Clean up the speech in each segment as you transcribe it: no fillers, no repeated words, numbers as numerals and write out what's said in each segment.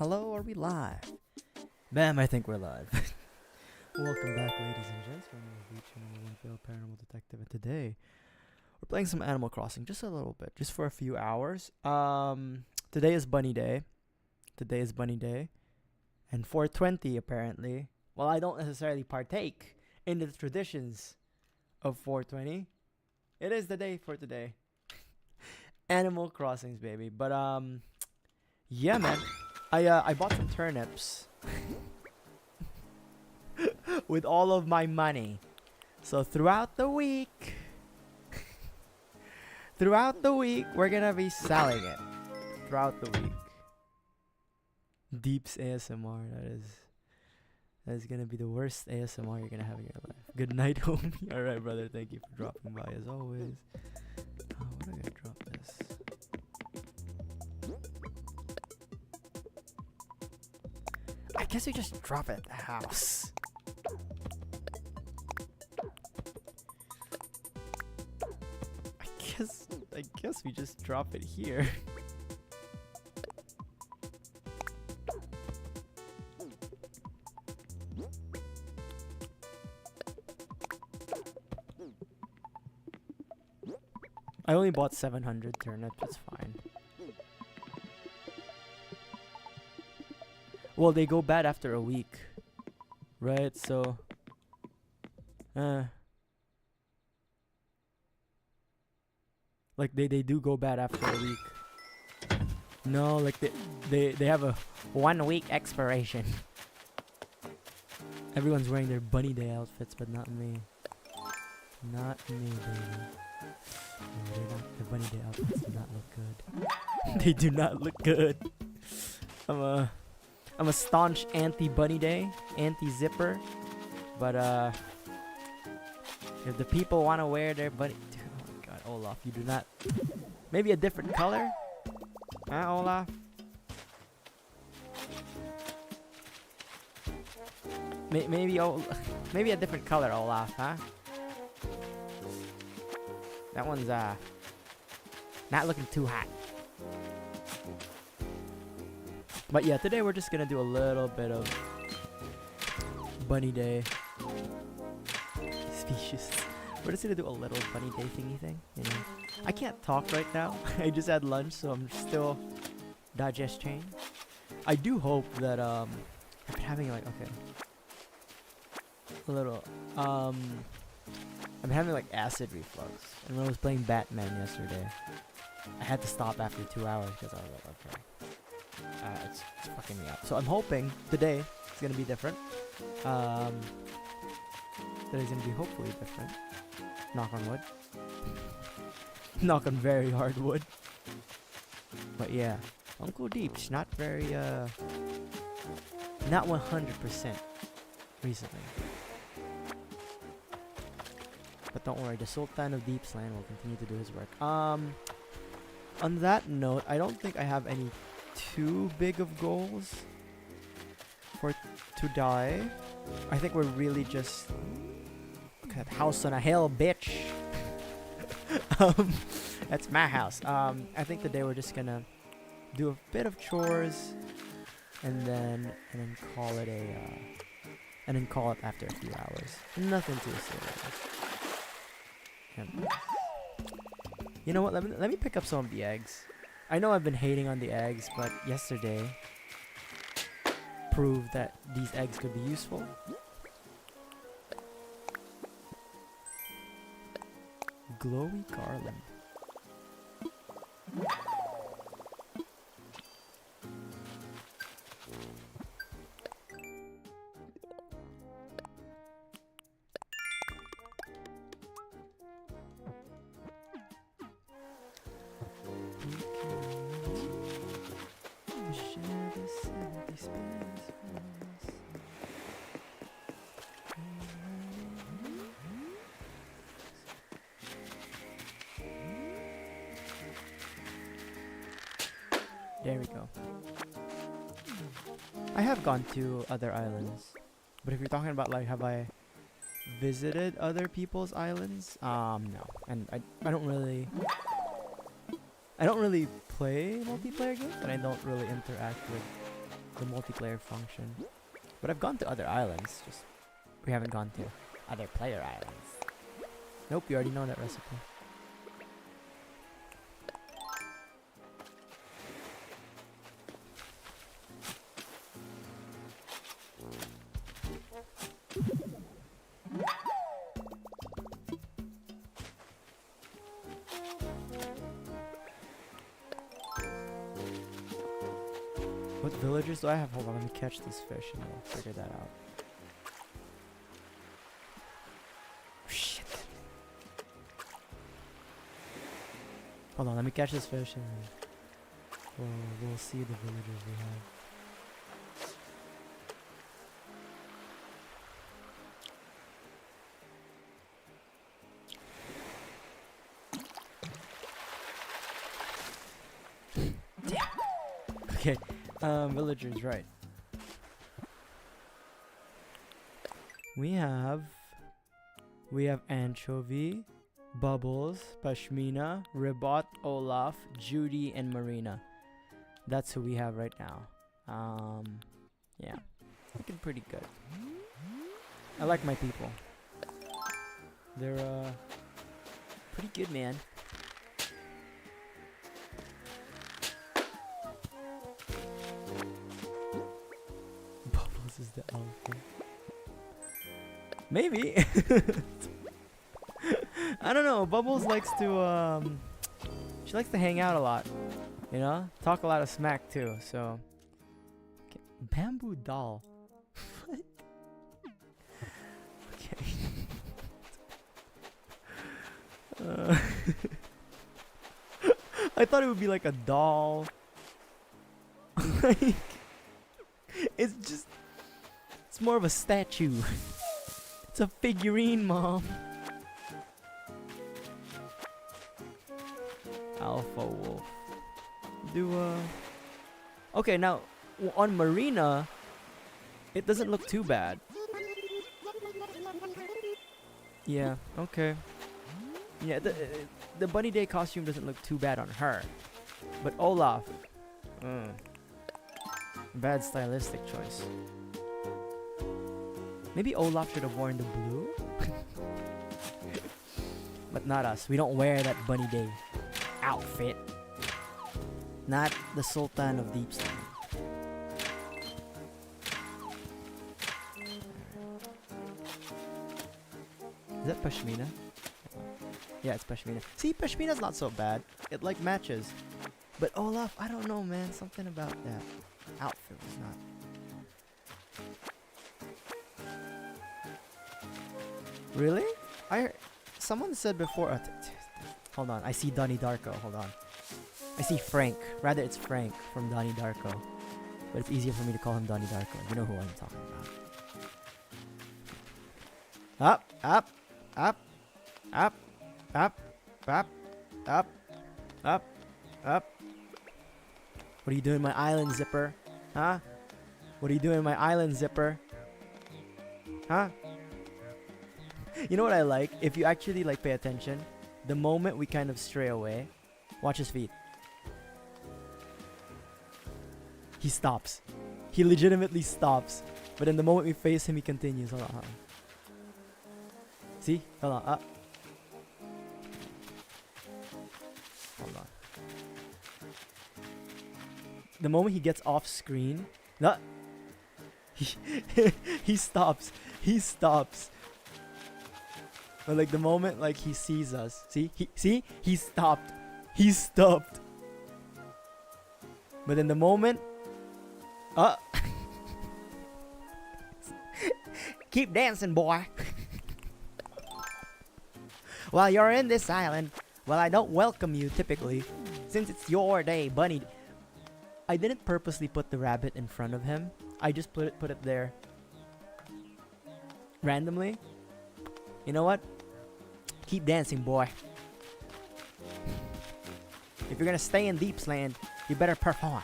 Hello, are we live? Bam, I think we're live. Welcome back, ladies and gents. I'm Channel 1 Failed Paranormal Detective, and today we're playing some Animal Crossing, just a little bit, just for a few hours. Today is Bunny Day. And 420 apparently. Well, I don't necessarily partake in the traditions of 420. It is the day for today. Animal Crossings, baby. But yeah, man. I bought some turnips with all of my money. So throughout the week, we're gonna be selling it. Throughout the week. Deeps ASMR. That is gonna be the worst ASMR you're gonna have in your life. Good night, homie. All right, brother. Thank you for dropping by as always. Oh, what am I gonna drop this? I guess we just drop it at the house. I guess we just drop it here. I only bought 700 turnips, it's fine. Well, they go bad after a week, right? So, like they do go bad after a week. No, like they have a 1 week expiration. Everyone's wearing their Bunny Day outfits, but not me. Not me, baby. No, the Bunny Day outfits do not look good. They do not look good. I'm a staunch anti-Bunny Day, anti-zipper, but if the people want to wear their bunny, dude, oh my God, Olaf, you do not. Maybe a different color, huh, Olaf? Maybe a different color, Olaf, huh? That one's not looking too hot. But yeah, today we're just gonna do a little bit of Bunny Day. Species. We're just gonna do a little Bunny Day thingy thing, you know. I can't talk right now. I just had lunch, so I'm still digesting. I do hope that I've been having like a little I've been having like acid reflux. And when I was playing Batman yesterday, I had to stop after 2 hours because I was like, okay. It's fucking me up. So I'm hoping today it's gonna be different. Today's gonna be hopefully different. Knock on wood. Knock on very hard wood. But yeah, Uncle Deep's not very not 100% recently. But don't worry, the Sultan of Deepsland will continue to do his work. On that note, I don't think I have any too big of goals to die. I think we're really just house on a hill, bitch. That's my house. I think today we're just gonna do a bit of chores and then call it after a few hours. Nothing too serious. And you know what? Let me pick up some of the eggs. I know I've been hating on the eggs, but yesterday proved that these eggs could be useful. Glowy garland. There we go. I have gone to other islands, but if you're talking about like have I visited other people's islands, no. And I don't really play multiplayer games, and I don't really interact with the multiplayer function. But I've gone to other islands, just we haven't gone to other player islands. Nope, you already know that recipe. What villagers do I have? Hold on, let me catch this fish and we'll figure that out. Shit. Hold on, let me catch this fish and we'll see the villagers we have. Okay, villagers, right. We have Anchovy, Bubbles, Pashmina, Ribot, Olaf, Judy, and Marina. That's who we have right now. Yeah, looking pretty good. I like my people. They're pretty good, man. Bubbles is the alpha. Maybe. I don't know. Bubbles likes to she likes to hang out a lot. You know? Talk a lot of smack too, so okay. Bamboo doll. What? Okay. I thought it would be like a doll. Like it's more of a statue. It's a figurine, Mom. Alpha wolf. Okay, now on Marina, it doesn't look too bad. Yeah. Okay. Yeah. The Bunny Day costume doesn't look too bad on her, but Olaf. Bad stylistic choice. Maybe Olaf should have worn the blue. But not us. We don't wear that Bunny Day outfit. Not the Sultan of Deep Slime. Is that Pashmina? Yeah, it's Pashmina. See, Pashmina's not so bad. It like matches. But Olaf, I don't know, man. Something about that outfit was not. Really? Someone said before. Hold on, I see Donnie Darko. Hold on. I see Frank. Rather, it's Frank from Donnie Darko. But it's easier for me to call him Donnie Darko. You know who I'm talking about. Up, up, up, up, up, up, up, up, up. What are you doing, my island zipper? Huh? What are you doing, my island zipper? Huh? You know what I like? If you actually like pay attention, the moment we kind of stray away, watch his feet. He stops. He legitimately stops. But in the moment we face him, he continues. Hold on, hold on. See? Hold on. Up. Hold on. The moment he gets off screen, he stops. He stops. But like the moment like he sees us, he stopped. He stopped. But in the moment, keep dancing, boy. While you're in this island, well, I don't welcome you typically, since it's your day, Bunny. I didn't purposely put the rabbit in front of him. I just put it there randomly. You know what? Keep dancing, boy. If you're gonna stay in Deepsland, you better perform.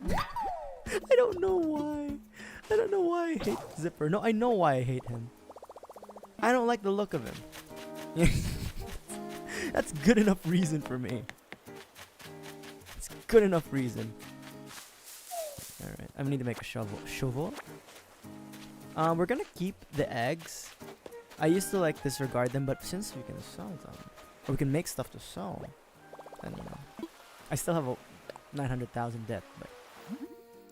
I don't know why. I don't know why I hate Zipper. No, I know why I hate him. I don't like the look of him. That's good enough reason for me. It's good enough reason. Alright, I'm gonna need to make a shovel. We're gonna keep the eggs. I used to like disregard them, but since we can sell them, or we can make stuff to sell, then you know, I still have a 900,000 debt, but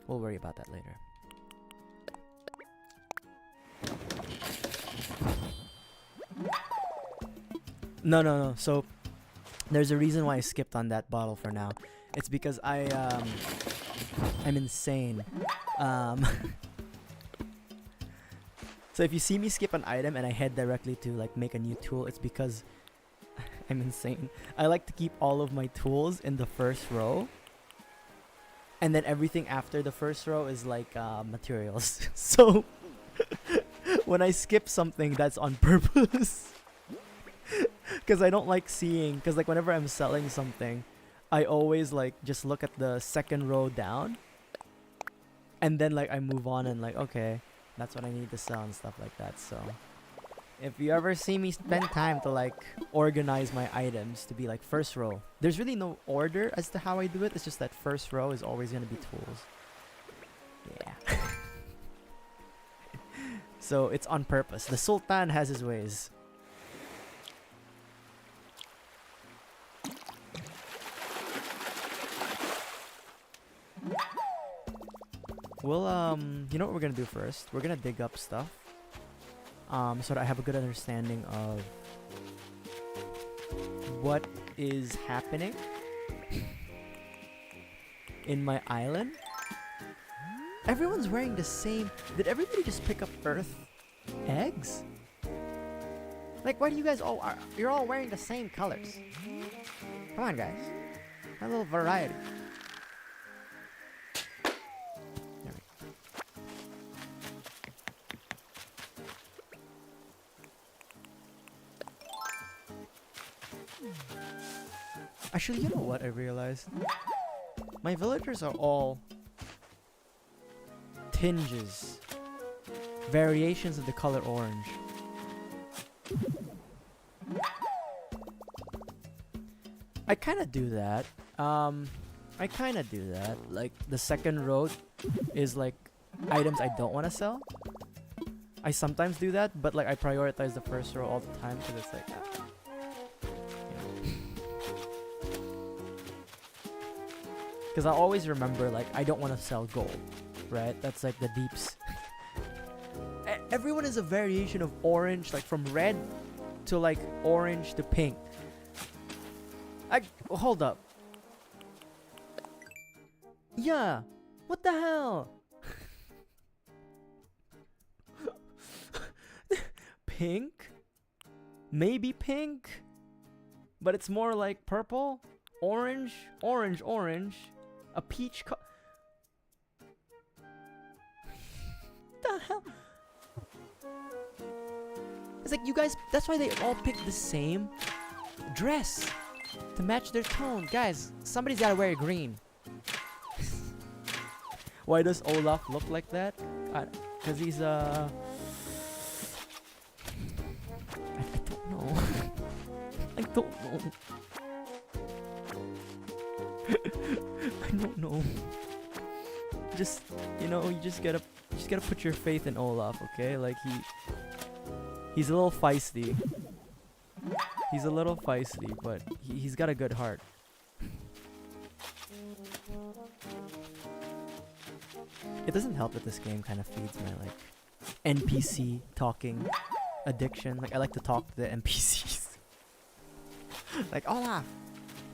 we'll worry about that later. No. So there's a reason why I skipped on that bottle for now. It's because I'm insane. So if you see me skip an item and I head directly to like make a new tool, it's because I'm insane. I like to keep all of my tools in the first row, and then everything after the first row is like materials. So when I skip something, that's on purpose. Because I don't like seeing, because like whenever I'm selling something, I always like just look at the second row down, and then like I move on and like, okay, that's what I need to sell and stuff like that. So if you ever see me spend time to like organize my items to be like first row, there's really no order as to how I do it. It's just that first row is always going to be tools. Yeah. So it's on purpose. The Sultan has his ways. Well, you know what we're gonna do first? We're gonna dig up stuff, so that I have a good understanding of what is happening in my island. Everyone's wearing the same. Did everybody just pick up earth eggs? Like, why do you guys all are? You're all wearing the same colors. Come on, guys. A little variety. Actually, you know what I realized? My villagers are all tinges, variations of the color orange. I kind of do that. Like the second row is like items I don't want to sell. I sometimes do that, but like I prioritize the first row all the time because it's like. Because I always remember, like, I don't want to sell gold, right? That's like the deeps. Everyone is a variation of orange, like from red to like orange to pink. Hold up. Yeah. What the hell? Pink? Maybe pink? But it's more like purple? Orange? Orange. A peach the hell? It's like you guys, that's why they all pick the same dress to match their tone. Guys, somebody's gotta wear green. Why does Olaf look like that? Cause he's I don't know. I don't know. I don't know. Just, you know, you just gotta put your faith in Olaf, okay? Like he's a little feisty. He's a little feisty, but he's got a good heart. It doesn't help that this game kind of feeds my like NPC talking addiction. Like I like to talk to the NPCs. Like, Olaf,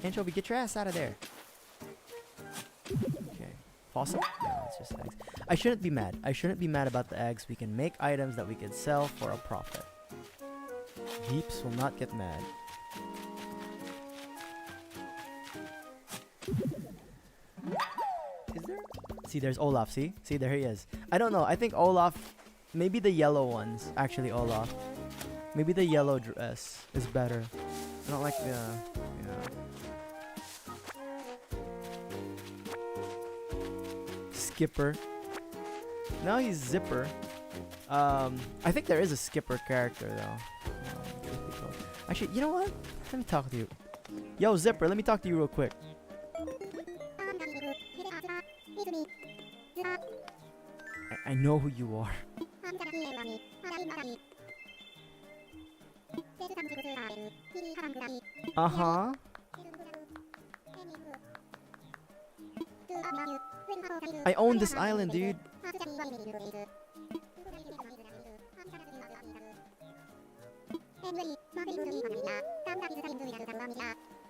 Anchovy, get your ass out of there. Okay. Fossil? No, it's just eggs. I shouldn't be mad. I shouldn't be mad about the eggs. We can make items that we can sell for a profit. Deeps will not get mad. Is there? See, there's Olaf. See, there he is. I don't know. I think Olaf, maybe the yellow ones. Actually, Olaf. Maybe the yellow dress is better. I don't like the. Yeah. Skipper. Now he's Zipper. I think there is a Skipper character though. Actually, you know what? Let me talk to you. Yo, Zipper, let me talk to you real quick. I know who you are. Uh-huh. I own this island, dude.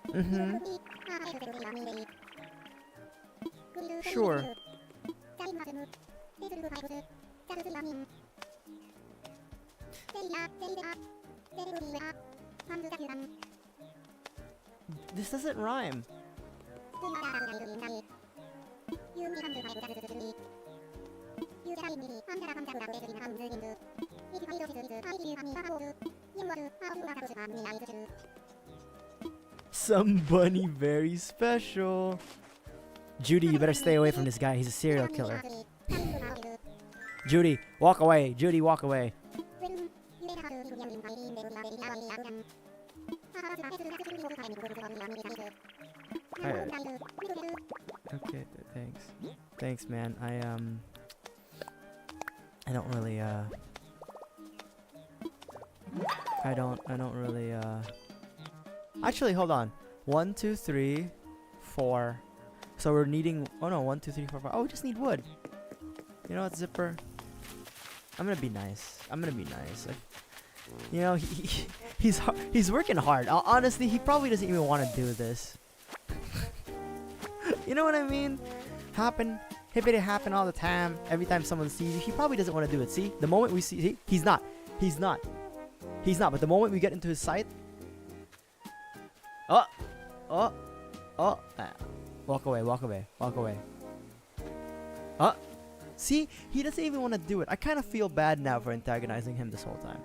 Mm-hmm. Sure. This doesn't rhyme. Some bunny very special. Judy, you better stay away from this guy. He's a serial killer. Judy, walk away. Judy, walk away. Alright. Okay, thanks. Thanks, man. I don't really actually, hold on. 1, 2, 3, 4. So we're needing, oh no, 1, 2, 3, 4, 5. Oh, we just need wood. You know what, Zipper? I'm gonna be nice. You know, he's working hard. Honestly, he probably doesn't even want to do this. You know what I mean? Hippity happen all the time. Every time someone sees you, he probably doesn't want to do it. See, the moment we see, he's not. But the moment we get into his sight, walk away. See, he doesn't even want to do it. I kind of feel bad now for antagonizing him this whole time.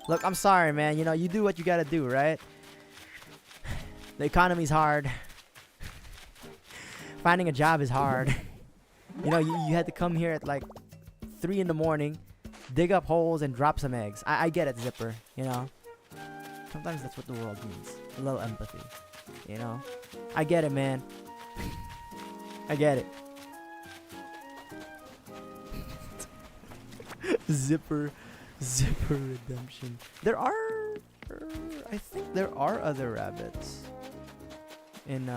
Look, I'm sorry, man. You know, you do what you gotta do, right? The economy's hard. Finding a job is hard. You know, you had to come here at like 3 in the morning, dig up holes and drop some eggs. I get it, Zipper, you know? Sometimes that's what the world needs. A little empathy, you know? I get it, man. I get it. Zipper redemption. I think there are other rabbits in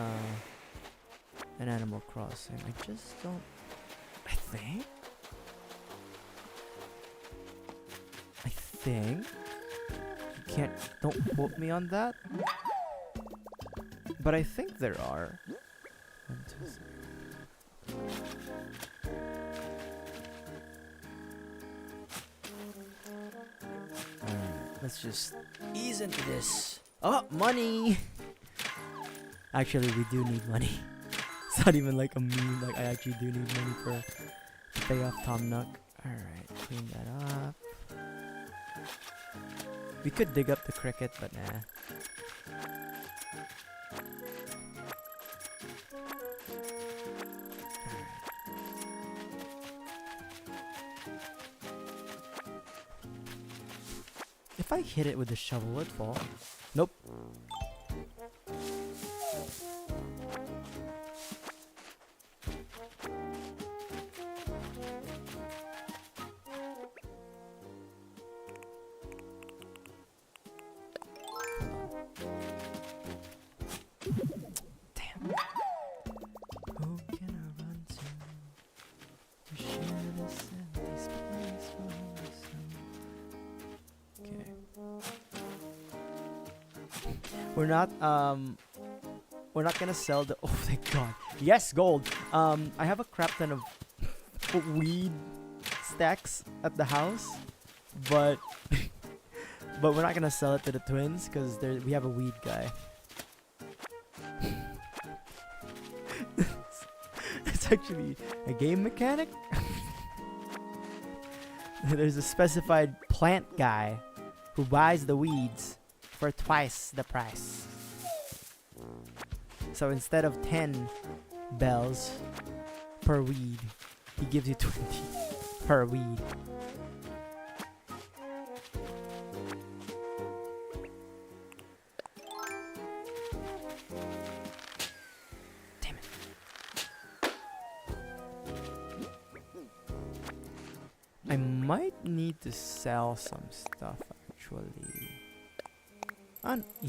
Animal Crossing. I just don't. I think. Don't quote me on that. But I think there are. 1, 2, 3. Let's just ease into this. Oh, money! Actually, we do need money. It's not even like a meme. Like, I actually do need money to pay off Tom Nook. Alright, clean that up. We could dig up the cricket, but nah. If I hit it with the shovel, would it fall? Nope. Damn. Who can I run to? We share this empty space for myself. Okay. We're not gonna sell the. Oh thank God. Yes, gold. I have a crap ton of weed stacks at the house, but we're not gonna sell it to the twins because we have a weed guy. It's actually a game mechanic. There's a specified plant guy who buys the weeds for twice the price. So instead of 10 bells per weed, he gives you 20 per weed. Damn it. I might need to sell some stuff actually.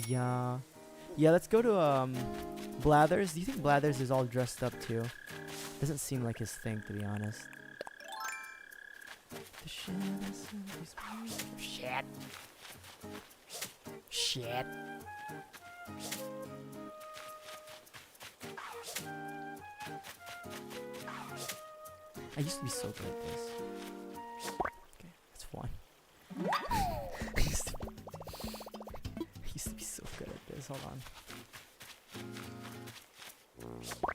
Yeah. Yeah, let's go to Blathers. Do you think Blathers is all dressed up too? Doesn't seem like his thing, to be honest. Shit. Shit. I used to be so good at this. Okay, that's one. I used to be so good at this. Hold on.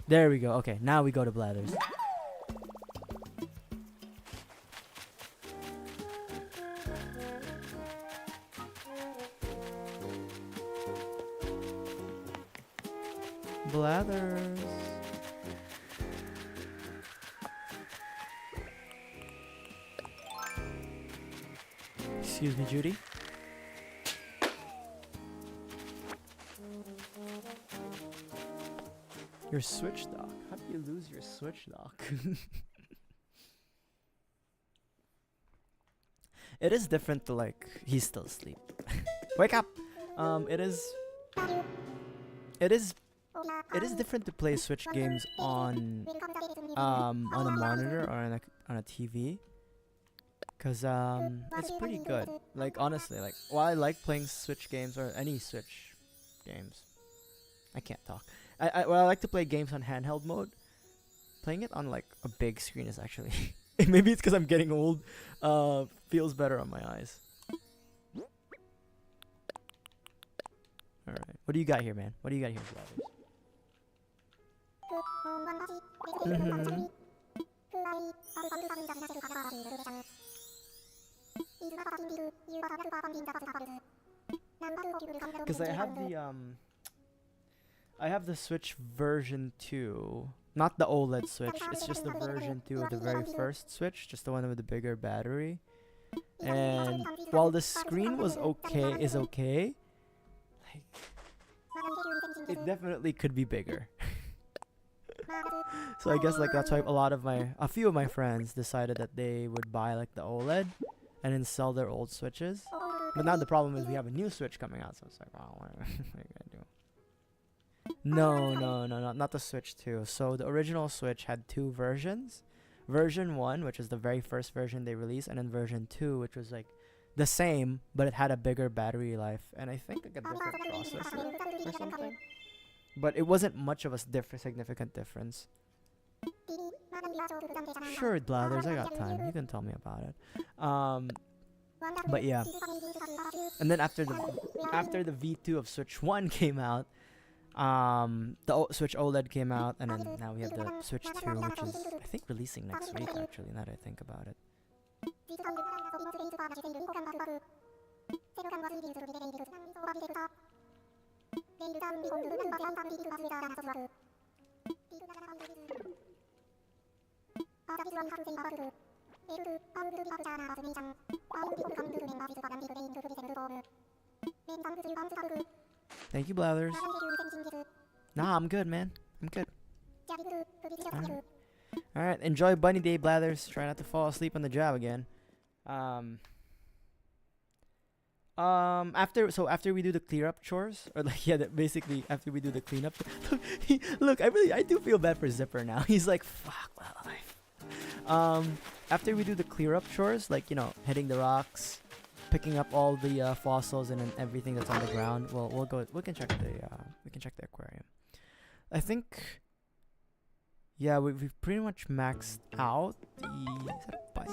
There we go. Okay, now we go to Blathers. Blathers. Excuse me, Judy. Your Switch dock. How do you lose your Switch dock? It is different to like he's still asleep. Wake up. It is different to play Switch games on a monitor or on a TV. Cause it's pretty good. Like honestly, like while I like playing Switch games or any Switch games, I can't talk. I like to play games on handheld mode. Playing it on like a big screen is actually maybe it's because I'm getting old. Feels better on my eyes. All right, what do you got here, man? What do you got here, Blathers? Because I have the Switch version 2, not the OLED Switch. It's just the version 2 of the very first Switch, just the one with the bigger battery. And while the screen was okay, like it definitely could be bigger. So I guess like that's why a few of my friends decided that they would buy like the OLED and then sell their old Switches. But now the problem is we have a new Switch coming out, so it's like, wow, what are you gonna do? No, not the Switch 2. So the original Switch had two versions. Version 1, which is the very first version they released, and then version 2, which was like the same, but it had a bigger battery life, and I think like a different processor or something. But it wasn't much of a significant difference. Sure, Blathers, I got time. You can tell me about it. But yeah. And then after the V2 of Switch 1 came out, the Switch OLED came out, and then now we have the Switch 2, which is I think releasing next week actually, now that I think about it. Thank you, Blathers. Nah, I'm good, man. I'm good. Alright, enjoy Bunny Day, Blathers. Try not to fall asleep on the job again. After we do the clear up chores, or like basically after we do the cleanup. Look, I do feel bad for Zipper now. He's like, fuck my life. After we do the clear up chores, like hitting the rocks, picking up all the fossils and then everything that's on the ground. Well, we can check the aquarium. I think, yeah, we've pretty much maxed out the. Is that a bike?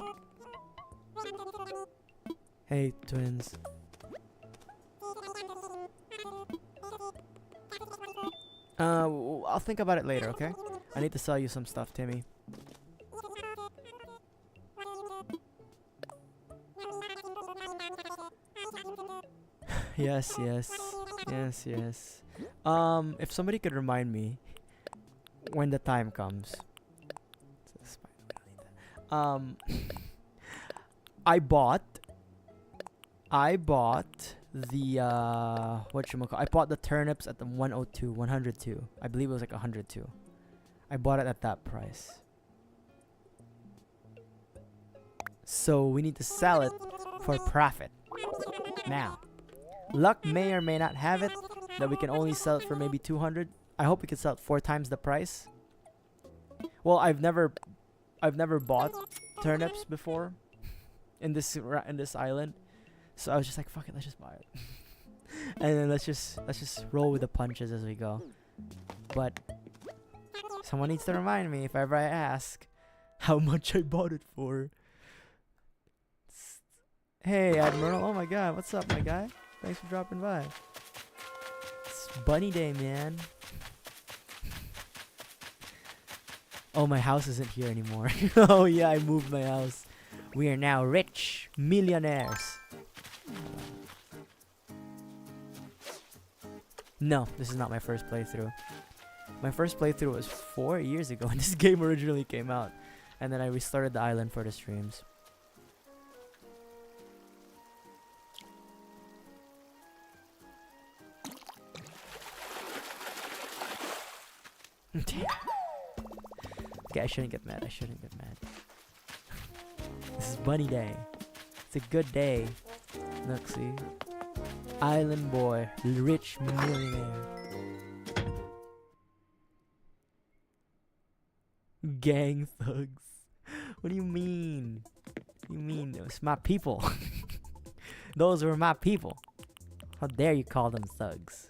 Hey, twins. I'll think about it later, okay? I need to sell you some stuff, Timmy. Yes. If somebody could remind me when the time comes. I bought the I bought the turnips at the 102. I believe it was like 102. I bought it at that price. So we need to sell it for profit. Now, luck may or may not have it that we can only sell it for maybe 200. I hope we can sell it 4 times the price. Well, I've never bought turnips before in this island, so I was just like, fuck it, let's just buy it. And then let's just roll with the punches as we go. But someone needs to remind me if ever I ask how much I bought it for. Hey, Admiral. Oh my god, what's up, my guy? Thanks for dropping by. It's bunny day, man. Oh, my house isn't here anymore. Oh yeah, I moved my house. We are now rich millionaires. No, this is not my first playthrough. My first playthrough was 4 years ago when this game originally came out. And then I restarted the island for the streams. Okay, I shouldn't get mad. This is bunny day. It's a good day. Look, see? Island boy, rich millionaire. Gang thugs. What do you mean? What do you mean? It's my people. Those were my people. How dare you call them thugs?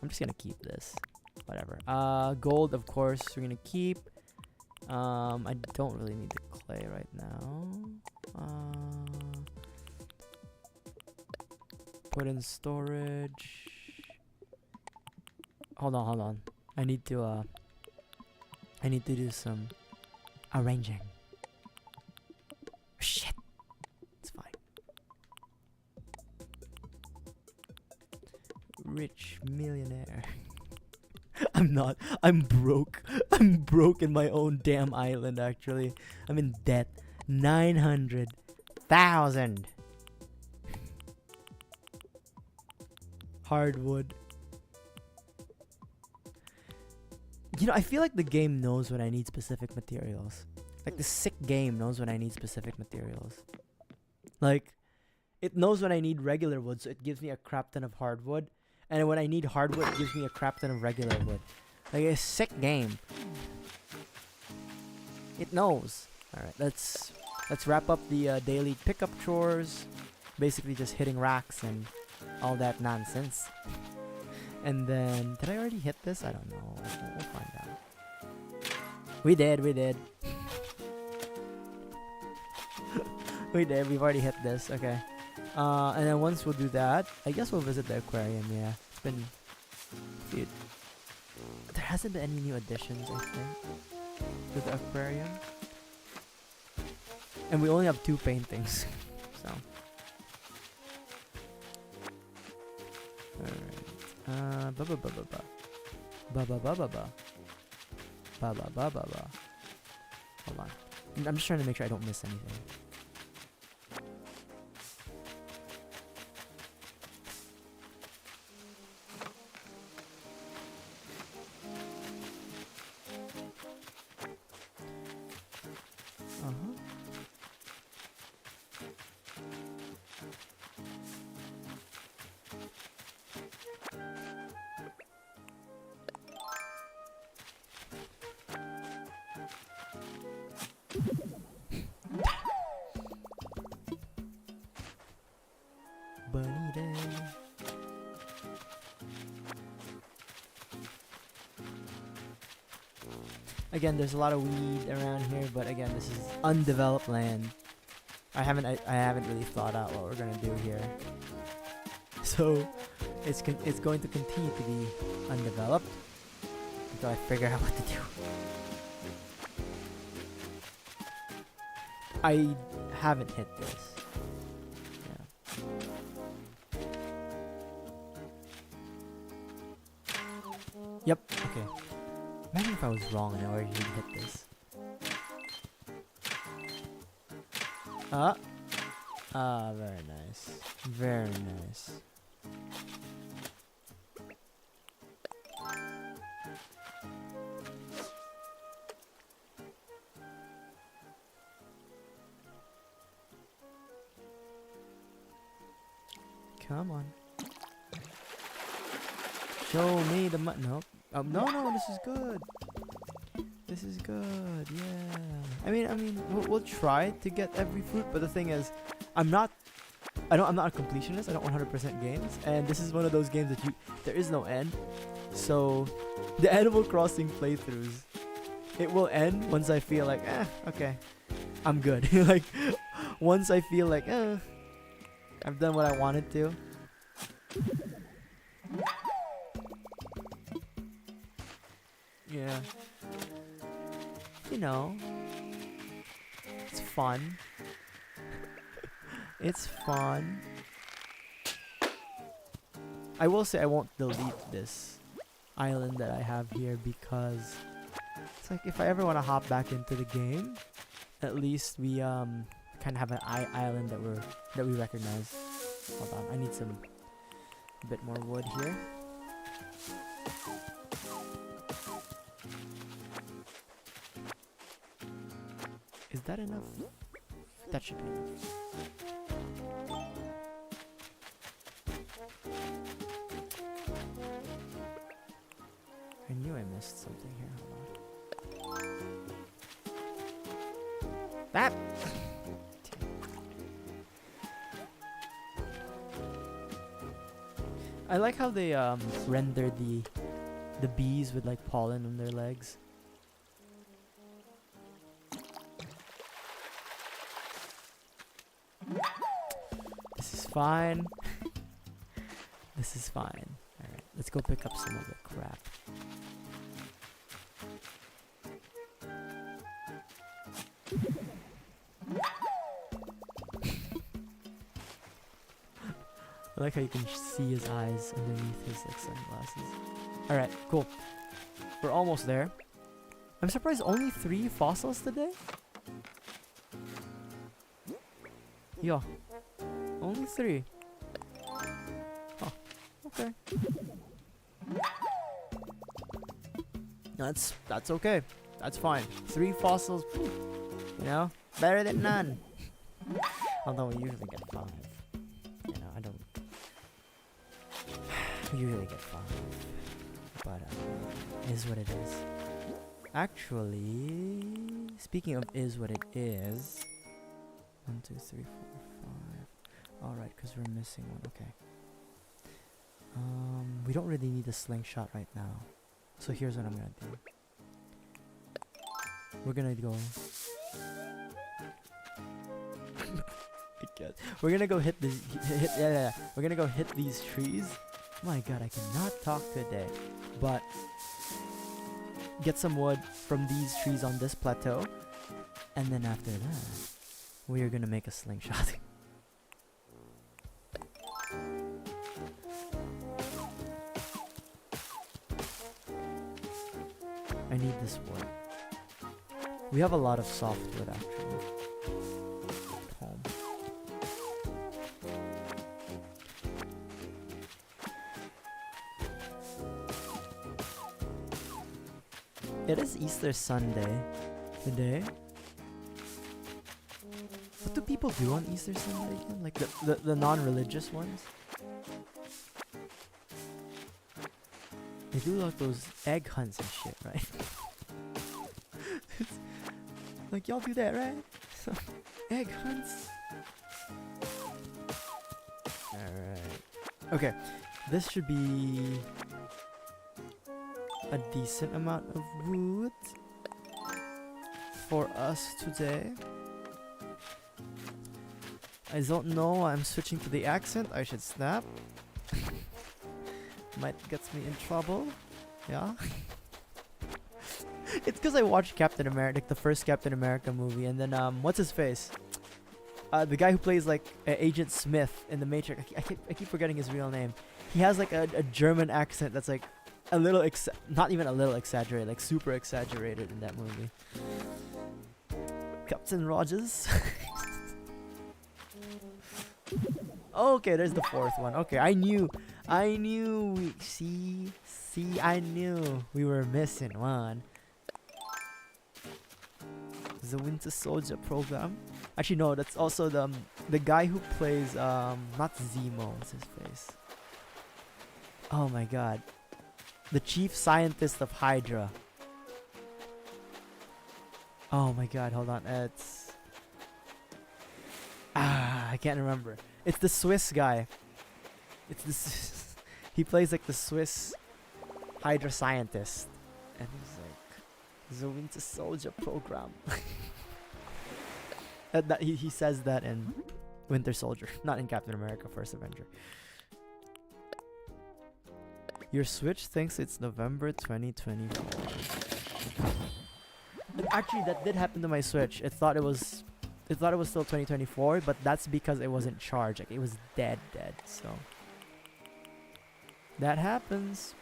I'm just gonna keep this. Whatever. Gold, of course, we're gonna keep. I don't really need the clay right now. Put in storage. Hold on. I need to do some arranging. Shit. It's fine. Rich millionaire. I'm not. I'm broke. I'm broke in my own damn island, actually. I'm in debt. 900,000. Hardwood. You know, I feel like the game knows when I need specific materials. Like, the sick game knows when I need specific materials. Like, it knows when I need regular wood, so it gives me a crap ton of hardwood. And when I need hardwood, it gives me a crap ton of regular wood. Like, a sick game. It knows. Alright, let's wrap up the daily pickup chores. Basically just hitting racks and all that nonsense. And then, did I already hit this? I don't know. We'll find out. We did. We did, we've already hit this. Okay. And then once we'll do that, I guess we'll visit the aquarium, yeah. It's been... Dude. There hasn't been any new additions, I think, to the aquarium. And we only have 2 paintings. So. Alright. Hold on. I'm just trying to make sure I don't miss anything. Bunny day. Again, there's a lot of weed around here, but again, this is undeveloped land. I haven't really thought out what we're gonna do here. So it's going to continue to be undeveloped until I figure out what to do. I haven't hit this. Yep, okay. Imagine if I was wrong and I already hit this. Very nice. Very nice. Come on. Show me the no. No, this is good. This is good, yeah. I mean, we'll try to get every fruit, but the thing is, I'm not a completionist. I don't 100% games, and this is one of those games that there is no end. So, the Animal Crossing playthroughs, it will end once I feel like, okay, I'm good. Like, once I feel like, I've done what I wanted to. Yeah. You know, it's fun. It's fun. I will say I won't delete this island that I have here because it's like if I ever want to hop back into the game, at least we kind of have an island that we recognize. Hold on, I need a bit more wood here. Is that enough? That should be enough. I knew I missed something here. Hold on. That! I like how they render the bees with like pollen on their legs. This is fine. This is fine. Alright, let's go pick up some of the crap. I like how you can see his eyes underneath his like sunglasses. Alright, cool. We're almost there. I'm surprised only 3 fossils today? Yeah. Only 3. Oh, okay. That's okay. That's fine. 3 fossils, you know, better than none. Although we usually get 5. You know, I don't. We usually get 5, but it is what it is. Actually, speaking of is what it is. 1, 2, 3, 4, 5. Alright, because we're missing one. Okay. We don't really need a slingshot right now. So here's what I'm gonna do. We're gonna go. I guess. We're gonna go hit these. Yeah. We're gonna go hit these trees. My God, I cannot talk today. But get some wood from these trees on this plateau, and then after that, we are gonna make a slingshot. I need this wood. We have a lot of softwood actually at home. It is Easter Sunday today. What do people do on Easter Sunday again? Like the non-religious ones? They do like those egg hunts and shit, right? Like y'all do that, right? Egg hunts. Alright. Okay. This should be a decent amount of wood for us today. I don't know why I'm switching to the accent. I should snap. Might get me in trouble. Yeah. It's because I watched Captain America, like the first Captain America movie, and then what's his face? The guy who plays like Agent Smith in the Matrix. I keep forgetting his real name. He has like a German accent that's like a little not even a little exaggerated, like super exaggerated in that movie. Captain Rogers. Okay, there's the 4th one. Okay, I knew. I knew we were missing one. The Winter Soldier program. Actually, no, that's also the guy who plays not Zemo. What's his face? Oh my god, the chief scientist of Hydra. Oh my god, hold on. It's I can't remember. It's the Swiss guy. It's this. He plays like the Swiss Hydra scientist, and he's like the Winter Soldier program. He says that in Winter Soldier, not in Captain America: First Avenger. Your Switch thinks it's November 2024. Actually, that did happen to my Switch. It thought it was still 2024, but that's because it wasn't charged. Like, it was dead. So that happens.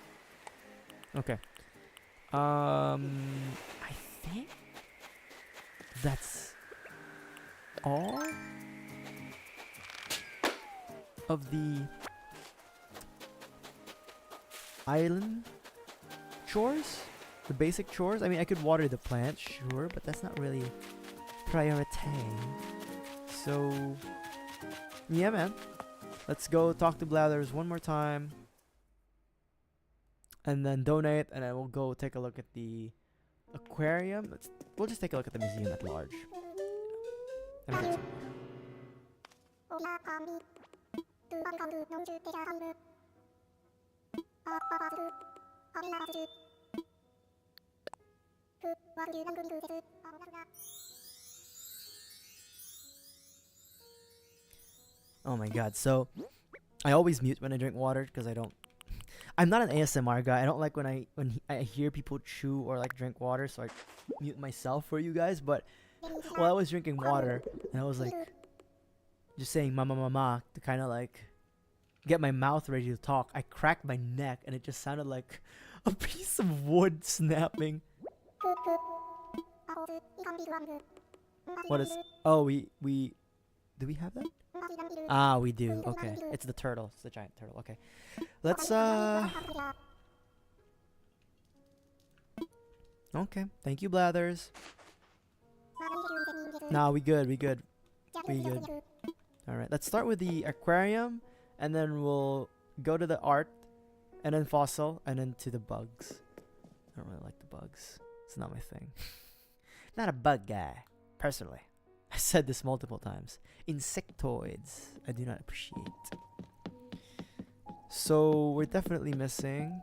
Okay. I think that's all of the island chores, the basic chores. I mean, I could water the plants, sure, but that's not really priority. So yeah, man, let's go talk to Blathers one more time, and then donate, and then we'll go take a look at the aquarium. We'll just take a look at the museum at large. Let me get some. Oh my god, so I always mute when I drink water because I'm not an ASMR guy. I don't like when I hear people chew or like drink water, so I mute myself for you guys. But while I was drinking water and I was like just saying mama mama to kind of like get my mouth ready to talk, I cracked my neck and it just sounded like a piece of wood snapping. What is? Oh, we do we have that? Ah, we do. Okay, it's the turtle. It's the giant turtle. Okay, let's Okay, thank you, Blathers. Nah, we good. All right, let's start with the aquarium, and then we'll go to the art, and then fossil, and then to the bugs. I don't really like the bugs. It's not my thing. Not a bug guy, personally. I said this multiple times. Insectoids, I do not appreciate. So we're definitely missing.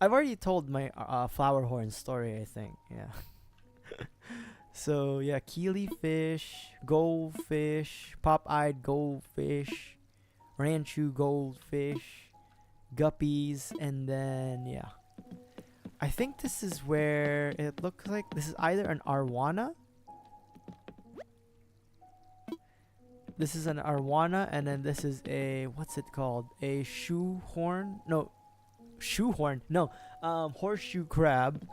I've already told my flower horn story, I think. Yeah. So yeah, keely fish, goldfish, pop-eyed goldfish, ranchu goldfish, guppies, and then yeah. I think this is where it looks like this is either an arowana. This is an arowana, and then this is a, what's it called? A shoehorn? No, shoehorn. No, horseshoe crab.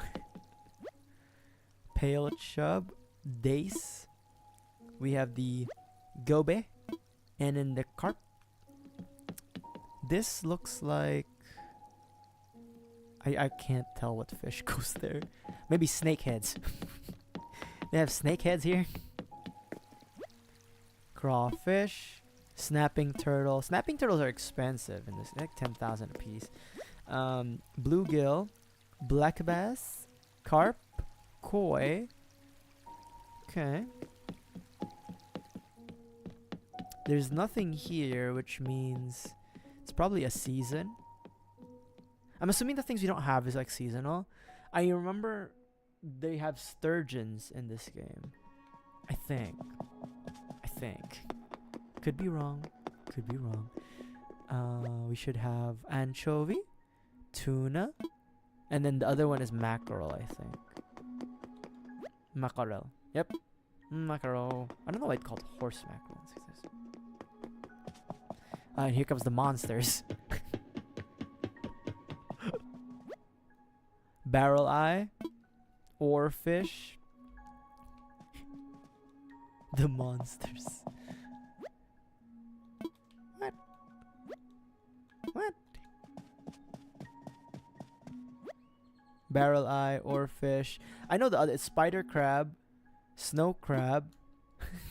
Pale chub, dace. We have the gobe, and then the carp. This looks like, I can't tell what fish goes there. Maybe snakeheads. They have snakeheads here. Crawfish, snapping turtle. Snapping turtles are expensive in this, like 10,000 a piece. Bluegill, black bass, carp, koi. Okay. There's nothing here, which means it's probably a season. I'm assuming the things we don't have is like seasonal. I remember they have sturgeons in this game. I think. Could be wrong. We should have anchovy, tuna, and then the other one is mackerel, I think. Mackerel. Yep. Mackerel. I don't know why it's called horse mackerel. And here comes the monsters. Barrel eye, oarfish, the monsters. What? Barrel eye, oarfish. I know the other. It's spider crab, snow crab,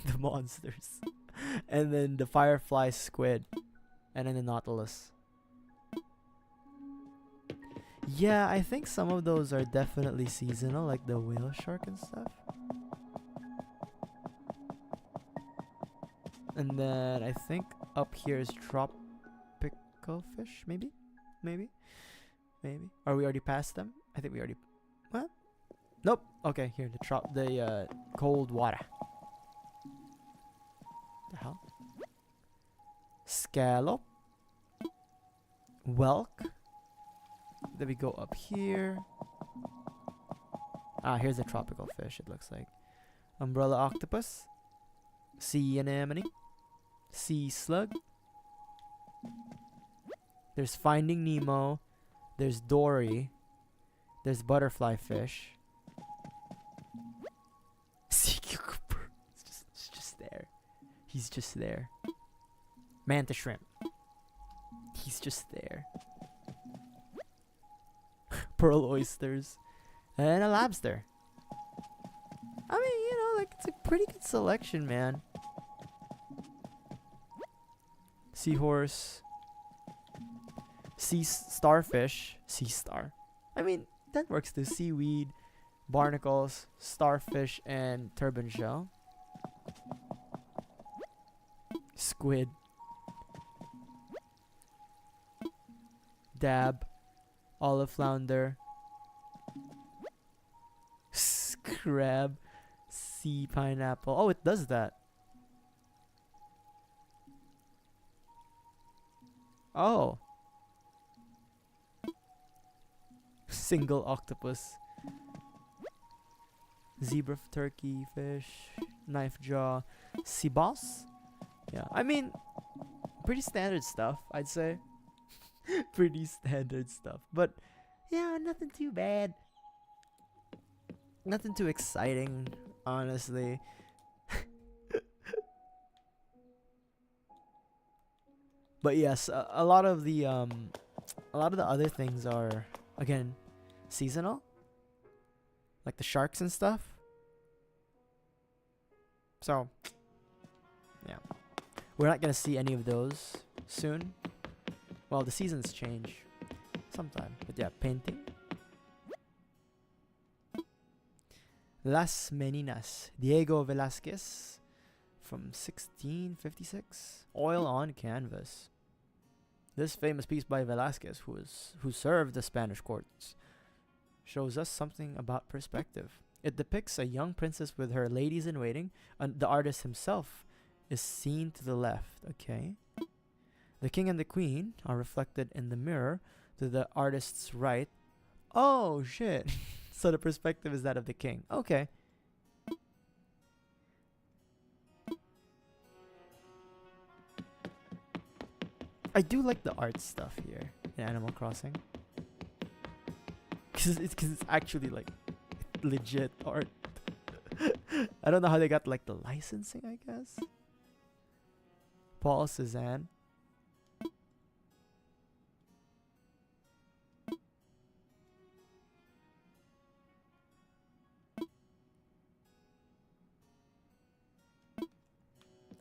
the monsters. And then the firefly squid. And then the nautilus. Yeah, I think some of those are definitely seasonal, like the whale shark and stuff. And then I think up here is tropical fish, maybe? Maybe? Maybe? Are we already past them? I think we already... What? Nope. Okay, here, the cold water. The hell? Scallop. Whelk. Then we go up here. Ah, here's the tropical fish, it looks like. Umbrella octopus. Sea anemone. Sea slug. There's Finding Nemo. There's Dory. There's butterfly fish. Sea cucumber. It's just there. He's just there. Manta shrimp. He's just there. Pearl oysters. And a lobster. I mean, you know, like, it's a pretty good selection, man. Seahorse. Sea starfish. Sea star. I mean, that works too. Seaweed. Barnacles. Starfish. And turban shell. Squid. Dab. Olive flounder. Crab. Sea pineapple. Oh, it does that. Oh. Single octopus. Zebra turkey fish. Knife jaw. Sea boss. Yeah, I mean, pretty standard stuff, I'd say. Pretty standard stuff. But, yeah, nothing too bad. Nothing too exciting, honestly. But yes, a lot of the other things are, again, seasonal. Like the sharks and stuff. So, yeah. We're not gonna see any of those soon. Well, the seasons change sometime. But yeah, painting. Las Meninas, Diego Velázquez from 1656. Oil on canvas. This famous piece by Velázquez, who served the Spanish courts, shows us something about perspective. It depicts a young princess with her ladies in waiting, and the artist himself is seen to the left. Okay. The king and the queen are reflected in the mirror to the artist's right. Oh shit. So the perspective is that of the king. Okay. I do like the art stuff here in Animal Crossing. Cause it's actually like legit art. I don't know how they got like the licensing, I guess. Paul Cézanne.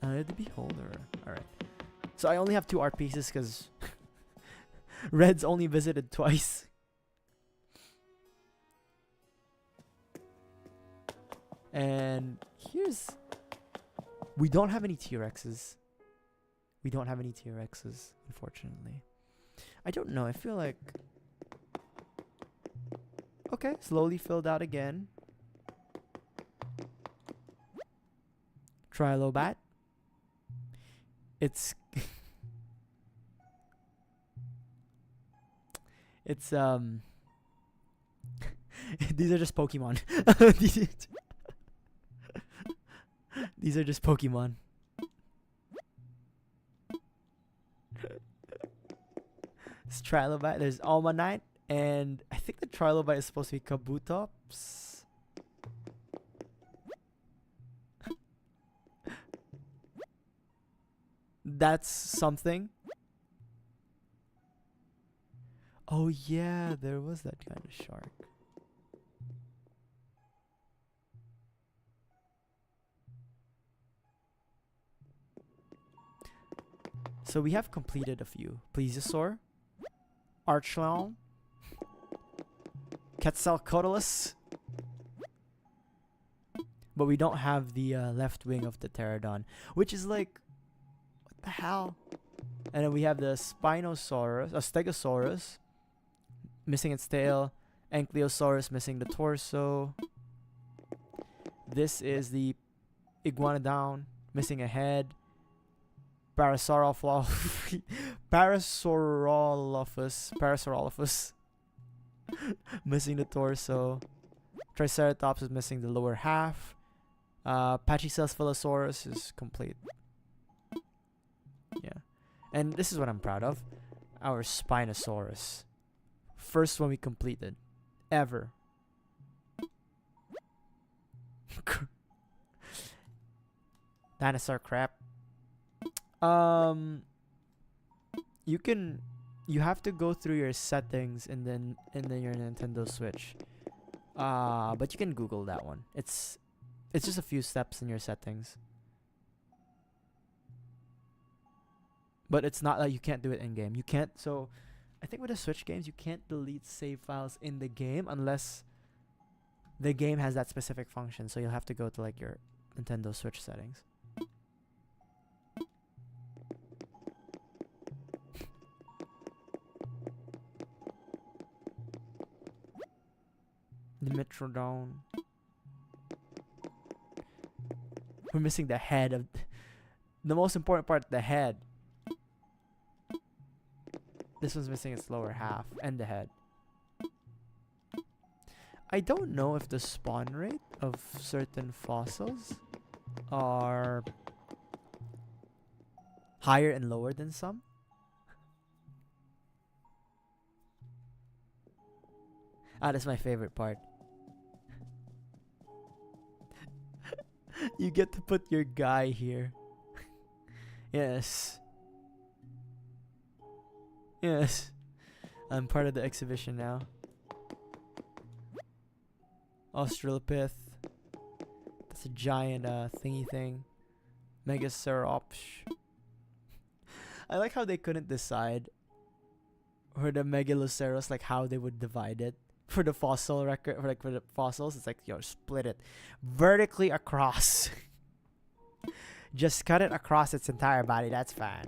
The Beholder. Alright. So I only have 2 art pieces because Red's only visited twice. And here's... We don't have any T-Rexes. We don't have any T-Rexes, unfortunately. I don't know. I feel like... Okay, slowly filled out again. Trilobat. It's... it's, these are just Pokemon. These are just Pokemon. It's Trilobite. There's Almanite. And I think the Trilobite is supposed to be Kabutops. That's something. Oh yeah, there was that kind of shark. So we have completed a few. Plesiosaur, Archlon, Quetzalcoatlus, but we don't have the left wing of the pterodon, which is like, what the hell? And then we have the Spinosaurus, Stegosaurus, missing its tail, Ankylosaurus missing the torso. This is the Iguanodon missing a head. Parasaurolophus missing the torso. Triceratops is missing the lower half. Pachycephalosaurus is complete. Yeah. And this is what I'm proud of. Our Spinosaurus. First one we completed. Ever. Dinosaur crap. You have to go through your settings and then your Nintendo Switch. But you can Google that one. It's just a few steps in your settings. But it's not like you can't do it in game. You can't. So I think with the Switch games, you can't delete save files in the game unless the game has that specific function. So you'll have to go to like your Nintendo Switch settings. Dimetrodon. We're missing the head of the most important part, the head. This one's missing its lower half and the head. I don't know if the spawn rate of certain fossils are higher and lower than some. That's my favorite part. You get to put your guy here. Yes. Yes. I'm part of the exhibition now. Australopith. That's a giant thingy thing. Megacerops. I like how they couldn't decide for the Megaloceros, like how they would divide it. For the fossil record, for the fossils, it's like, yo, split it vertically across. Just cut it across its entire body, that's fine.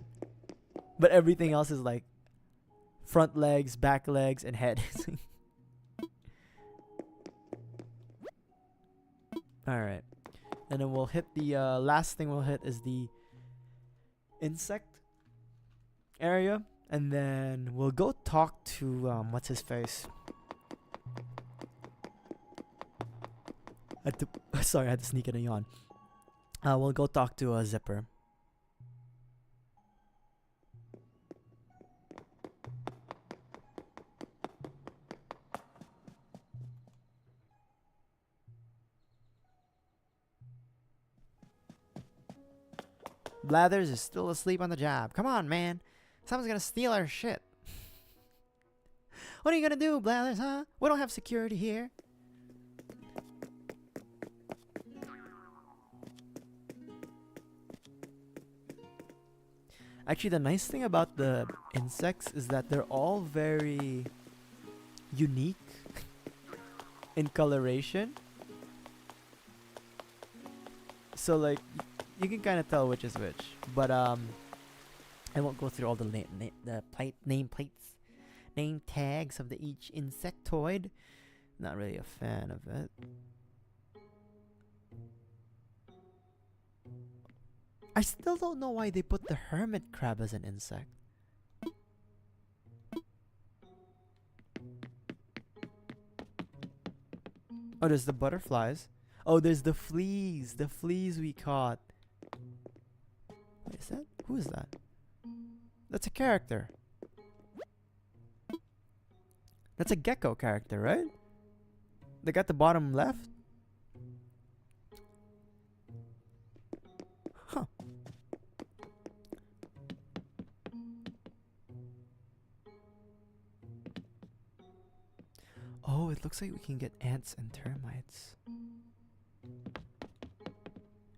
But everything else is like front legs, back legs, and head. Alright. And then we'll hit the last thing we'll hit is the insect area. And then we'll go talk to what's his face? Sorry, I had to sneak in a yawn. We'll go talk to a Zipper. Blathers is still asleep on the job. Come on, man. Someone's gonna steal our shit. What are you gonna do, Blathers, huh? We don't have security here. Actually, the nice thing about the insects is that they're all very unique in coloration. So like, you can kind of tell which is which. But I won't go through all the name tags of each insectoid. Not really a fan of it. I still don't know why they put the hermit crab as an insect. Oh, there's the butterflies. Oh, there's the fleas. The fleas we caught. What is that? Who is that? That's a character. That's a gecko character, right? They got the bottom left. Huh. Oh, it looks like we can get ants and termites.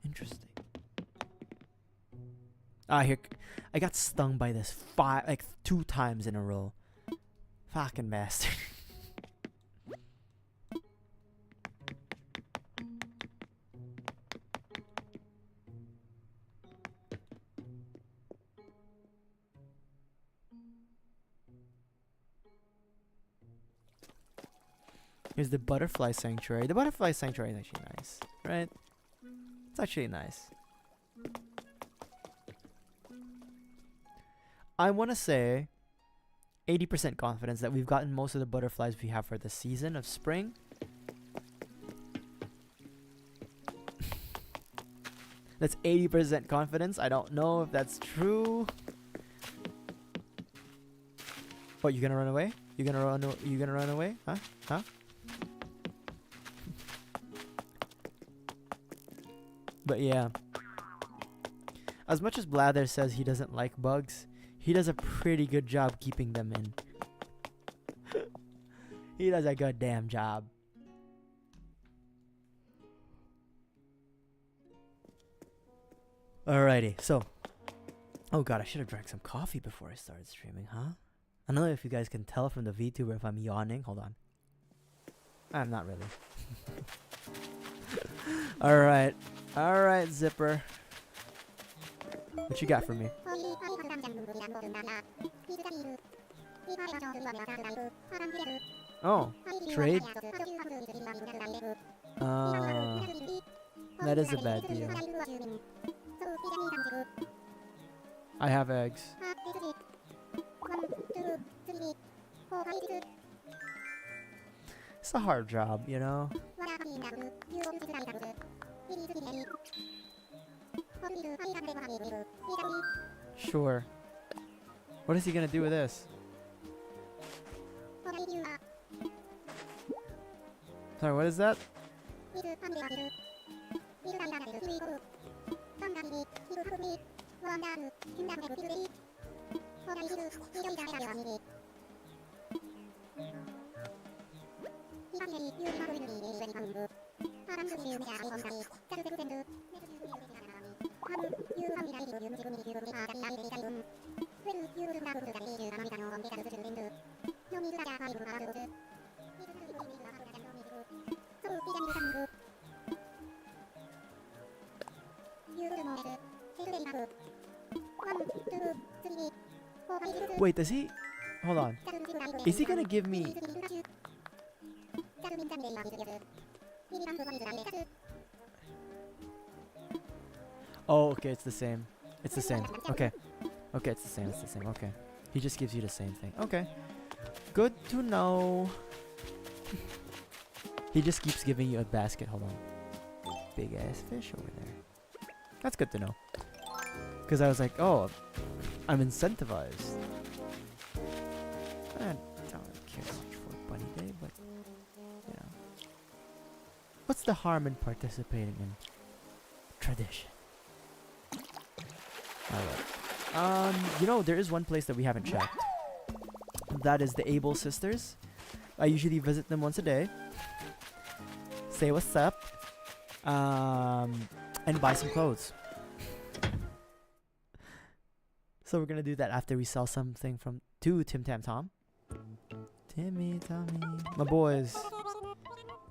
Interesting. Ah, here. I got stung by this 2 times in a row. Fucking bastard. Here's the butterfly sanctuary. The butterfly sanctuary is actually nice, right? It's actually nice. I want to say 80% confidence that we've gotten most of the butterflies we have for the season of spring. That's 80% confidence. I don't know if that's true. What, you gonna run away? You gonna run away? Huh? Huh? But yeah. As much as Blather says he doesn't like bugs, he does a pretty good job keeping them in. He does a good damn job. Alrighty, so. Oh god, I should have drank some coffee before I started streaming, huh? I don't know if you guys can tell from the VTuber if I'm yawning. Hold on. I'm not really. Alright. Alright, Zipper. What you got for me? Oh, trade? That is a bad deal. I have eggs. It's a hard job, you know? Sure. What is he gonna do with this? Sorry, what is that? Wait, does he? Hold on. Is he gonna give me? Oh, okay, it's the same. It's the same. Okay. Okay, it's the same. It's the same. Okay. He just gives you the same thing. Okay. Good to know. He just keeps giving you a basket. Hold on. Big ass fish over there. That's good to know. Because I was like, oh, I'm incentivized. I don't care much for Bunny Day, but, you know. What's the harm in participating in tradition? Alright. You know, there is one place that we haven't checked. That is the Able Sisters. I usually visit them once a day. Say what's up. And buy some clothes. So we're gonna do that after we sell something to Tim Tam Tom. Timmy, Tommy. My boys.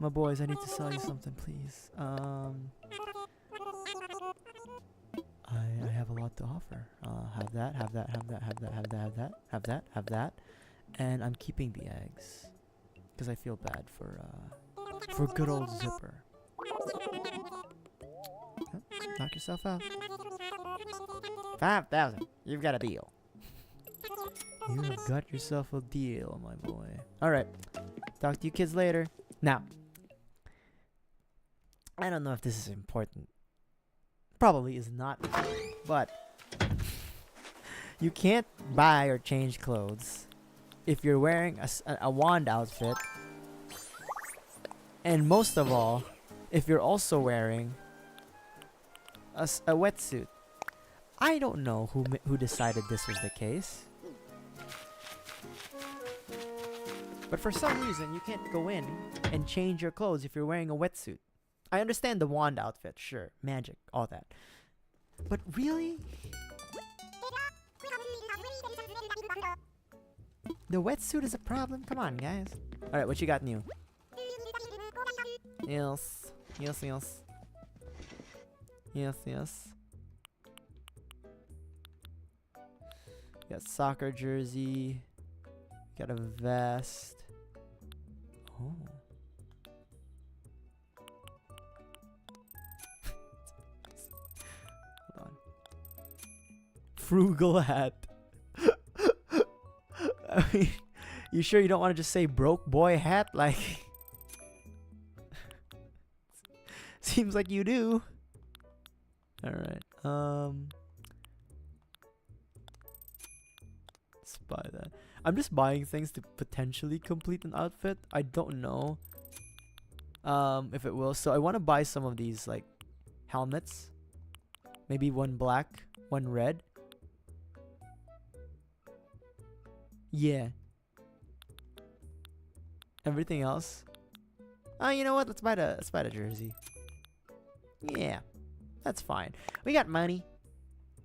My boys, I need to sell you something, please. I have a lot to offer. Have that, have that, have that, have that, have that, have that, have that, have that. And I'm keeping the eggs. Because I feel bad for good old Zipper. Huh? Knock yourself out. 5,000. You've got a deal. You have got yourself a deal, my boy. Alright. Talk to you kids later. Now, I don't know if this is important. Probably is not. But you can't buy or change clothes if you're wearing a wand outfit. And most of all, if you're also wearing a wetsuit. I don't know who decided this was the case. But for some reason, you can't go in and change your clothes if you're wearing a wetsuit. I understand the wand outfit, sure, magic, all that. But really? The wetsuit is a problem. Come on, guys. All right, what you got new? Yes. Yes, yes. Yes, yes. Got soccer jersey. Got a vest. Oh. Hold on. Frugal hat. I mean, you sure you don't want to just say broke boy hat? Like, seems like you do. All right. Let's buy that. I'm just buying things to potentially complete an outfit. I don't know if it will. So I want to buy some of these like helmets. Maybe one black, one red. Yeah. Everything else. You know what? Let's buy the jersey. Yeah. That's fine. We got money.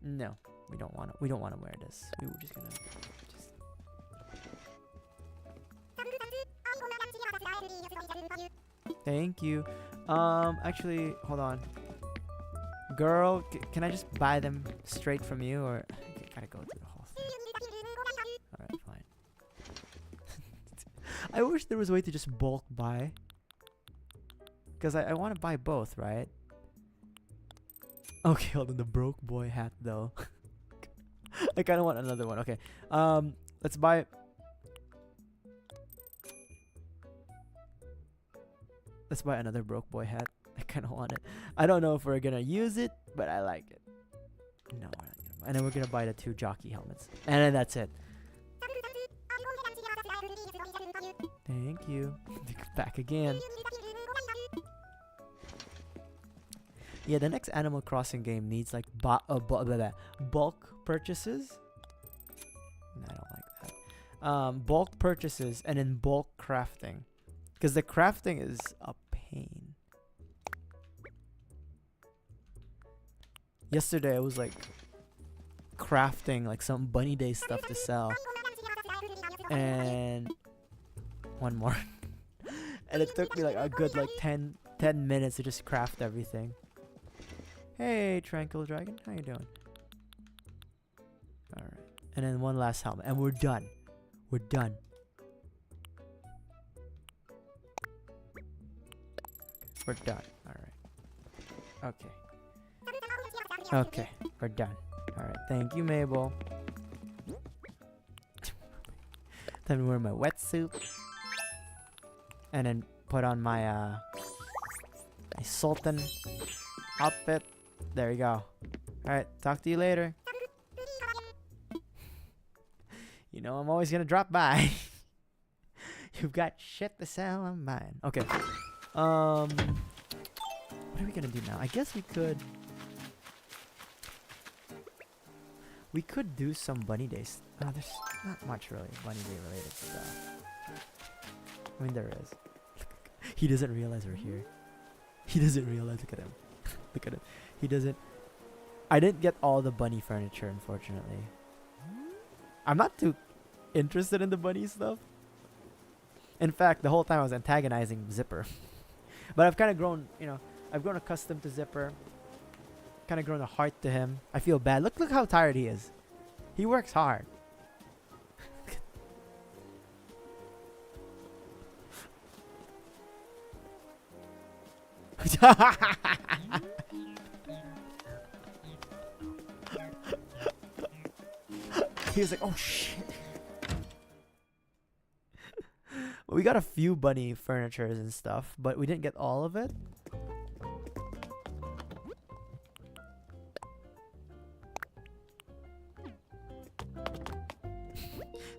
No, we don't want to. We don't want to wear this. We were just gonna. Thank you. Actually, hold on. Girl, can I just buy them straight from you, or I gotta go through the whole thing? All right, fine. I wish there was a way to just bulk buy. Because I want to buy both, right? Okay, hold on. The broke boy hat, though. I kind of want another one. Okay. Let's buy... Let's buy another broke boy hat. I kind of want it. I don't know if we're going to use it, but I like it. No, we're not gonna. And then we're going to buy the 2 jockey helmets. And then that's it. Thank you. Back again. Yeah, the next Animal Crossing game needs like bulk purchases. No, I don't like that. Bulk purchases and then bulk crafting. Because the crafting is a pain. Yesterday I was like crafting like some bunny day stuff to sell. And one more. And it took me like a good like 10 minutes to just craft everything. Hey, Tranquil Dragon, how you doing? Alright. And then one last helmet. And we're done. We're done. We're done. Alright. Okay. Okay, we're done. Alright, thank you, Mabel. Time to wear my wetsuit. And then put on my my Sultan outfit. There you go. Alright, talk to you later. You know I'm always gonna drop by. You've got shit to sell, I'm buying. Okay. What are we gonna do now? I guess we could do some bunny days. Oh, there's not much really bunny day related stuff. I mean, there is. He doesn't realize we're here. He doesn't realize. Look at him. Look at him. He doesn't. I didn't get all the bunny furniture, unfortunately. I'm not too interested in the bunny stuff. In fact, the whole time I was antagonizing Zipper. But I've kind of grown, you know, I've grown accustomed to Zipper. Kind of grown a heart to him. I feel bad. Look how tired he is. He works hard. He was like, oh shit. Well, we got a few bunny furnitures and stuff, but we didn't get all of it.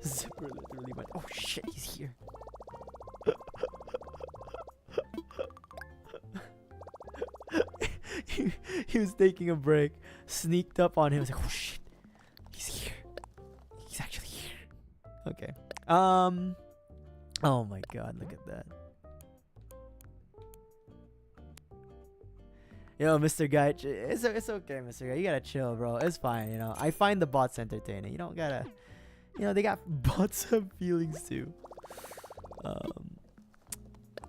Zipper literally went, oh shit, he's here. he was taking a break, sneaked up on him, was like, oh shit, he's here. He's actually here. Okay. Oh my god, look at that. Yo, Mr. Guy, it's okay, Mr. Guy. You gotta chill, bro. It's fine, you know. I find the bots entertaining. You don't gotta You know, they got butts have feelings too.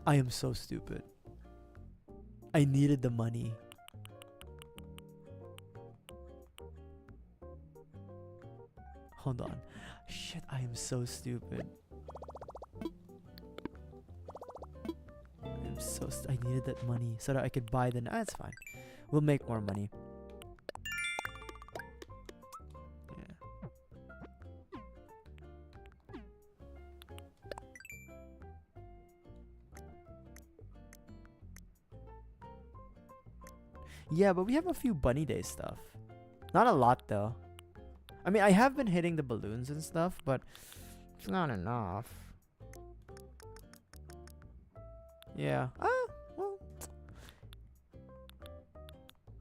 I am so stupid. I needed the money. Hold on. Shit, I am so stupid. I needed that money so that I could buy the... That's fine. We'll make more money. Yeah. Yeah, but we have a few bunny day stuff. Not a lot though. I mean, I have been hitting the balloons and stuff, but it's not enough. Yeah. Well.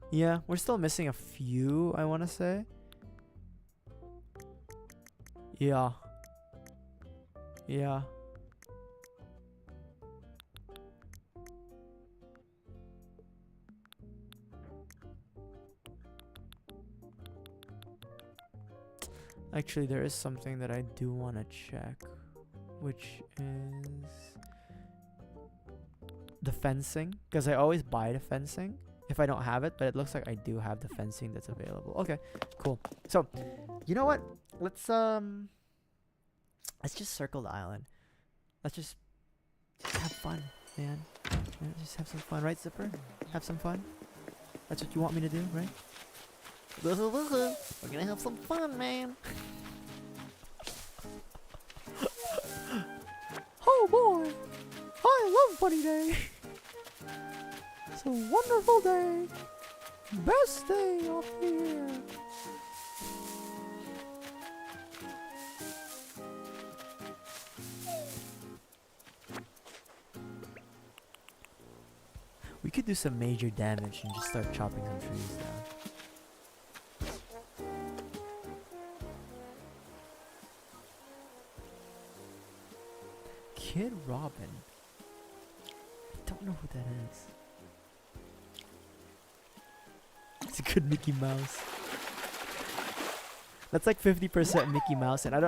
Yeah, we're still missing a few, I want to say. Yeah. Yeah. Actually, there is something that I do want to check, which is the fencing, because I always buy the fencing if I don't have it, but it looks like I do have the fencing that's available. Okay, cool. So, you know what? Let's just circle the island. Let's just have fun, man. Yeah, just have some fun, right, Zipper? Have some fun. That's what you want me to do, right? We're gonna have some fun, man. Oh boy, I love Bunny Day. It's a wonderful day. Best day of the year. We could do some major damage and just start chopping some trees down. Kid Robin. I don't know who that is. It's a good Mickey Mouse. That's like 50% Mickey Mouse, and I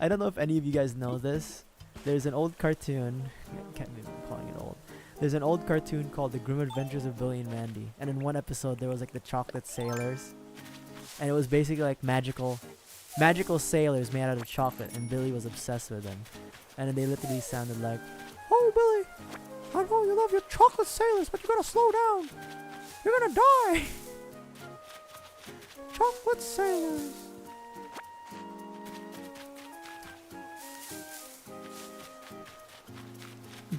don't know if any of you guys know this. There's an old cartoon. I can't believe I'm calling it old. There's an old cartoon called The Grim Adventures of Billy and Mandy, and in one episode there was like the chocolate sailors, and it was basically like magical sailors made out of chocolate, and Billy was obsessed with them. And then they literally sounded like, "Oh, Billy, I know you love your chocolate sailors, but you gotta slow down. You're gonna die. Chocolate sailors."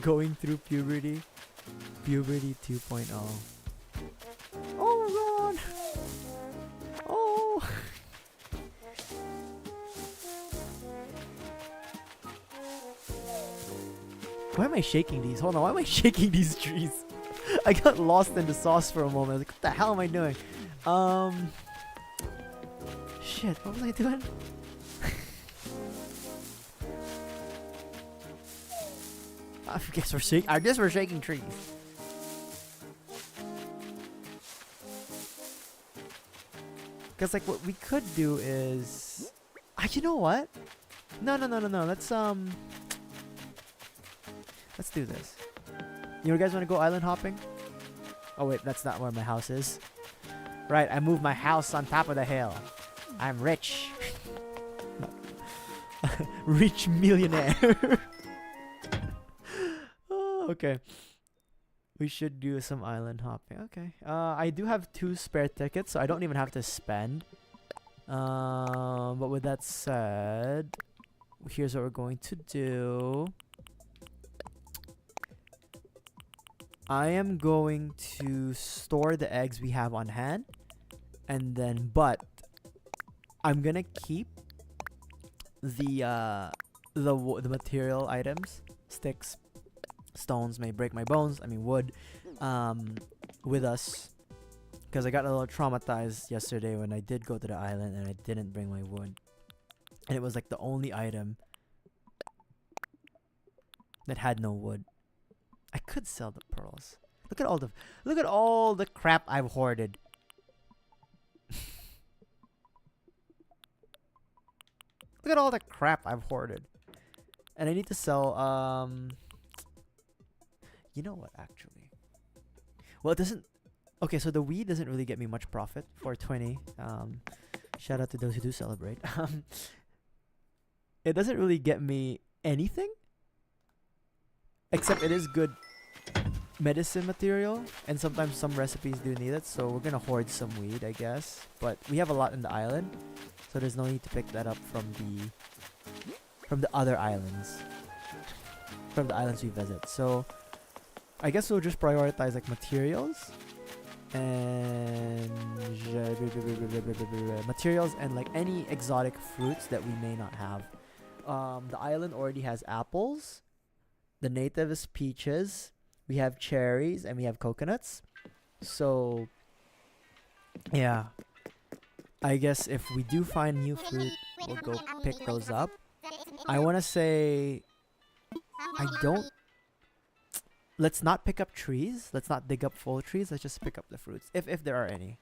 Going through puberty. Puberty 2.0. Oh my god. Oh. Why am I shaking these? Hold on, why am I shaking these trees? I got lost in the sauce for a moment. I was like, what the hell am I doing? Shit, what was I doing? I guess we're shaking trees. Cause like what we could do is, you know what? No. Let's do this. You guys want to go island hopping? Oh wait, that's not where my house is. Right, I moved my house on top of the hill. I'm rich. Rich millionaire. Oh, okay. We should do some island hopping. Okay. I do have 2 spare tickets, so I don't even have to spend. But with that said, here's what we're going to do. I am going to store the eggs we have on hand, and then, but I'm gonna keep the material items, sticks, stones may break my bones. I mean wood, with us, because I got a little traumatized yesterday when I did go to the island and I didn't bring my wood, and it was like the only item that had no wood. I could sell the pearls. Look at all the crap I've hoarded. Look at all the crap I've hoarded. And I need to sell, you know what, actually? Well, it doesn't... Okay, so the weed doesn't really get me much profit. 420. Shout out to those who do celebrate. It doesn't really get me anything. Except it is good medicine material. And sometimes some recipes do need it. So we're gonna hoard some weed, I guess. But we have a lot in the island. So there's no need to pick that up from the other islands. From the islands we visit. So I guess we'll just prioritize like materials. And materials and like any exotic fruits that we may not have. The island already has apples. The native is peaches. We have cherries and we have coconuts. So yeah, I guess if we do find new fruit, we'll go pick those up. I want to say let's not pick up trees. Let's not dig up full trees. Let's just pick up the fruits, if there are any.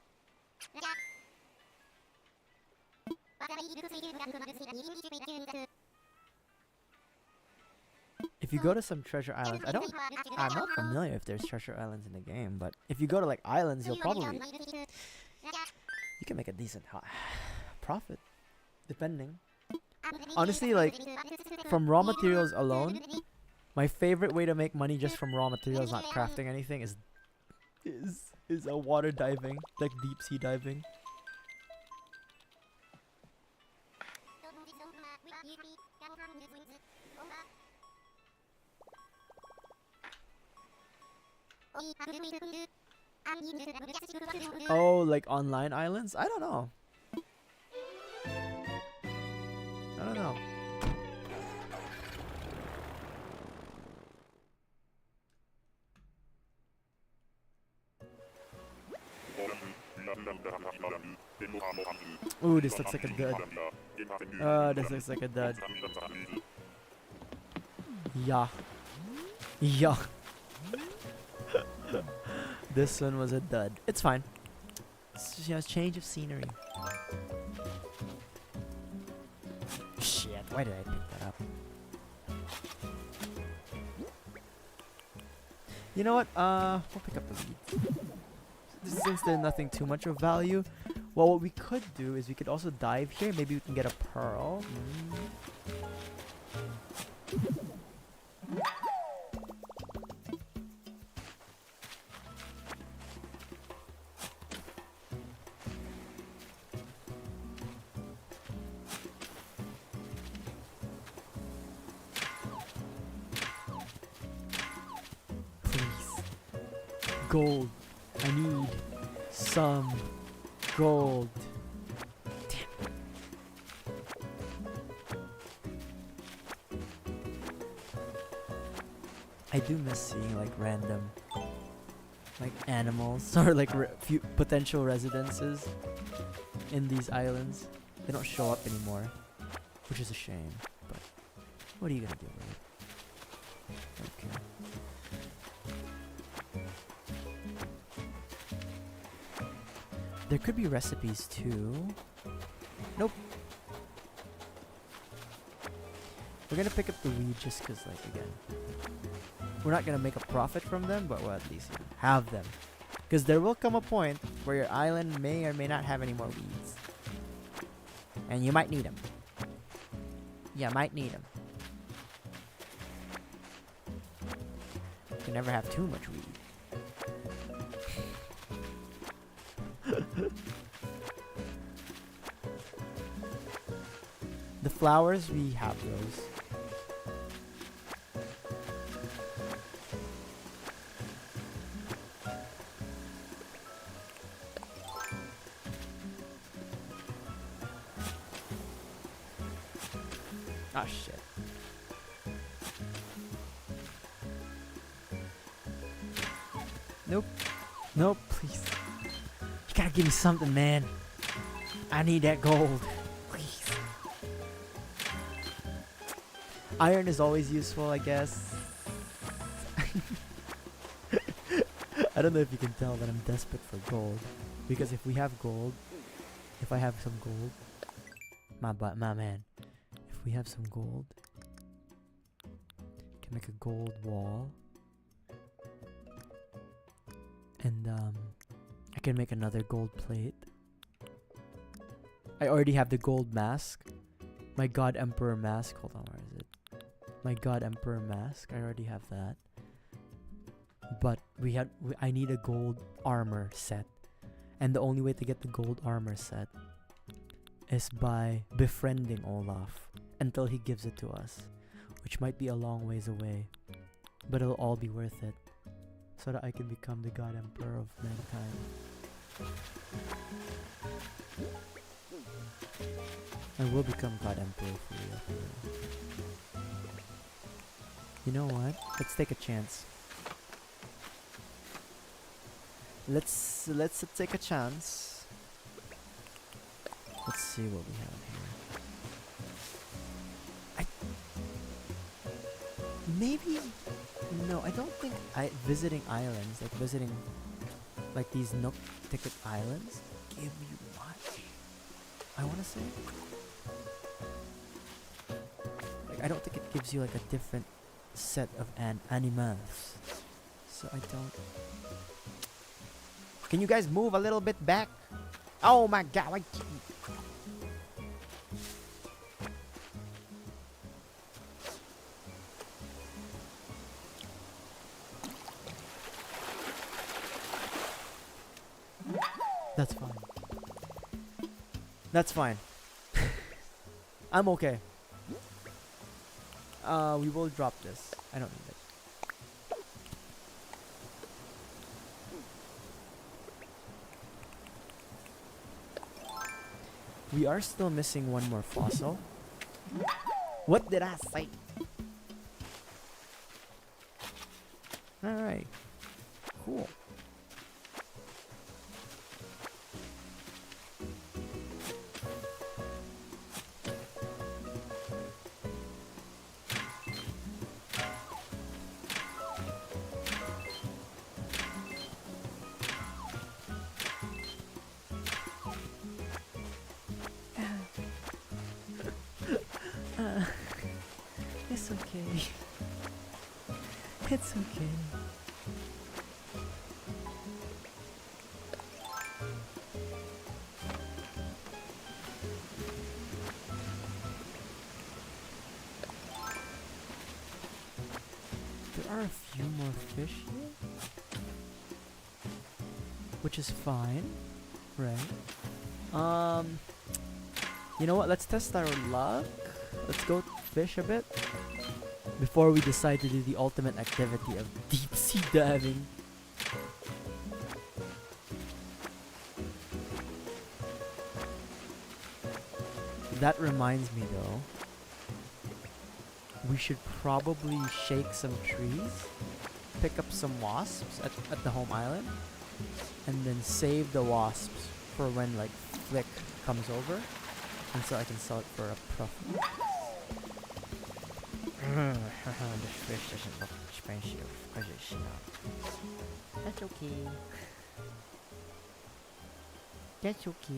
If you go to some treasure islands, I'm not familiar if there's treasure islands in the game, but if you go to like islands, you can make a decent profit, depending. Honestly, like from raw materials alone, my favorite way to make money just from raw materials, not crafting anything, is water diving, like deep sea diving. Oh, like online islands? I don't know. I don't know. Ooh, this looks like a dud. This looks like a dud. Yeah. Yeah. This one was a dud. It's fine. It's just, you know, change of scenery. Shit, why did I pick that up? You know what? We'll pick up the weeds. Since there's nothing too much of value, well, what we could do is we could also dive here. Maybe we can get a pearl. Gold. I need some gold. Damn. I do miss seeing like random like animals or like potential residences in these islands. They don't show up anymore, which is a shame, but what are you gonna do with it? Okay. There could be recipes too. Nope. We're gonna pick up the weed just cause, like, again, we're not gonna make a profit from them, but we'll at least have them. Cause there will come a point where your island may or may not have any more weeds. And you might need them. You might need them. You can never have too much weed. The flowers, we have those. Ah, shit. Nope. Nope, please. You gotta give me something, man. I need that gold. Please. Iron is always useful, I guess. I don't know if you can tell that I'm desperate for gold. Because if we have gold, if I have some gold, my man, we have some gold, can make a gold wall. And I can make another gold plate. I already have the gold mask. My God Emperor mask. Hold on, where is it? My God Emperor mask. I already have that. But I need a gold armor set. And the only way to get the gold armor set is by befriending Olaf until he gives it to us, which might be a long ways away, but it'll all be worth it so that I can become the God Emperor of mankind. I will become God Emperor for real. You know what? Let's take a chance. Let's take a chance. Let's see what we have here. Maybe no, I don't think visiting islands, like visiting like these Nook ticket islands, give you much. I wanna say. Like I don't think it gives you like a different set of animals. So I don't. Can you guys move a little bit back? Oh my god, That's fine. That's fine. I'm okay. We will drop this. I don't need it. We are still missing one more fossil. What did I say? Alright. Cool. It's okay. It's okay. There are a few more fish here, which is fine, right? You know what? Let's test our luck. Let's go fish a bit before we decide to do the ultimate activity of deep sea diving. That reminds me though, we should probably shake some trees, pick up some wasps at the home island, and then save the wasps for when like Flick comes over, and so I can sell it for a profit. This fish doesn't look expensive, because it's not. That's okay. That's okay.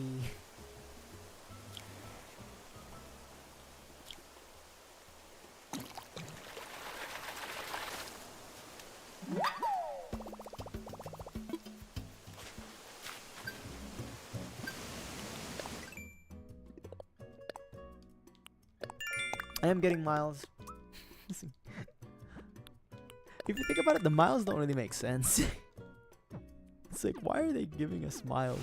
I am getting miles. If you think about it, the miles don't really make sense. It's like, why are they giving us miles?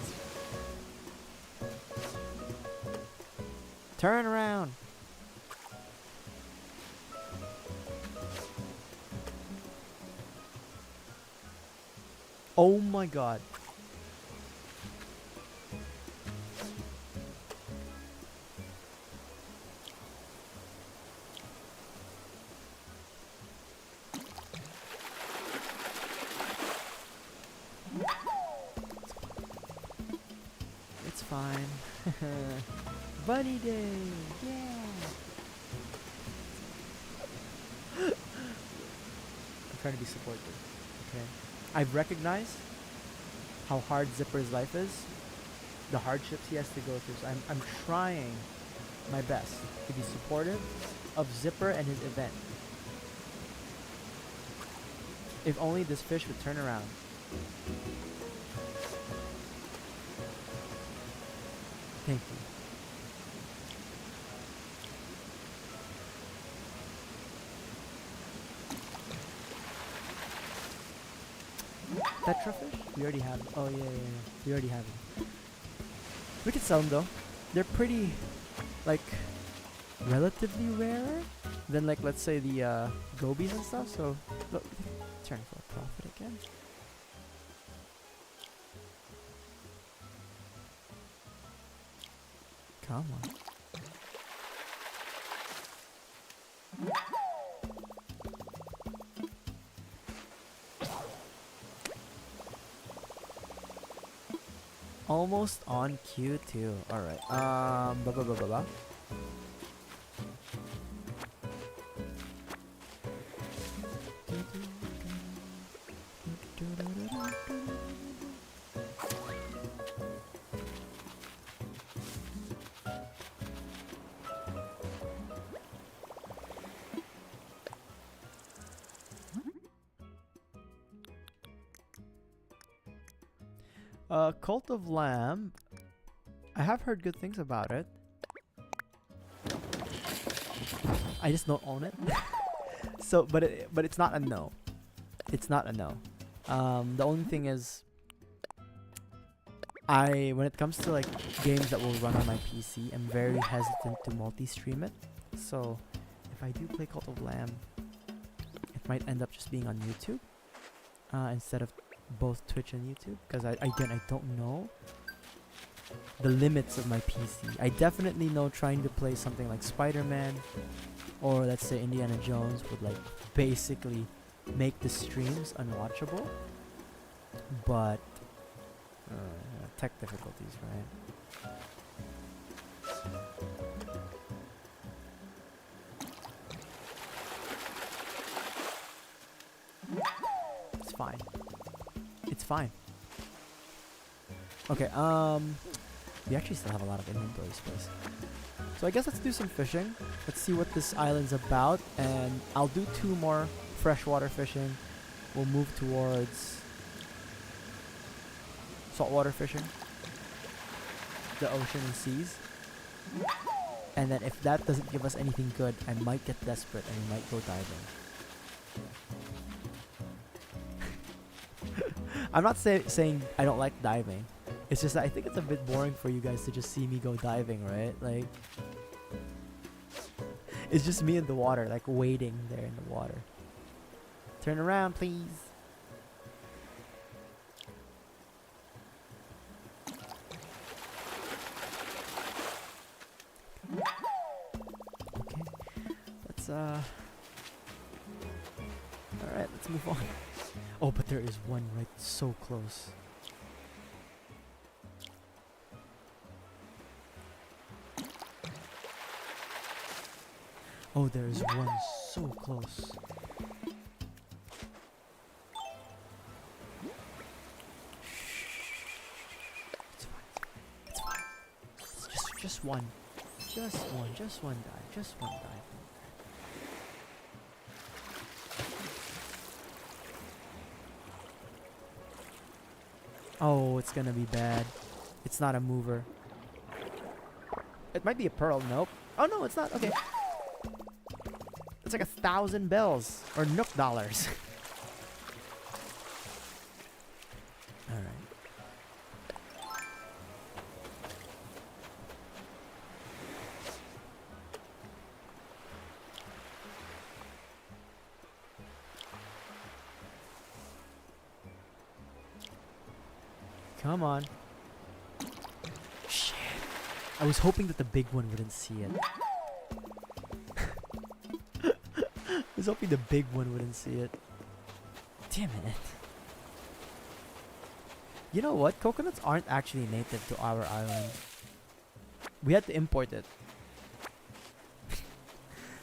Turn around. Oh my god. It's fine. Bunny day! Yeah! I'm trying to be supportive, okay? I've recognized how hard Zipper's life is, the hardships he has to go through, so I'm trying my best to be supportive of Zipper and his event. If only this fish would turn around. Thank you. Tetrafish? We already have it. Oh, yeah. We already have it. We could sell them though. They're pretty, like, relatively rarer than, like, let's say the gobies and stuff. So, look, turn for a profit again. Come on. Almost on Q2. Alright. Ba. Cult of Lamb. I have heard good things about it. I just don't own it. So, but it's not a no. It's not a no. The only thing is, when it comes to like games that will run on my PC, I'm very hesitant to multi-stream it. So, if I do play Cult of Lamb, it might end up just being on YouTube instead of both Twitch and YouTube, because I don't know the limits of my PC. I definitely know trying to play something like Spider-Man or let's say Indiana Jones would like basically make the streams unwatchable, but tech difficulties, right? It's fine. It's fine. Okay, we actually still have a lot of inventory space. So I guess let's do some fishing. Let's see what this island's about, and I'll do 2 more freshwater fishing. We'll move towards saltwater fishing, the ocean and seas. And then if that doesn't give us anything good, I might get desperate and we might go diving. I'm not saying I don't like diving. It's just that I think it's a bit boring for you guys to just see me go diving, right? Like, it's just me in the water, like waiting there in the water. Turn around, please. Okay, let's alright, let's move on. Oh, but there is one right so close. Oh, there is one so close. It's fine. It's fine. It's just one. Just one dive. Just one dive. Oh, it's gonna be bad. It's not a mover. It might be a pearl. Nope. Oh no, it's not. Okay. It's like 1,000 bells or Nook dollars. All right. Come on. Shit. I was hoping that the big one wouldn't see it. I was hoping the big one wouldn't see it. Damn it. You know what? Coconuts aren't actually native to our island. We had to import it.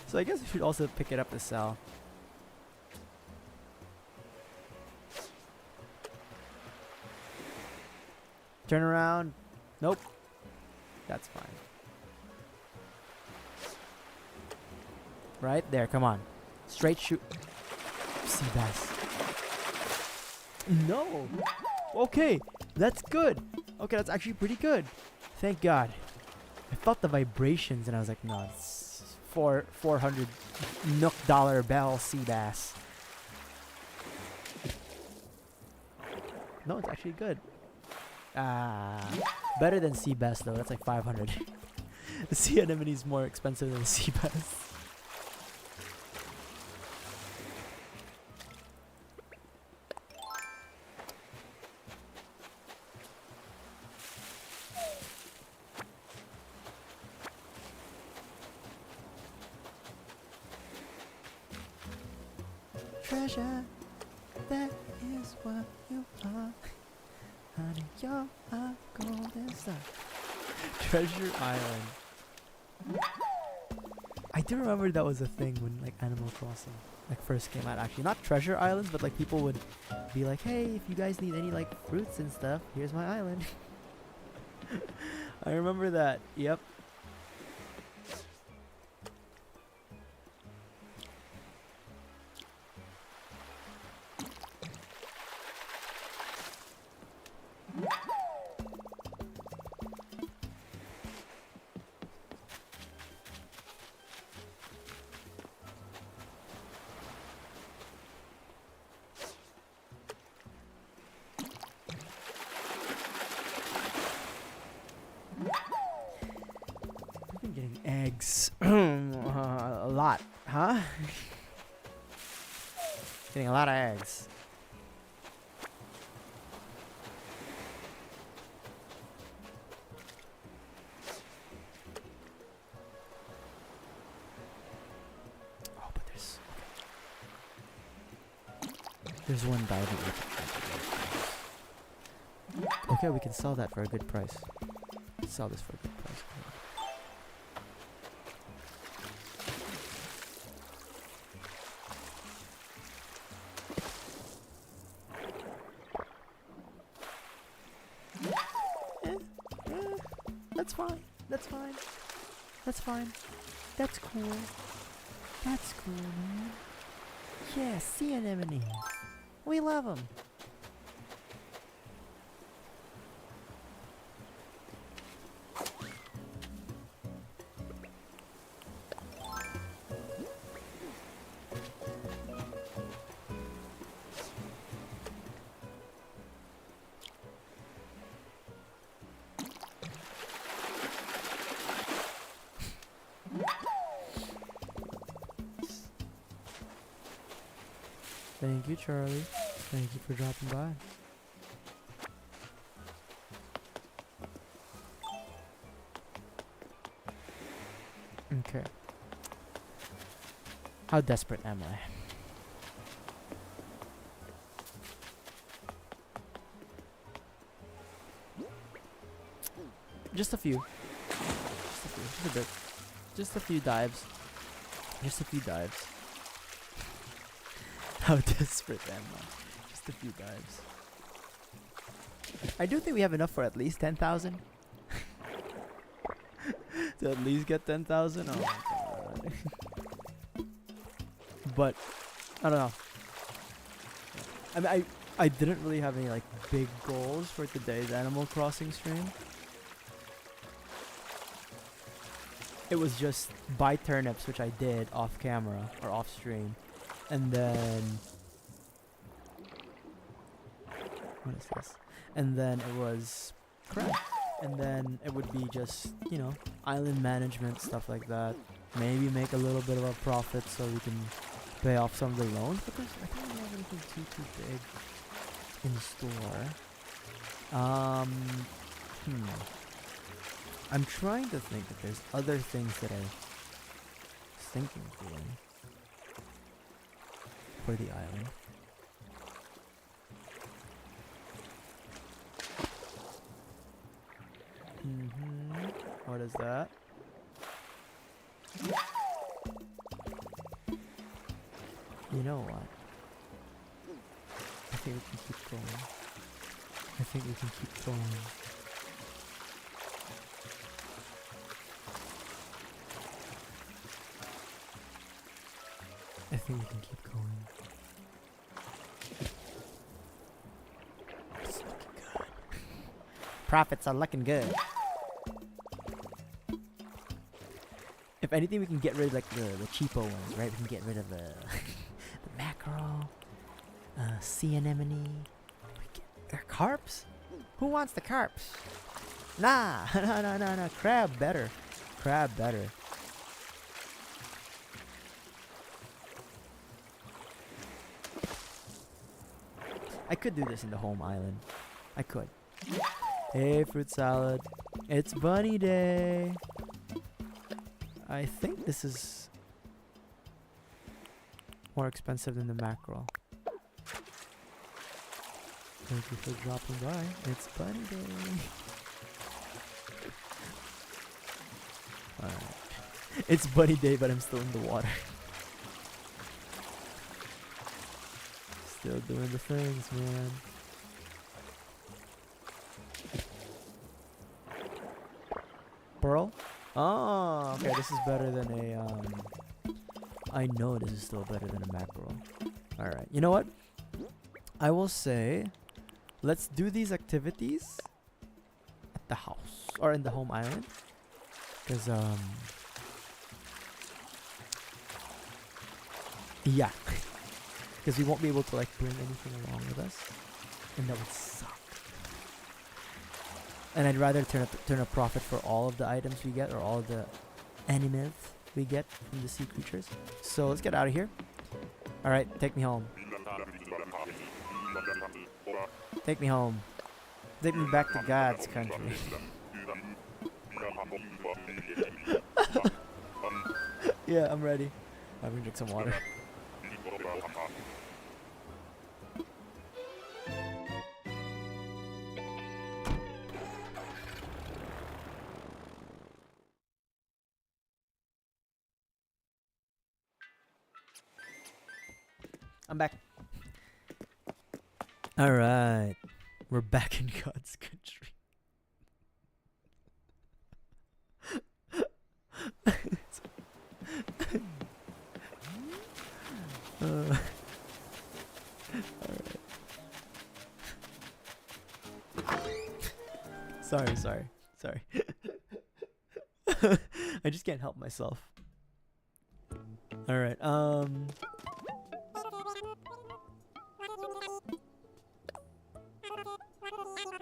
So I guess we should also pick it up to sell. Turn around. Nope. That's fine. Right there, come on. Straight shoot. Sea bass. No. Okay, that's good. Okay, that's actually pretty good. Thank God. I felt the vibrations and I was like, no, it's 400 Nook dollar bell sea bass. No, it's actually good. Better than sea bass though. That's like 500. The sea anemone is more expensive than the sea bass. Treasure, that is what you are. Honey, you're a golden star. Treasure Island. I do remember that was a thing when like Animal Crossing like first came out. Actually, not Treasure Islands, but like people would be like, "Hey, if you guys need any like fruits and stuff, here's my island." I remember that. Yep. Getting eggs. A lot, huh? Getting a lot of eggs. Oh, but there's one diving. Okay, we can sell that for a good price. Let's sell this for a good price. That's fine. That's fine. That's fine. That's cool. That's cool, man. Yeah, sea anemones. We love them. Thank you, Charlie. Thank you for dropping by. Okay. How desperate am I? Just a few. Just a bit. Just a few dives. Just a few dives. How desperate am I? Just a few dives. I do think we have enough for at least 10,000. To at least get 10,000. Oh my god. But I don't know. I mean, I didn't really have any like big goals for today's Animal Crossing stream. It was just buy turnips, which I did off camera or off stream. And then what is this? And then it was crap. And then it would be just, you know, island management, stuff like that. Maybe make a little bit of a profit so we can pay off some of the loans, because I don't have anything too big in store. I'm trying to think if there's other things that I was thinking of doing for the island. What is that? You know what? I think we can keep going. I think we can keep going. think we can keep going. It's looking good. Profits are looking good. If anything, we can get rid of like the cheapo ones, right? We can get rid of the the mackerel, sea anemone. Carps? Who wants the carps? Nah, no. Crab better. Crab better. I could do this in the home island. I could. Hey, fruit salad. It's bunny day. I think this is more expensive than the mackerel. Thank you for dropping by. It's bunny day. Alright. It's bunny day, but I'm still in the water. Still doing the things, man. Pearl? Oh, okay, this is better than a, I know this is still better than a mackerel. Alright, you know what? I will say, let's do these activities at the house, or in the home island. Because, yeah. Because we won't be able to, like, bring anything along with us. And that would suck. And I'd rather turn a profit for all of the items we get, or all of the animals we get from the sea creatures. So let's get out of here. Alright, take me home. Take me home. Take me back to God's country. Yeah, I'm ready. I'm gonna drink some water. I'm back. Alright. We're back in God's country. Alright. Sorry. I just can't help myself. Alright, oh,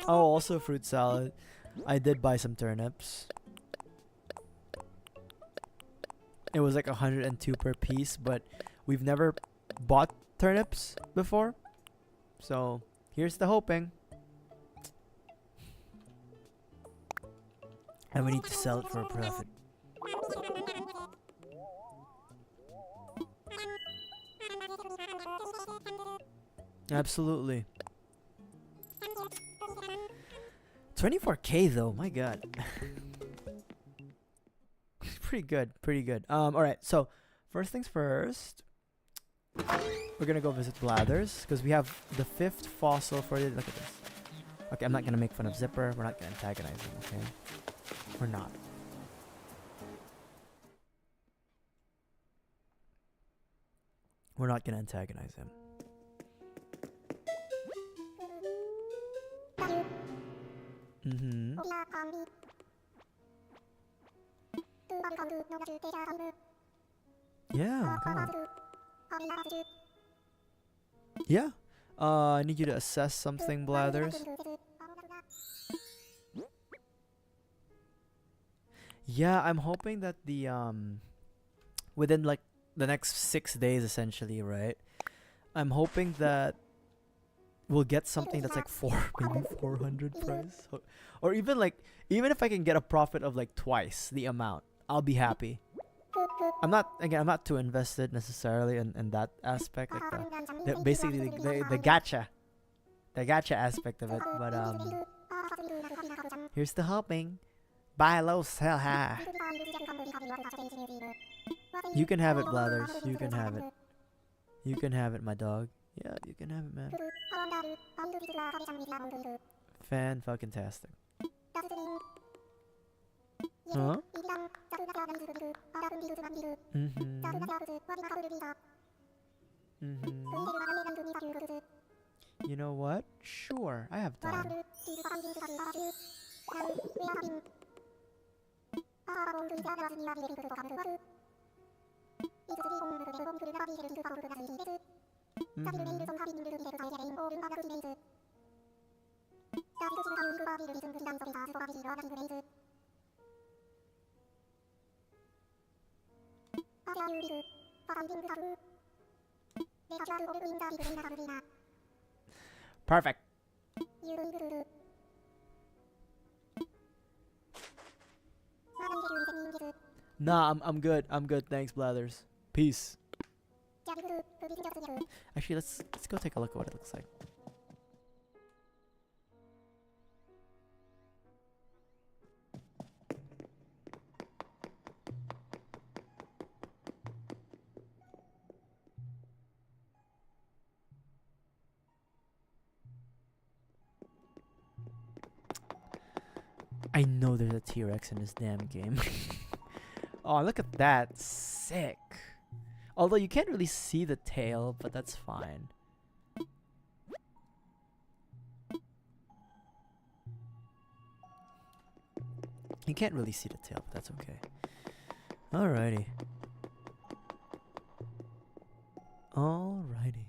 also fruit salad. I did buy some turnips. It was like 102 per piece, but we've never bought turnips before. So, here's the hoping. And we need to sell it for a profit. Absolutely. 24K though, my god. Pretty good. Alright, so first things first. We're gonna go visit Blathers, because we have the 5th fossil for it. Look at this. Okay, I'm not gonna make fun of Zipper. We're not gonna antagonize him, okay? We're not. We're not gonna antagonize him. Yeah, come on. Yeah. I need you to assess something, Blathers. Yeah, I'm hoping that the within like the next 6 days essentially, right? I'm hoping that we'll get something that's like maybe 400 price, or even if I can get a profit of like twice the amount, I'll be happy. I'm not too invested necessarily in that aspect, like basically the gacha aspect of it. But here's the hoping. Buy low, sell high. You can have it, Blathers. You can have it. You can have it, my dog. Yeah, you can have it, man. Fan-fucking-tastic. Huh? You know what? Sure, I have time. Perfect. Nah, I'm good. I'm good. Thanks, Blathers. Peace. Actually, let's go take a look at what it looks like. I know there's a T-Rex in this damn game. Oh, look at that. Sick. Although you can't really see the tail, but that's fine. You can't really see the tail, but that's okay. Alrighty. Alrighty.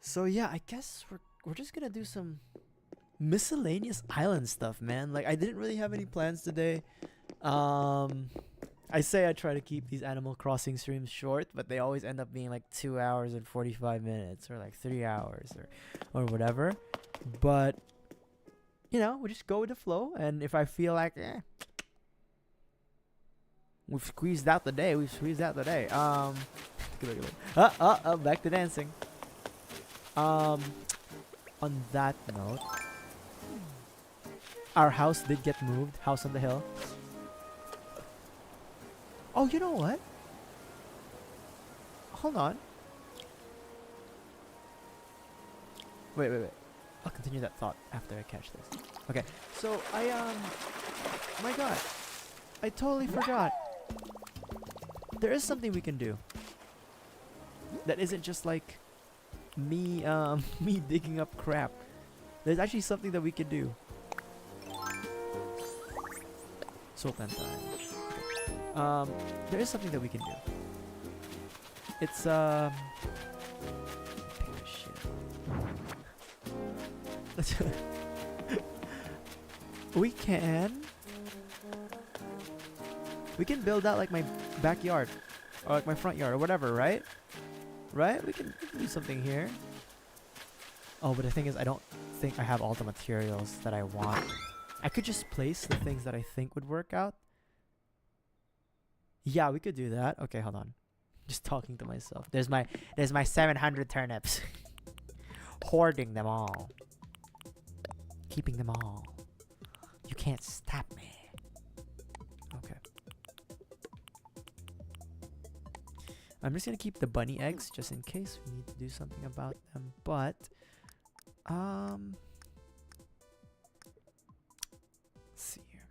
So yeah, I guess we're just gonna do some miscellaneous island stuff, man. Like, I didn't really have any plans today. I say I try to keep these Animal Crossing streams short, but they always end up being like 2 hours and 45 minutes or like 3 hours or whatever. But you know, we just go with the flow, and if I feel like we've squeezed out the day, we've squeezed out the day. Back to dancing. On that note, our house did get moved. House on the hill. Oh, you know what? Hold on. Wait. I'll continue that thought after I catch this. Okay, so my god, I totally forgot. There is something we can do that isn't just like me me digging up crap. There's actually something that we can do. Sultan time. Okay. There is something that we can do. It's we can build out like my backyard or like my front yard or whatever, right? Right? We can do something here. Oh, but the thing is, I don't think I have all the materials that I want. I could just place the things that I think would work out. Yeah, we could do that. Okay, hold on. Just talking to myself. There's my 700 turnips. Hoarding them all. Keeping them all. You can't stop me. Okay. I'm just gonna keep the bunny eggs just in case we need to do something about them. But let's see here.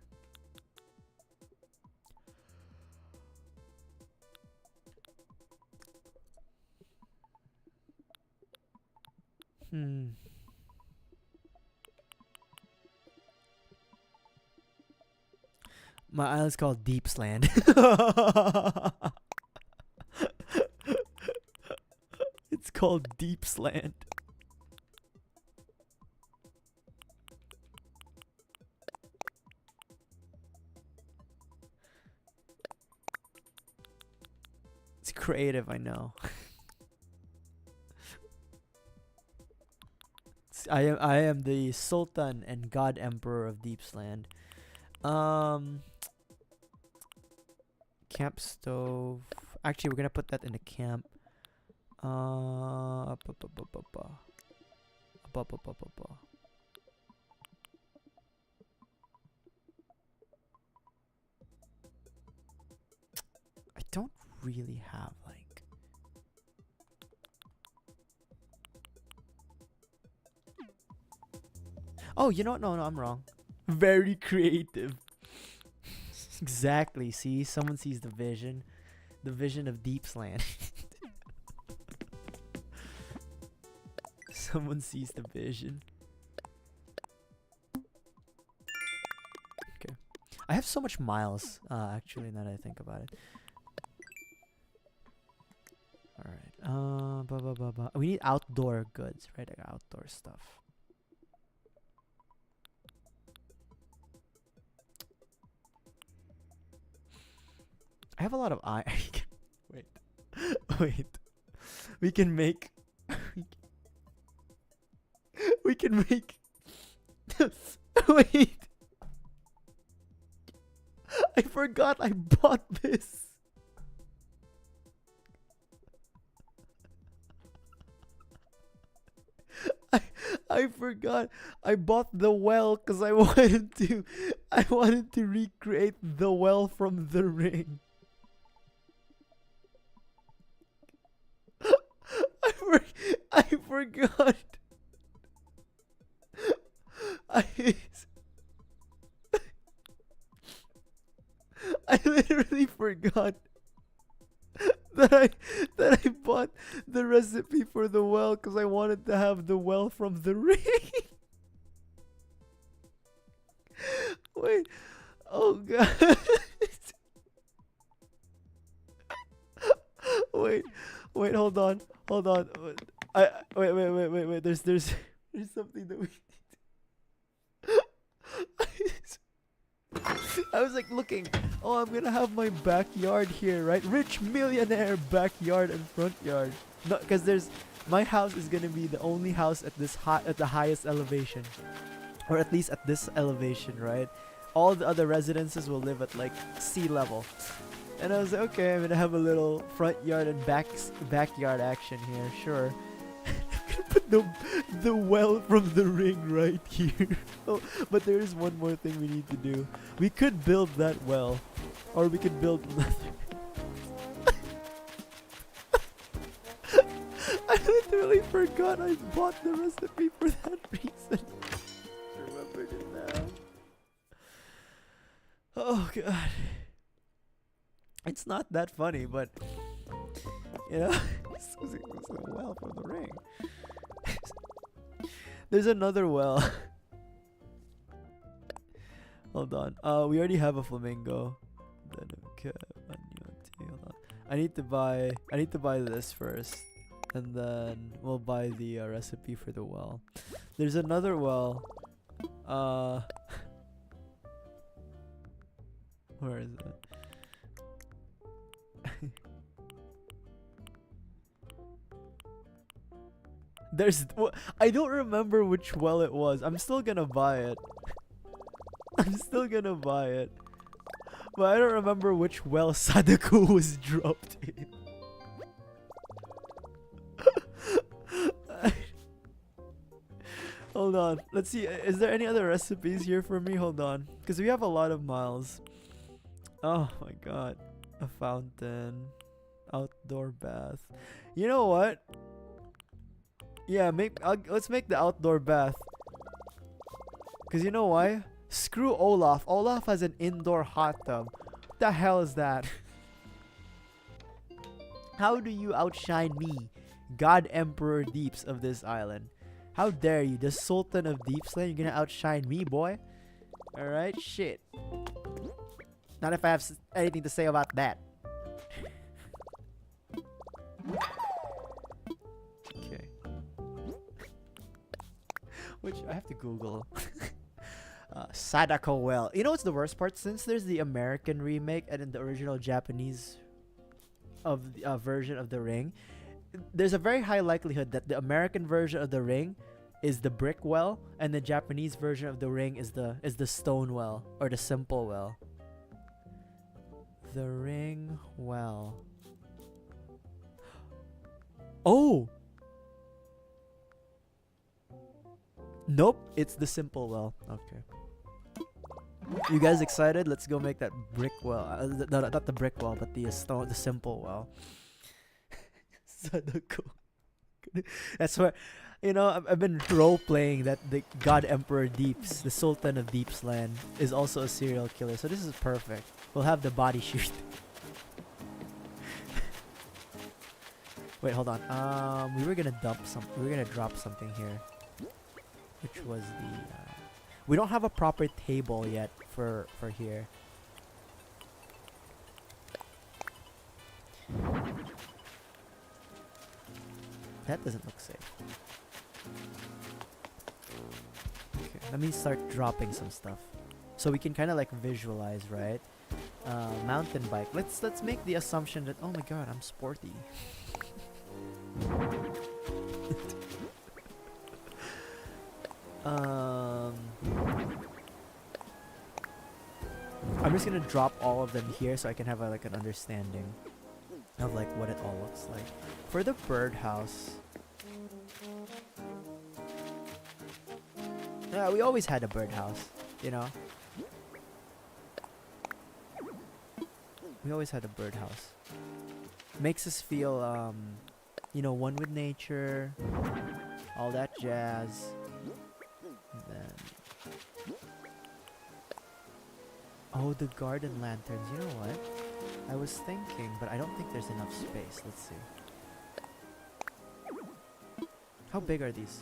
My island's called Deepsland. It's called Deepsland. It's creative, I know. I am the Sultan and God Emperor of Deepsland. Camp stove. Actually, we're gonna put that in the camp. I don't really have like. Oh, you know what? No, I'm wrong. Very creative. Exactly. See, someone sees the vision of Deepsland. Someone sees the vision. Okay. I have so much miles, actually, now that I think about it. Alright. We need outdoor goods, right? Like outdoor stuff. I have a lot of Wait. Wait. We can make... we can make... Wait. I forgot I bought this. I forgot I bought the well because I wanted to recreate the well from the ring. I forgot. I literally forgot that I bought the recipe for the well because I wanted to have the well from the ring. Wait. Oh god. Wait, hold on. Wait. There's something that we I was like looking. Oh, I'm gonna have my backyard here, right? Rich millionaire backyard and front yard. No, because my house is gonna be the only house at the highest elevation, or at least at this elevation, right? All the other residences will live at like sea level. And I was like, okay, I'm gonna have a little front yard and backyard action here, sure. Put the well from the ring right here. Oh, but there is one more thing we need to do. We could build that well, or we could build another. I literally forgot I bought the recipe for that reason. Remembered it now. Oh god. It's not that funny, but you know, it's a well from the ring. There's another well. Hold on. We already have a flamingo. Okay, hold on. I need to buy this first, and then we'll buy the recipe for the well. There's another well. Where is it? I don't remember which well it was. I'm still gonna buy it. But I don't remember which well Sadako was dropped in. Hold on. Let's see. Is there any other recipes here for me? Hold on. Because we have a lot of miles. Oh my god. A fountain. Outdoor bath. You know what? Yeah, let's make the outdoor bath. Cause you know why? Screw Olaf. Olaf has an indoor hot tub. What the hell is that? How do you outshine me, God Emperor Deeps of this island? How dare you, the Sultan of Deepsland? You're gonna outshine me, boy. Alright, shit. Not if I have anything to say about that. Which I have to Google. Sadako well. You know what's the worst part? Since there's the American remake and then the original Japanese of the version of the ring, there's a very high likelihood that the American version of the ring is the brick well, and the Japanese version of the ring is the stone well, or the simple well. The ring well. Oh. Nope, it's the simple well. Okay. You guys excited? Let's go make that brick well. Not the brick well, but the simple well. Sadako. That's where, you know, I've been role playing that the God Emperor Deeps, the Sultan of Deepsland, is also a serial killer. So this is perfect. We'll have the body shoot. Wait, hold on. We were gonna dump some. We were gonna drop something here, which was the. We don't have a proper table yet for here. That doesn't look safe. Okay, let me start dropping some stuff, so we can kind of like visualize, right? Mountain bike. Let's make the assumption that, oh my god, I'm sporty. I'm just gonna drop all of them here so I can have like an understanding of like what it all looks like. For the birdhouse, yeah, we always had a birdhouse, you know. We always had a birdhouse. Makes us feel, you know, one with nature, all that jazz. And then, oh, the garden lanterns. You know what? I was thinking, but I don't think there's enough space. Let's see. How big are these?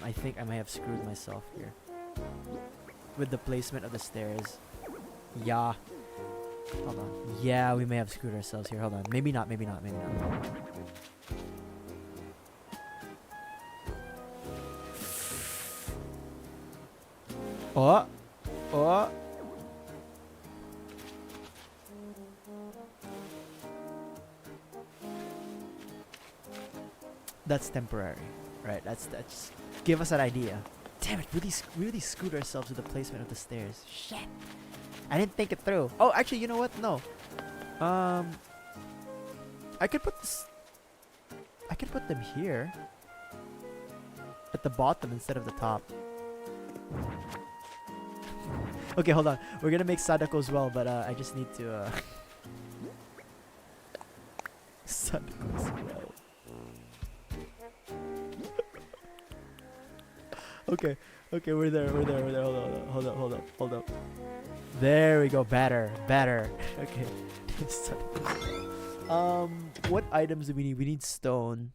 I think I may have screwed myself here with the placement of the stairs. Yeah. Hold on. Yeah, we may have screwed ourselves here. Hold on. Maybe not, maybe not, maybe not. Oh! Oh! That's temporary. Right, that's give us an idea. Damn it, really screwed ourselves with the placement of the stairs. Shit. I didn't think it through. Oh, actually, you know what? No. I could put them here. At the bottom instead of the top. Okay, hold on. We're gonna make Sadako as well, but I just need to Sadako as well. Okay, we're there. Hold up. There we go. Better. Okay. What items do we need? We need stone.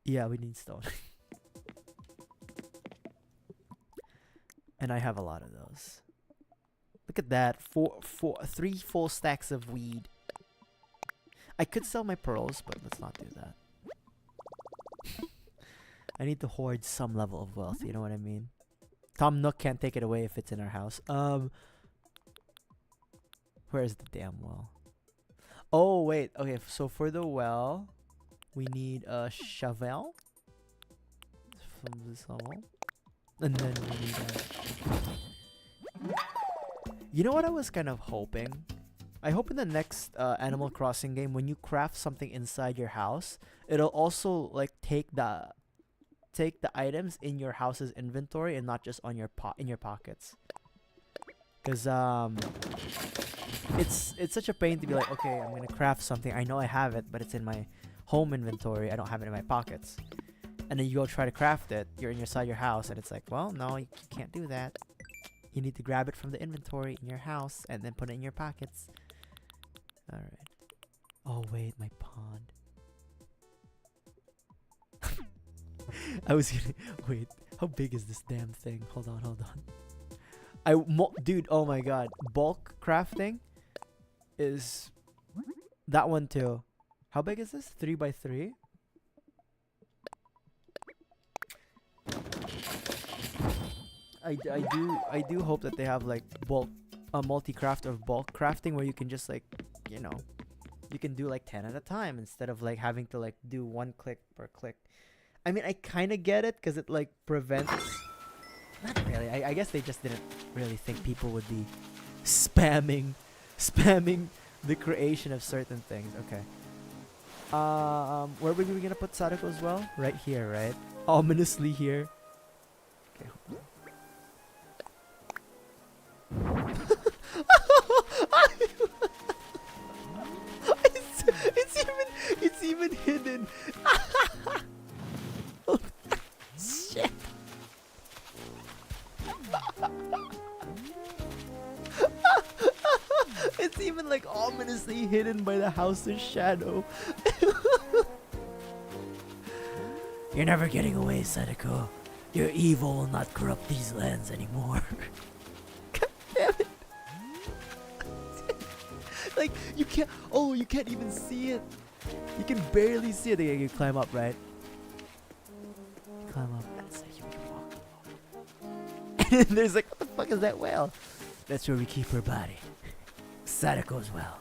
Yeah, we need stone. And I have a lot of those. Look at that. 3 full stacks of weed. I could sell my pearls, but let's not do that. I need to hoard some level of wealth, you know what I mean? Tom Nook can't take it away if it's in our house. Where's the damn well? Oh, wait. Okay, so for the well, we need a shovel. From this level. And then we need you know what I was kind of hoping? I hope in the next Animal Crossing game, when you craft something inside your house, it'll also like take the items in your house's inventory and not just on your in your pockets. Cause it's such a pain to be like, okay, I'm gonna craft something. I know I have it, but it's in my home inventory. I don't have it in my pockets. And then you go try to craft it. You're inside your house, and it's like, well, no, you can't do that. You need to grab it from the inventory in your house and then put it in your pockets. All right. Oh wait, my pond. I was gonna wait. How big is this damn thing? Hold on. Dude, oh my god, bulk crafting is that one too. How big is this? 3x3. I do hope that they have like bulk, multi-craft of bulk crafting where you can just like, you know, you can do like 10 at a time instead of like having to like do 1 click per click. I mean, I kind of get it because it like prevents. Not really. I guess they just didn't really think people would be spamming the creation of certain things. Okay. Where were we gonna put Sadako as well? Right here, right? Ominously here. Okay. it's even hidden. Shit. hidden by the house's shadow. You're never getting away, Sadako. Your evil will not corrupt these lands anymore. God damn it. Like, you can't, oh, you can't even see it. You can barely see it. You climb up, right? You climb up and say you can walk. And there's like, what the fuck is that well? That's where we keep her body. Sadako's well.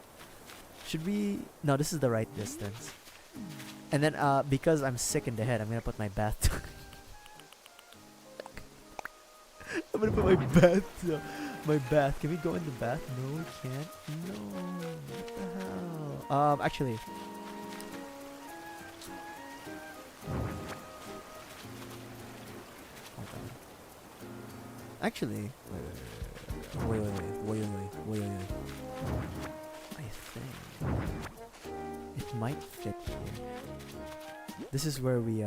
Should we, no, this is the right distance. And then, because I'm sick in the head, I'm gonna put my bath. I'm gonna put my bath. My bath. Can we go in the bath? No, we can't. No. What the hell? Actually. Hold on. Actually. Wait. I think it might fit here. This is where we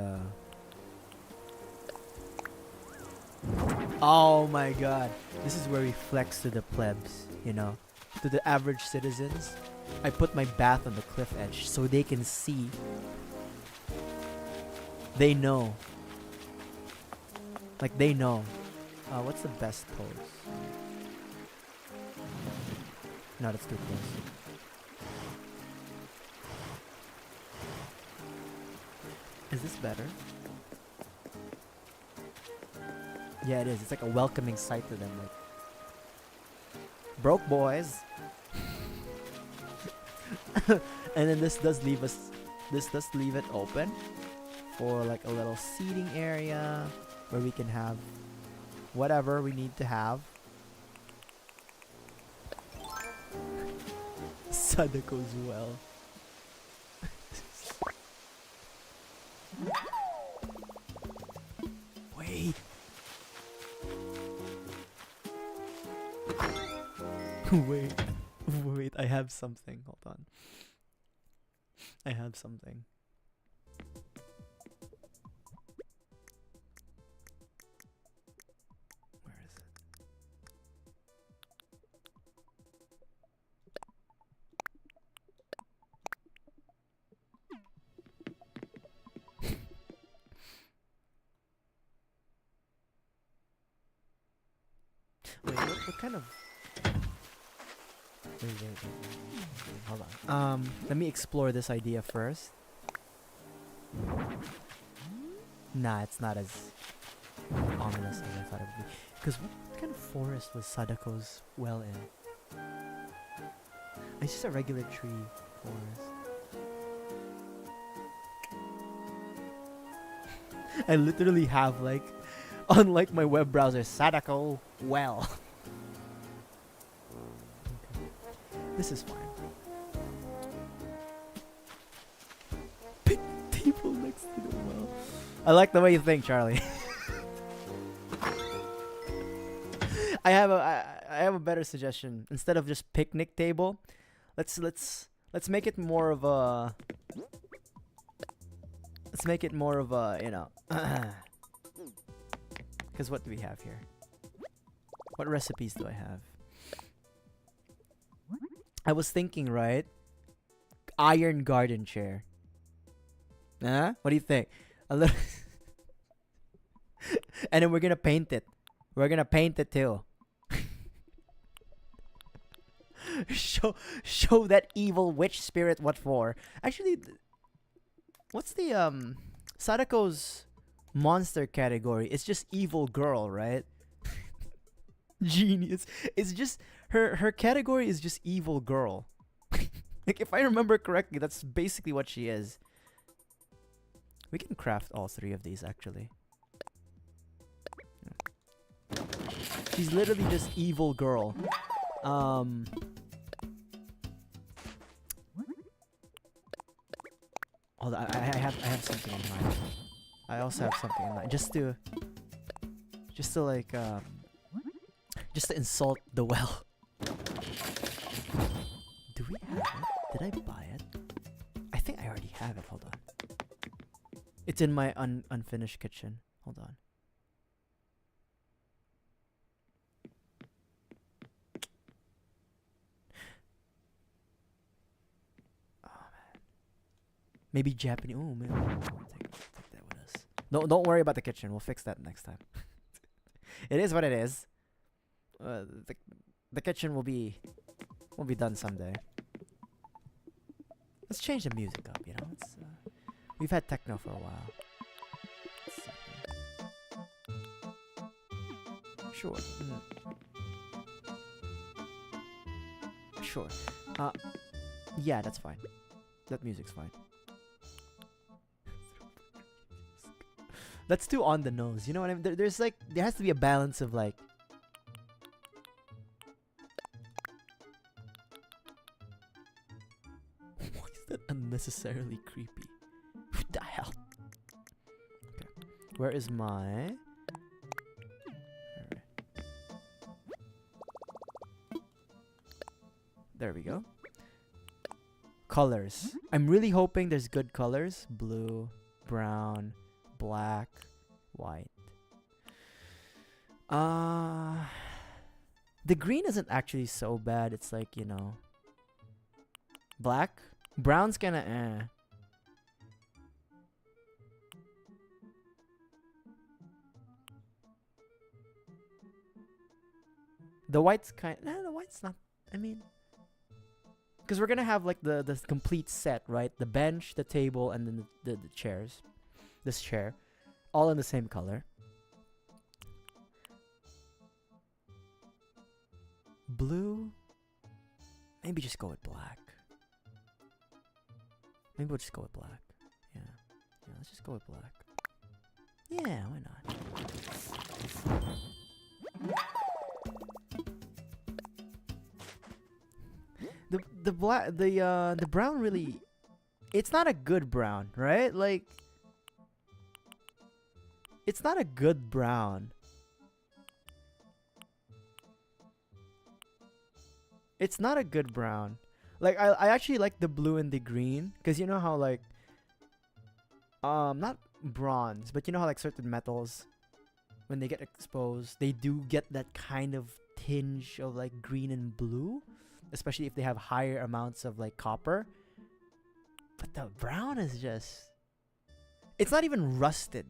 oh my god. This is where we flex to the plebs, you know. To the average citizens. I put my bath on the cliff edge so they can see. They know. Like they know. What's the best pose? No, that's too close. Is this better? Yeah, it is. It's like a welcoming sight to them. Like, broke boys. And then this does leave us. This does leave it open for like a little seating area where we can have whatever we need to have. Sadako's well. Wait. Wait, I have something. Hold on. I have something. Where is it? Wait, what kind of... Wait. Hold on. Let me explore this idea first. Nah, it's not as ominous as I thought it would be. Because what kind of forest was Sadako's well in? It's just a regular tree forest. I literally have like, unlike my web browser, Sadako well. This is fine. Pick people next to the well. I like the way you think, Charlie. I have a better suggestion. Instead of just picnic table, let's make it more of a you know. Because what do we have here? What recipes do I have? I was thinking, right? Iron garden chair. Huh? What do you think? A little and then we're gonna paint it. We're gonna paint it too. show that evil witch spirit what for. Actually, what's the Sadako's monster category? It's just evil girl, right? Genius. It's just her category is just evil girl. Like if I remember correctly, that's basically what she is. We can craft all three of these actually. She's literally just evil girl. Hold on, I have something in mind. I also have something in mind. Just to like just to insult the well. Do we have it? Did I buy it? I think I already have it. Hold on. It's in my unfinished kitchen. Hold on. Maybe Japanese. Oh man, we'll take that with us. No, don't worry about the kitchen. We'll fix that next time. It is what it is. The kitchen will be done someday. Let's change the music up. You know, it's we've had techno for a while. Sure. Sure. Yeah, that's fine. That music's fine. That's too on the nose. You know what I mean? There's like there has to be a balance of like. Why is that unnecessarily creepy? What the hell? Okay. Where is my? There we go. Colors. I'm really hoping there's good colors. Blue, brown, black, white. The green isn't actually so bad. It's like, you know, black. Brown's kinda The white's the white's not, I mean, because we're gonna have like the complete set, right? The bench, the table, and then the chairs. This chair, all in the same color. Blue. Maybe just go with black. Maybe we'll just go with black. Yeah, let's just go with black. Yeah, why not? The brown really, it's not a good brown, right? Like, it's not a good brown. It's not a good brown. Like, I actually like the blue and the green, because you know how like not bronze, but you know how like certain metals, when they get exposed, they do get that kind of tinge of like green and blue, especially if they have higher amounts of like copper. But the brown is just, it's not even rusted.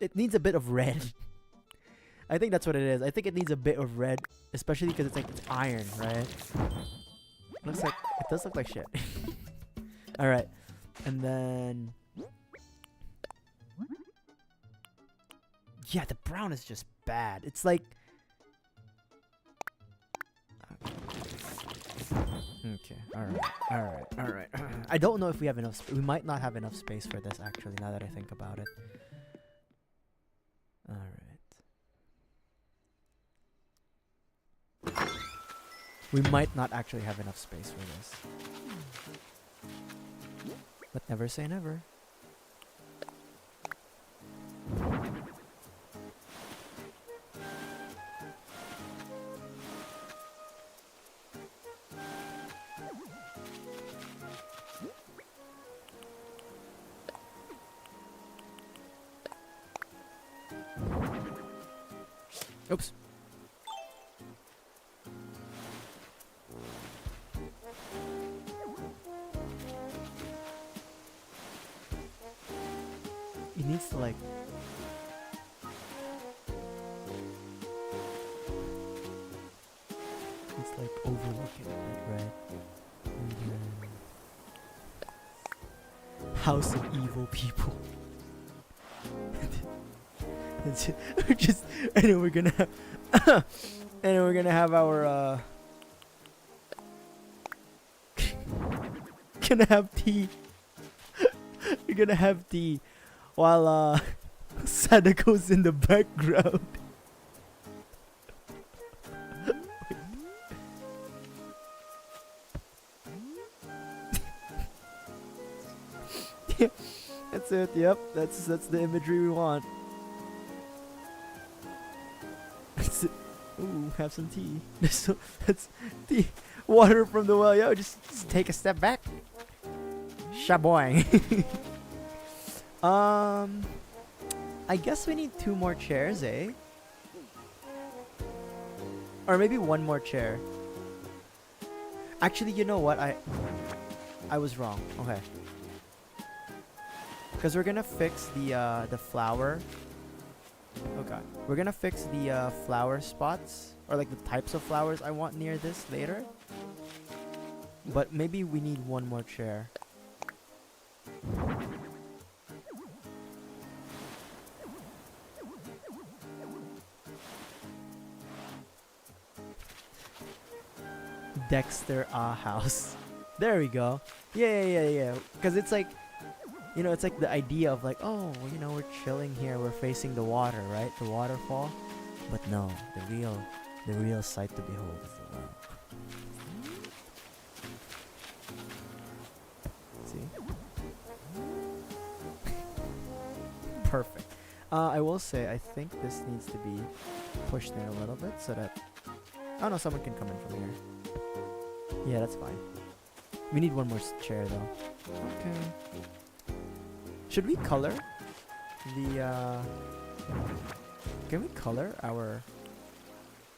It needs a bit of red. I think that's what it is. I think it needs a bit of red, especially because it's like it's iron, right? Looks like it does look like shit. All right, and then yeah, the brown is just bad. It's like okay, all right. I don't know if we have enough. We might not have enough space for this actually. Now that I think about it. All right. We might not actually have enough space for this. But never say never. Oops. It needs to like it's like overlooking it, right? And then House of Evil People. And then we're gonna have our gonna have tea. We're gonna have tea while Sadako's in the background. Yeah, that's it. Yep, that's the imagery we want. Ooh, have some tea. That's tea. Water from the well. Yo, just take a step back. Shaboing. I guess we need 2 more chairs, eh? Or maybe 1 more chair. Actually, you know what? I was wrong. Okay. because we're gonna fix the flower. Okay, we're gonna fix the flower spots, or like the types of flowers I want near this later. But maybe we need one more chair. Dexter house. There we go. Yeah. Because it's like, you know, it's like the idea of like, oh, you know, we're chilling here, we're facing the water, right? The waterfall. But no, the real sight to behold is the well. See? Perfect. I will say, I think this needs to be pushed in a little bit so that, oh no, someone can come in from here. Yeah, that's fine. We need one more chair though. Okay. Should we color the can we color our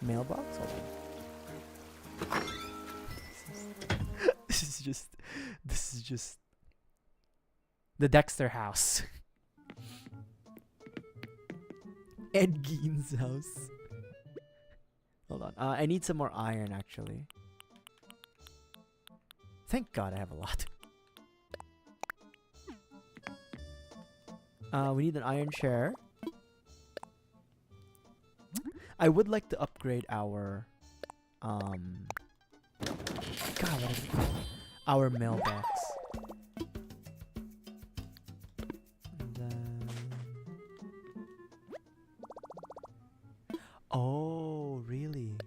mailbox? Hold on. This is just the Dexter house. Ed Gein's house. Hold on. I need some more iron actually. Thank God I have a lot. We need an iron chair. I would like to upgrade our God, what is it called? Our mailbox. And then oh, really?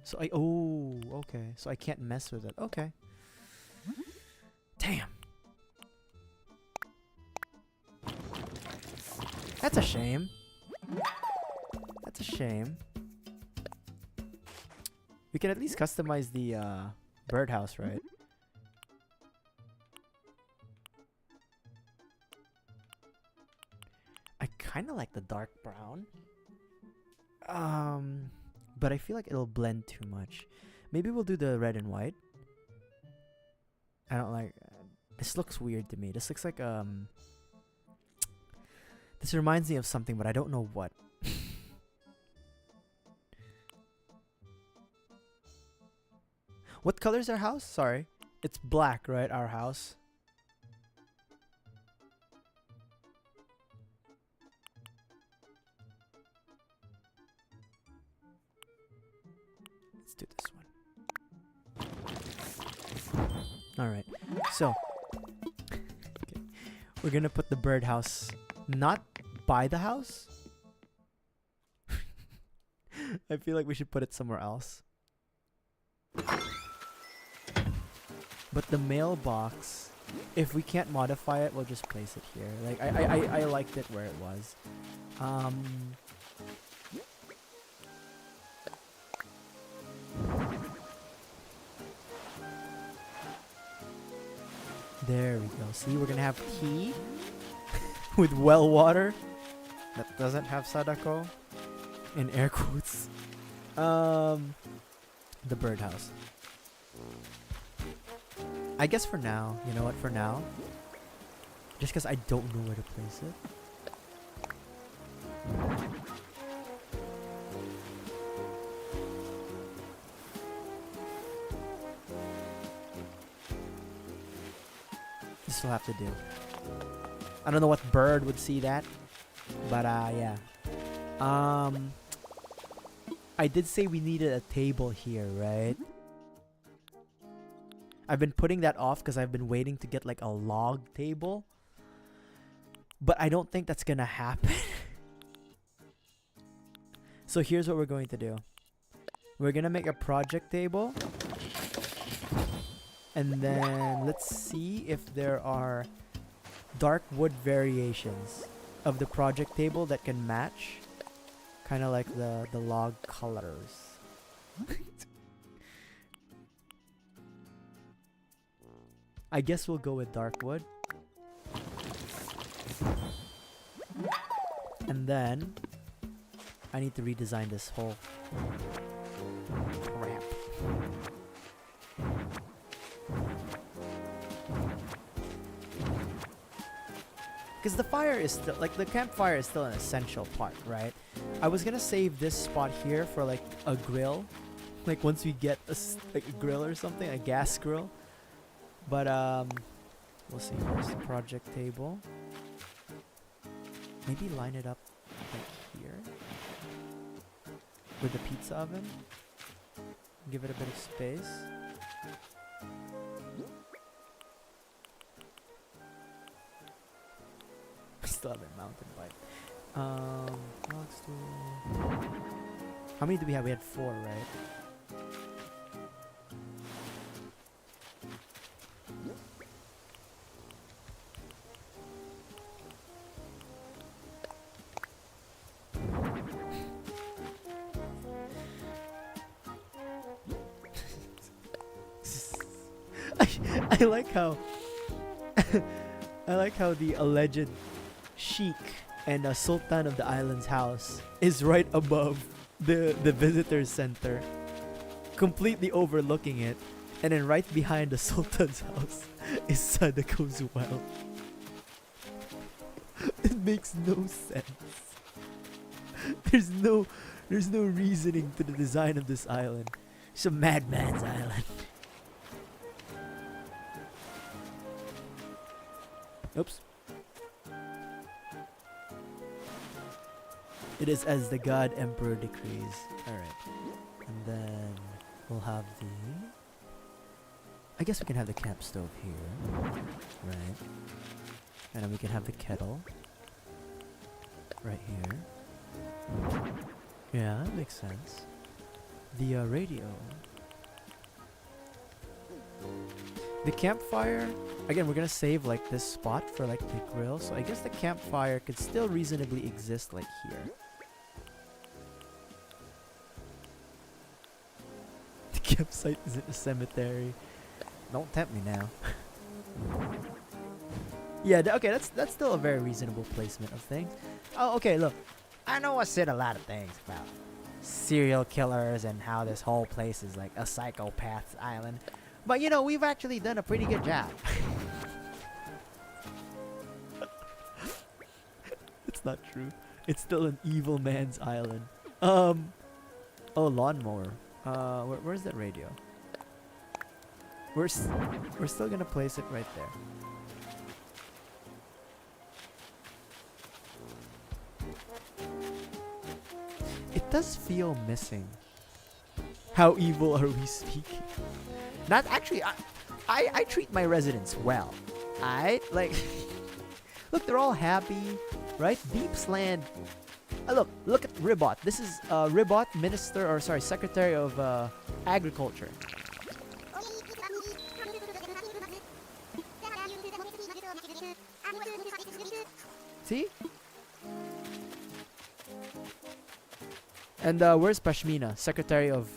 So okay. So I can't mess with it. Okay. Damn. That's a shame. That's a shame. We can at least customize the birdhouse, right? I kind of like the dark brown. But I feel like it'll blend too much. Maybe we'll do the red and white. I don't like... this looks weird to me. This looks like, this reminds me of something, but I don't know what. What color is our house? Sorry. It's black, right? Our house. Let's do this one. Alright. So. Okay. We're gonna put the birdhouse not by the house. I feel like we should put it somewhere else. But the mailbox, if we can't modify it, we'll just place it here. Like I liked it where it was. There we go. See, we're gonna have tea with well water that doesn't have sadako in air quotes. The birdhouse. I guess for now, you know what, for now, just because I don't know where to place it. This will have to do. I don't know what bird would see that, but yeah. I did say we needed a table here, right? I've been putting that off because I've been waiting to get like a log table. But I don't think that's gonna happen. So here's what we're going to do. We're gonna make a project table. And then let's see if there are dark wood variations of the project table that can match. Kind of like the log colors. I guess we'll go with dark wood. And then I need to redesign this whole ramp. because the fire is still like the campfire is still an essential part, right? I was gonna save this spot here for like a grill, like once we get like a grill or something, a gas grill. But we'll see. Here's the project table. Maybe line it up like here with the pizza oven. Give it a bit of space. I still haven't mountain bike. Let's do. How many do we have? We had 4, right? I like how I like how the alleged sheik and sultan of the island's house is right above the visitor center, completely overlooking it, and then right behind the sultan's house is Sadako's well. It makes no sense. There's no reasoning to the design of this island. It's a madman's island. Oops. It is as the God Emperor decrees. Alright. And then we'll have the... I guess we can have the camp stove here. Right. And then we can have the kettle. Right here. Yeah, that makes sense. The radio. The campfire... Again, we're gonna save like this spot for like the grill, so I guess the campfire could still reasonably exist like here. The campsite isn't a cemetery. Don't tempt me now. Yeah, okay, that's still a very reasonable placement of things. Oh, okay, look. I know I said a lot of things about serial killers and how this whole place is like a psychopath's island. But you know, we've actually done a pretty good job. It's not true. It's still an evil man's island. Oh, lawnmower. Where's that radio? We're still gonna place it right there. It does feel missing. How evil are we speaking? Not actually. I treat my residents well. Like, look, they're all happy, right? Deepsland. Look at Ribot. This is Ribot, Secretary of Agriculture. See? And where's Pashmina, Secretary of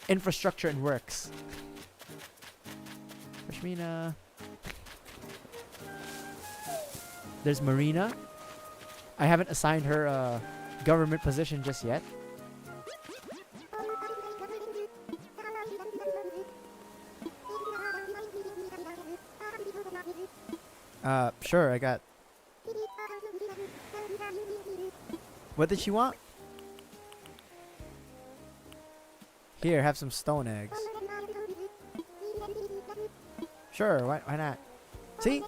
Infrastructure and Works? Pashmina. There's Marina. I haven't assigned her a government position just yet. Sure, I got... What did she want? Here, have some stone eggs. Sure, why not? See?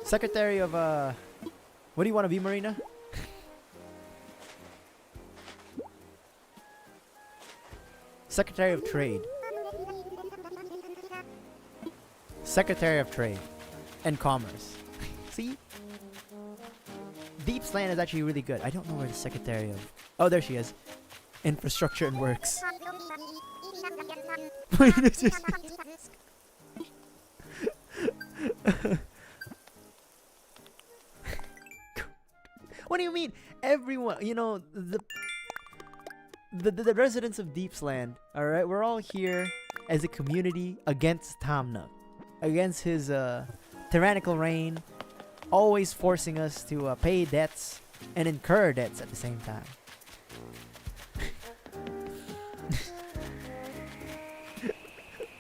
Secretary of, what do you want to be, Marina? Secretary of Trade. Secretary of Trade and Commerce. See? Deepsland is actually really good. I don't know where the Secretary of... Oh, there she is. Infrastructure and Works. What do you mean? Everyone, you know, the residents of Deepsland, alright? We're all here as a community against Tamna. Against his tyrannical reign, always forcing us to pay debts and incur debts at the same time.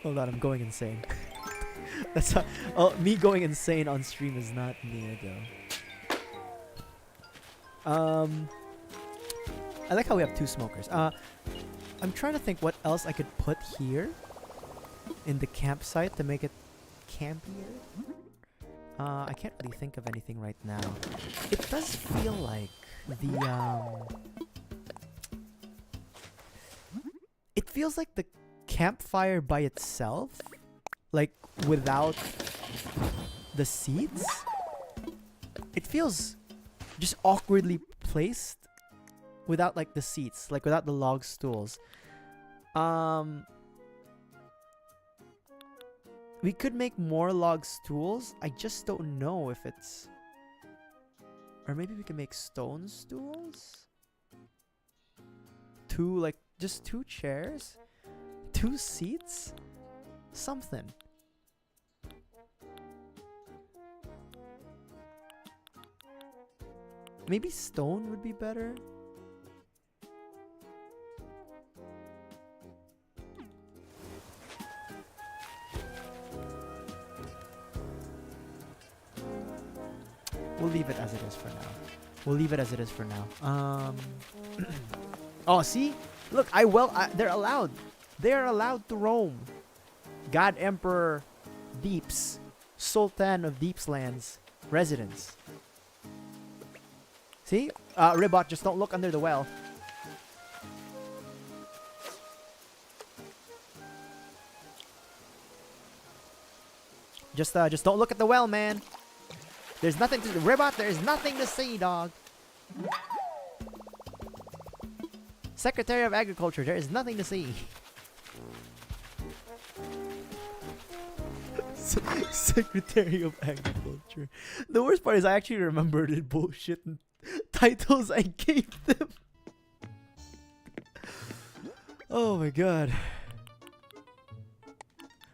Hold on, I'm going insane. That's how, oh, me going insane on stream is not me though. I like how we have 2 smokers. I'm trying to think what else I could put here in the campsite to make it campier. I can't really think of anything right now. It does feel like it feels like the campfire by itself, like without the seats, it feels just awkwardly placed without like the seats, like without the log stools. We could make more log stools. I just don't know if it's... Or maybe we can make stone stools? 2, like, just 2 chairs? 2 seats? Something. Maybe stone would be better? We'll leave it as it is for now. We'll leave it as it is for now. Oh, see? Look, they're allowed. They're allowed to roam. God Emperor Deeps. Sultan of Deepslands. Residence. See? Ribot, just don't look under the well. Just don't look at the well, man. There's nothing to Ribot, there's nothing to see, dog. Secretary of Agriculture, there is nothing to see. Secretary of Agriculture. The worst part is I actually remember the bullshit titles I gave them. Oh my god.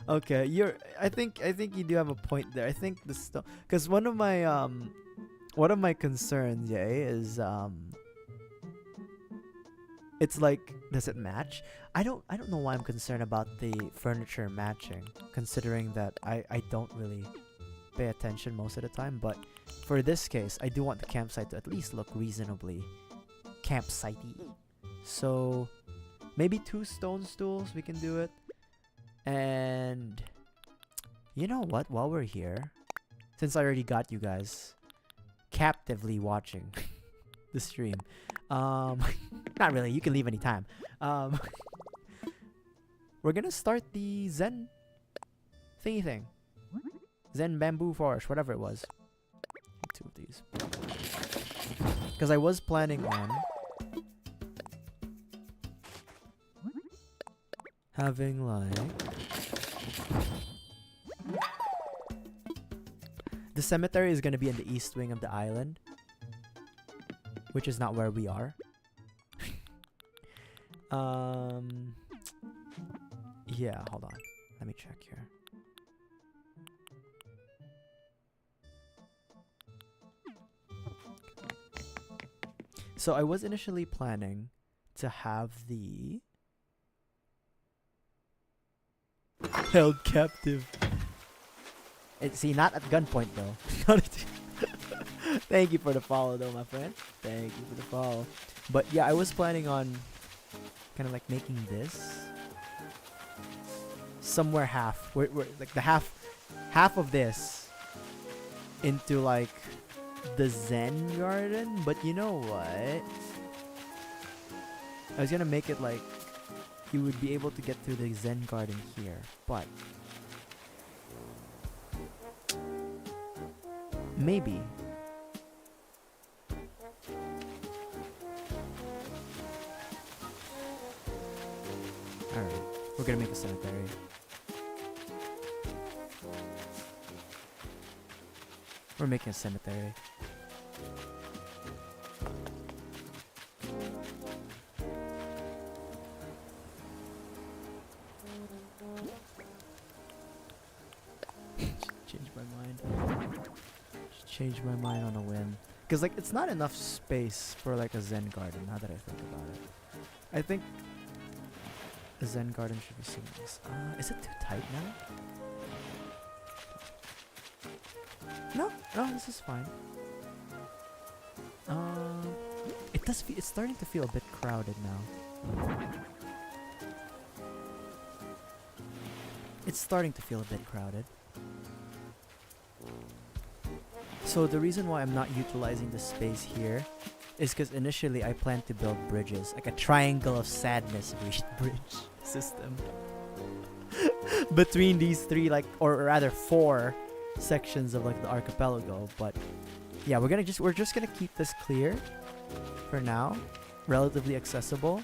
Okay, I think you do have a point there. I think the stuff, because one of my concerns, is it's like, does it match? I don't know why I'm concerned about the furniture matching, considering that I don't really pay attention most of the time. But for this case, I do want the campsite to at least look reasonably campsite-y. So maybe 2 stone stools, we can do it. And you know what? While we're here, since I already got you guys captively watching the stream, not really. You can leave anytime. We're gonna start the Zen thingy thing, Zen bamboo forest, whatever it was. 2 of these, because I was planning on having like the cemetery is gonna be in the east wing of the island, which is not where we are. Yeah, hold on. Let me check here. So I was initially planning to have the held captive. See, not at gunpoint though. Thank you for the follow though, my friend. Thank you for the follow. But yeah, I was planning on kind of like making this somewhere half. We're like the half of this into like the Zen garden. But you know what? I was gonna make it like you would be able to get through the Zen garden here, but maybe alright, we're gonna make a cemetery. We're making a cemetery. Change my mind on a whim, because like it's not enough space for like a Zen garden. Now that I think about it, I think a Zen garden should be seen as. Is it too tight now? No, no, this is fine. It's starting to feel a bit crowded now. It's starting to feel a bit crowded. So the reason why I'm not utilizing the space here is because initially I planned to build bridges, like a triangle of sadness bridge system between these three, like, or rather 4 sections of like the archipelago. But yeah, we're just gonna keep this clear for now, relatively accessible.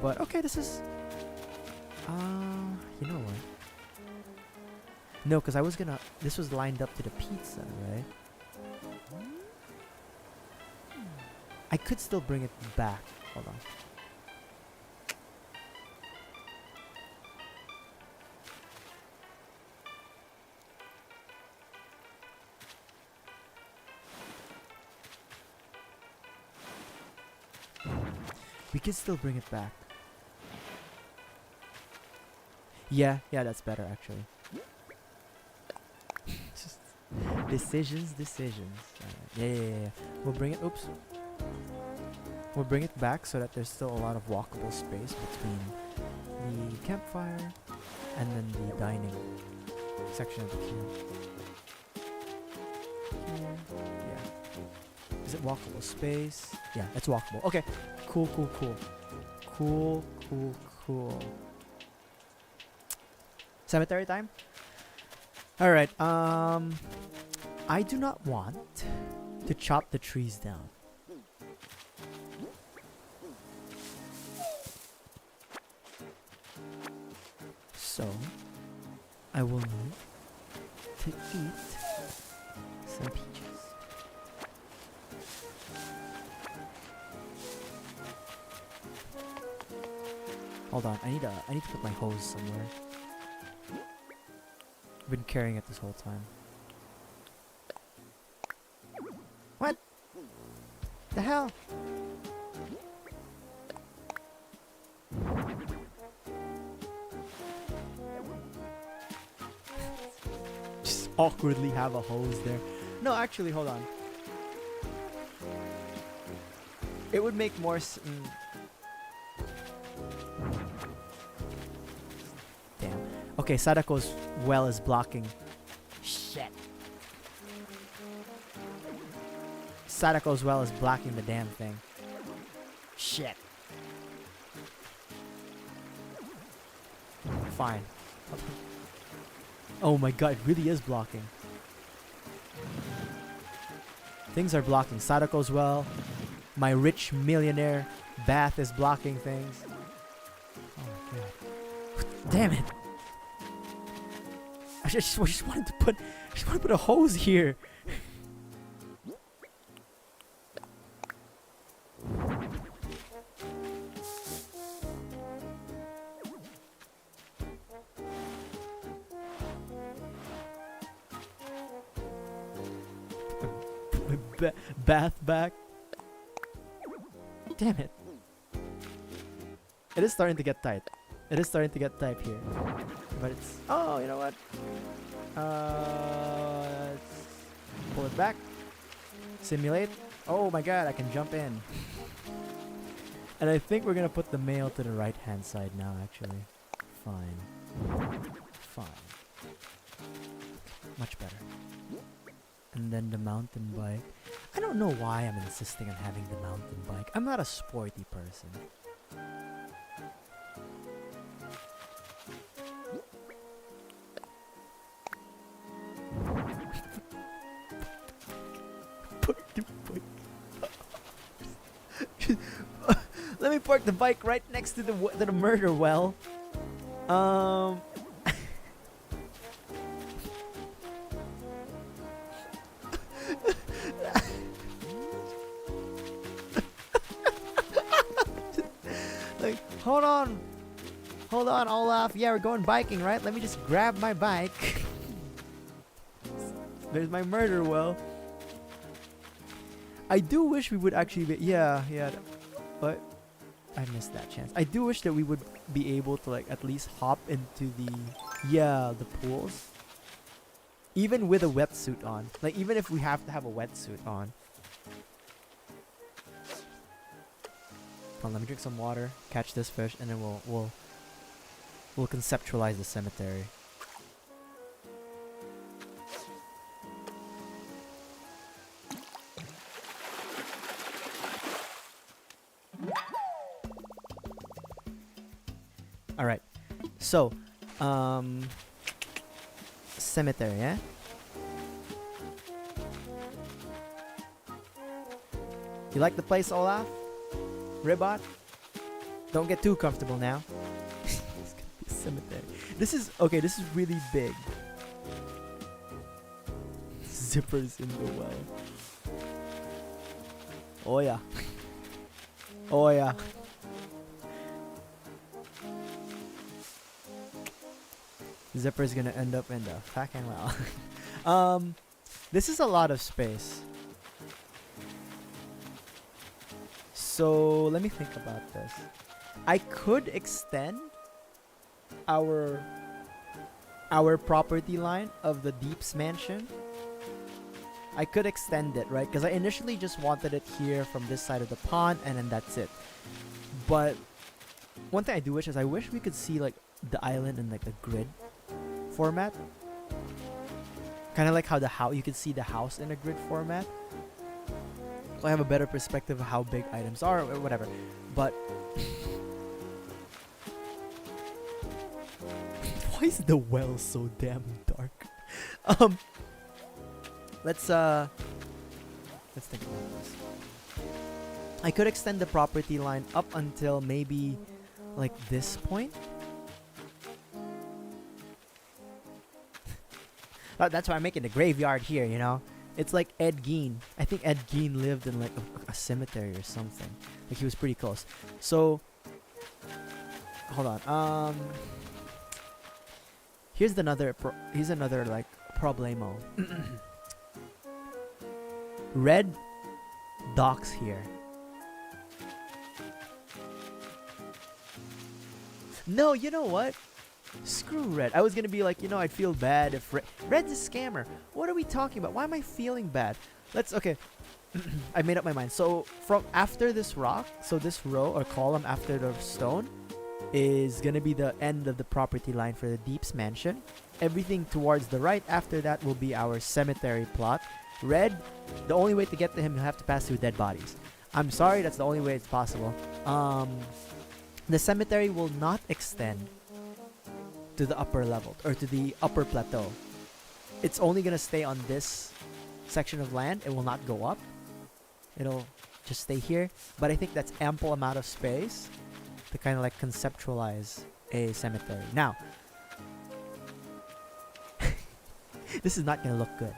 But okay, this is you know what? No, because this was lined up to the pizza, right? I could still bring it back. Hold on. We could still bring it back. Yeah, that's better actually. Just decisions. Yeah. We'll bring it. Oops. We'll bring it back so that there's still a lot of walkable space between the campfire and then the dining section of the cube. Yeah. Is it walkable space? Yeah, it's walkable. Okay. Cool. Cemetery time? Alright, I do not want to chop the trees down. So, I will need to eat some peaches. Hold on, I need to put my hose somewhere. I've been carrying it this whole time. What? The hell? Just awkwardly have a hose there. No, actually, hold on. It would make more Damn. Okay, Sadako's well is blocking. Shit. Sadako's well is blocking the damn thing. Shit. Fine. Oh my god, it really is blocking. Things are blocking. Sadako's well. My rich millionaire bath is blocking things. Oh my god. Damn it. I just wanted to put a hose here. Bath back. Damn it. It is starting to get tight. It is starting to get tight here. But it's... Oh, you know what? Let's pull it back. Simulate. Oh my god, I can jump in. And I think we're gonna put the mail to the right hand side now, actually. Fine. Much better. And then the mountain bike. I don't know why I'm insisting on having the mountain bike. I'm not a sporty person. Let me park the bike right next to the murder well. Like, hold on, Olaf. Yeah, we're going biking, right? Let me just grab my bike. There's my murder well. I do wish we would actually be... Yeah, but I missed that chance. I do wish that we would be able to, like, at least hop into the... Yeah, the pools. Even with a wetsuit on. Like, even if we have to have a wetsuit on. Hold on, let me drink some water, catch this fish, and then we'll conceptualize the cemetery. All right. So, cemetery, eh? You like the place, Olaf? Ribot? Don't get too comfortable now. It's gonna be a cemetery. This is okay. This is really big. Zippers in the well. Oh yeah. Oh yeah. Zipper's gonna end up in the fucking well. This is a lot of space. So let me think about this. I could extend our property line of the Deep's mansion. I could extend it, right? Because I initially just wanted it here from this side of the pond, and then that's it. But one thing I do wish is I wish we could see like the island in like a grid format. Kind of like how you could see the house in a grid format. So I have a better perspective of how big items are or whatever. But why is the well so damn dark? Let's think about this. I could extend the property line up until maybe like this point. That's why I'm making the graveyard here, you know? It's like Ed Gein. I think Ed Gein lived in like a cemetery or something. Like he was pretty close. So, hold on. Here's another like problemo. Red docks here. No, you know what? Screw Red. I was gonna be like, you know, I'd feel bad if Red's a scammer. What are we talking about? Why am I feeling bad? Okay. I made up my mind. So from after this rock, so this row or column after the stone is gonna be the end of the property line for the Deep's mansion. Everything towards the right after that will be our cemetery plot. Red, the only way to get to him, you'll have to pass through dead bodies. I'm sorry, that's the only way it's possible. The cemetery will not extend to the upper level or to the upper plateau. It's only gonna stay on this section of land. It will not go up. It'll just stay here. But I think that's ample amount of space to kind of like conceptualize a cemetery. Now, this is not gonna look good.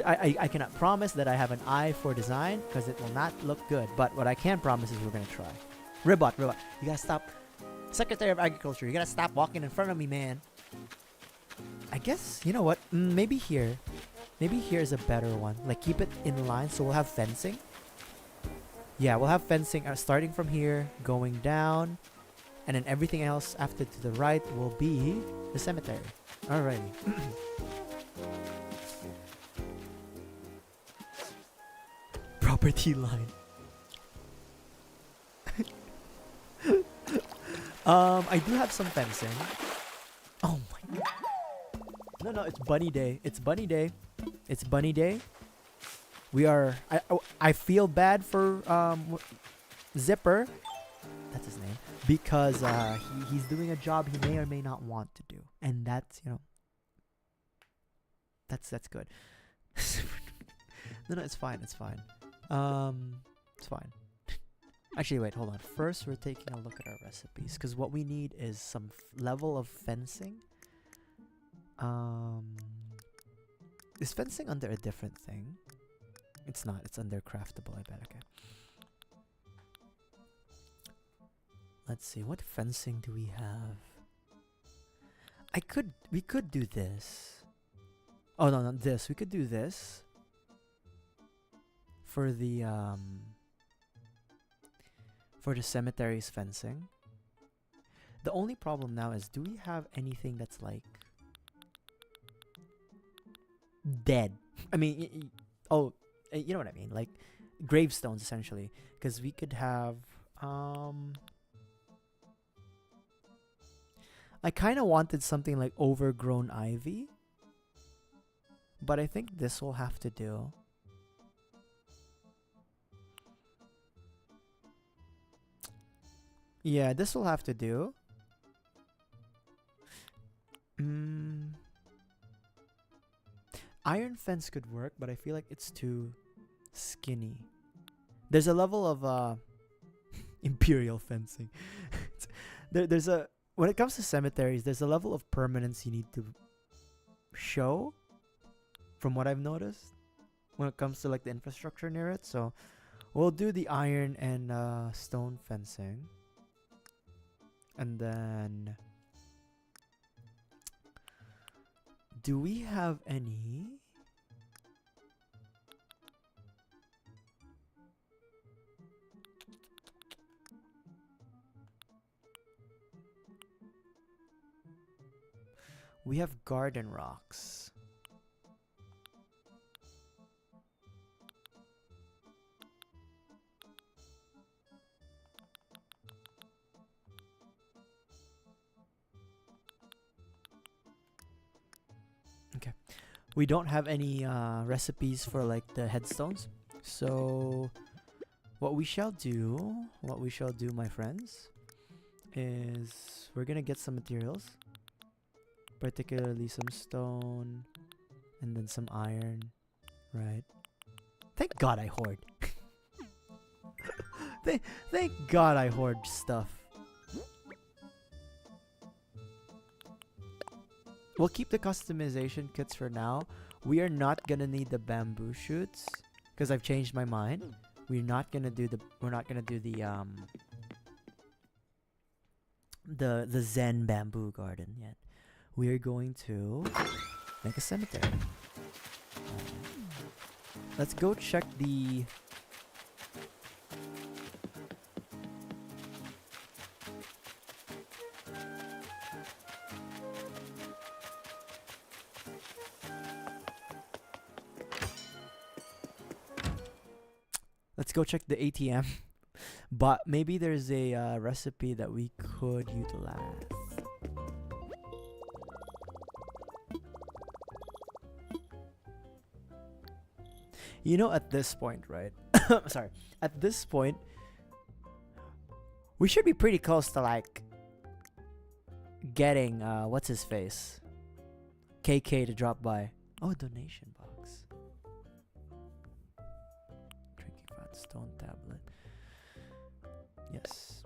I cannot promise that I have an eye for design because it will not look good. But what I can promise is we're gonna try. Ribot, you gotta stop. Secretary of Agriculture, you gotta stop walking in front of me, man. I guess, you know what? Maybe here. Maybe here is a better one. Like, keep it in line so we'll have fencing. Yeah, we'll have fencing starting from here, going down. And then everything else after to the right will be the cemetery. Alrighty. Property line. I do have some fencing. Oh my god. No, it's bunny day. It's bunny day. It's bunny day. We are... I feel bad for Zipper. That's his name. Because he's doing a job he may or may not want to do. And that's, you know... That's good. No, it's fine. It's fine. It's fine. Actually, wait, hold on. First, we're taking a look at our recipes. Because what we need is some level of fencing. Is fencing under a different thing? It's not. It's under craftable, I bet. Okay. Let's see. What fencing do we have? We could do this. Oh, no, not this. We could do this. For the cemetery's fencing. The only problem now is, do we have anything that's like... dead. I mean, you know what I mean, like gravestones essentially, because we could have I kind of wanted something like overgrown ivy, but I think this will have to do. Yeah, this will have to do. Iron fence could work, but I feel like it's too skinny. There's a level of imperial fencing. there's a when it comes to cemeteries, there's a level of permanence you need to show, from what I've noticed, when it comes to like the infrastructure near it. So we'll do the iron and stone fencing, and then do we have any? We have garden rocks. Okay. We don't have any recipes for like the headstones. So what we shall do, my friends, is we're gonna get some materials. Particularly some stone and then some iron, right? Thank God I hoard. Thank God I hoard stuff. We'll keep the customization kits for now. We are not gonna need the bamboo shoots because I've changed my mind. We're not gonna do the the Zen bamboo garden yet. We are going to make a cemetery. Let's go check the... Let's go check the ATM. But maybe there's a recipe that we could utilize. You know, at this point, right? Sorry. At this point, we should be pretty close to like getting what's his face? KK to drop by. Oh, donation box. Drinking fat stone tablet. Yes.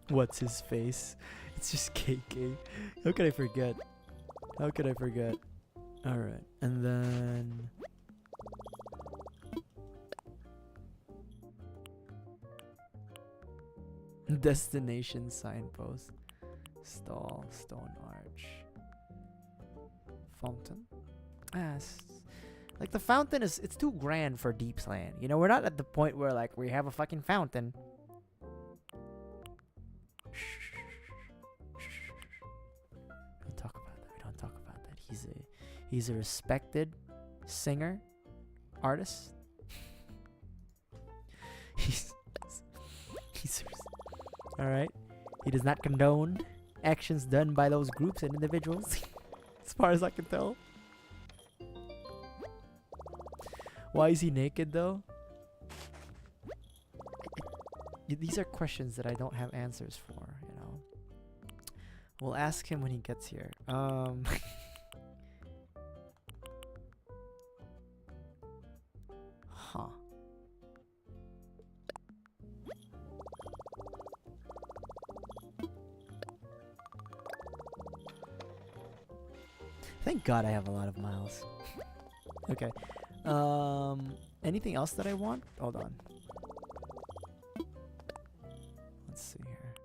What's his face? It's just KK. How could I forget? How could I forget? Alright, and then... Destination signpost. Stall, stone arch. Fountain? Like the fountain is, it's too grand for Deepsland. You know, we're not at the point where like we have a fucking fountain. He's a respected singer, artist. he's all right. He does not condone actions done by those groups and individuals, as far as I can tell. Why is he naked though? These are questions that I don't have answers for. You know. We'll ask him when he gets here. Huh. Thank God I have a lot of miles. Okay. Anything else that I want? Hold on. Let's see here.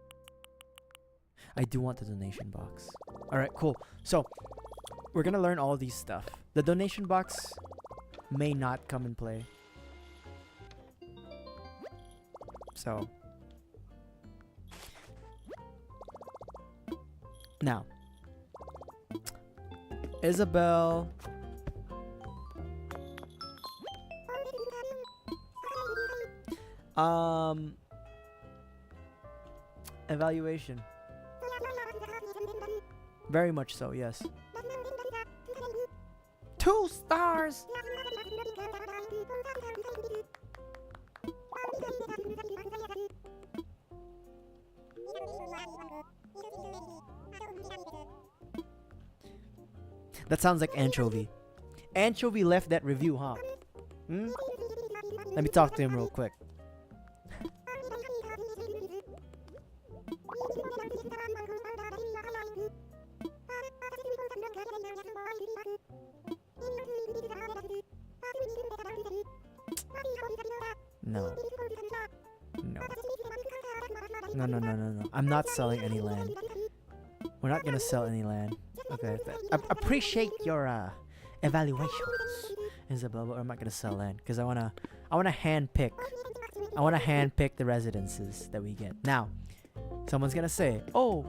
I do want the donation box. Alright, cool. So, we're gonna learn all these stuff. The donation box may not come in play. So Now, Isabel. Evaluation. Very much so, yes. 2 stars! That sounds like Anchovy. Anchovy left that review, huh? Hmm? Let me talk to him real quick. No. No. No. I'm not selling any land. We're not gonna sell any land. Okay. Appreciate your evaluations, Isabel, but I'm not gonna sell land because I wanna hand pick. I wanna hand pick the residences that we get. Now, someone's gonna say, "Oh,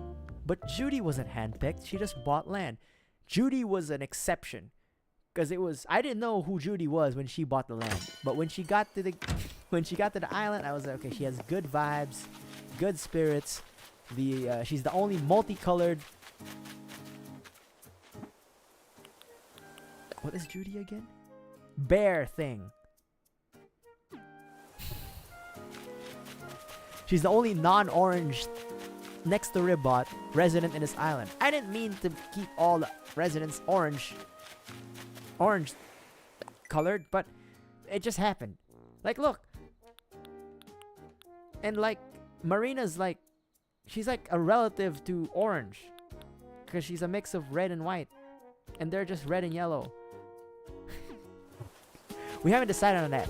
but Judy wasn't hand picked. She just bought land." Judy was an exception. Because I didn't know who Judy was when she bought the land. But when she got to the island, I was like, okay, she has good vibes, good spirits. She's the only multicolored. What is Judy again? Bear thing. She's the only non-orange next to Ribbot resident in this island. I didn't mean to keep all the residents orange colored, but it just happened. Like, look. And like, Marina's like, she's like a relative to orange. Because she's a mix of red and white. And they're just red and yellow. We haven't decided on that.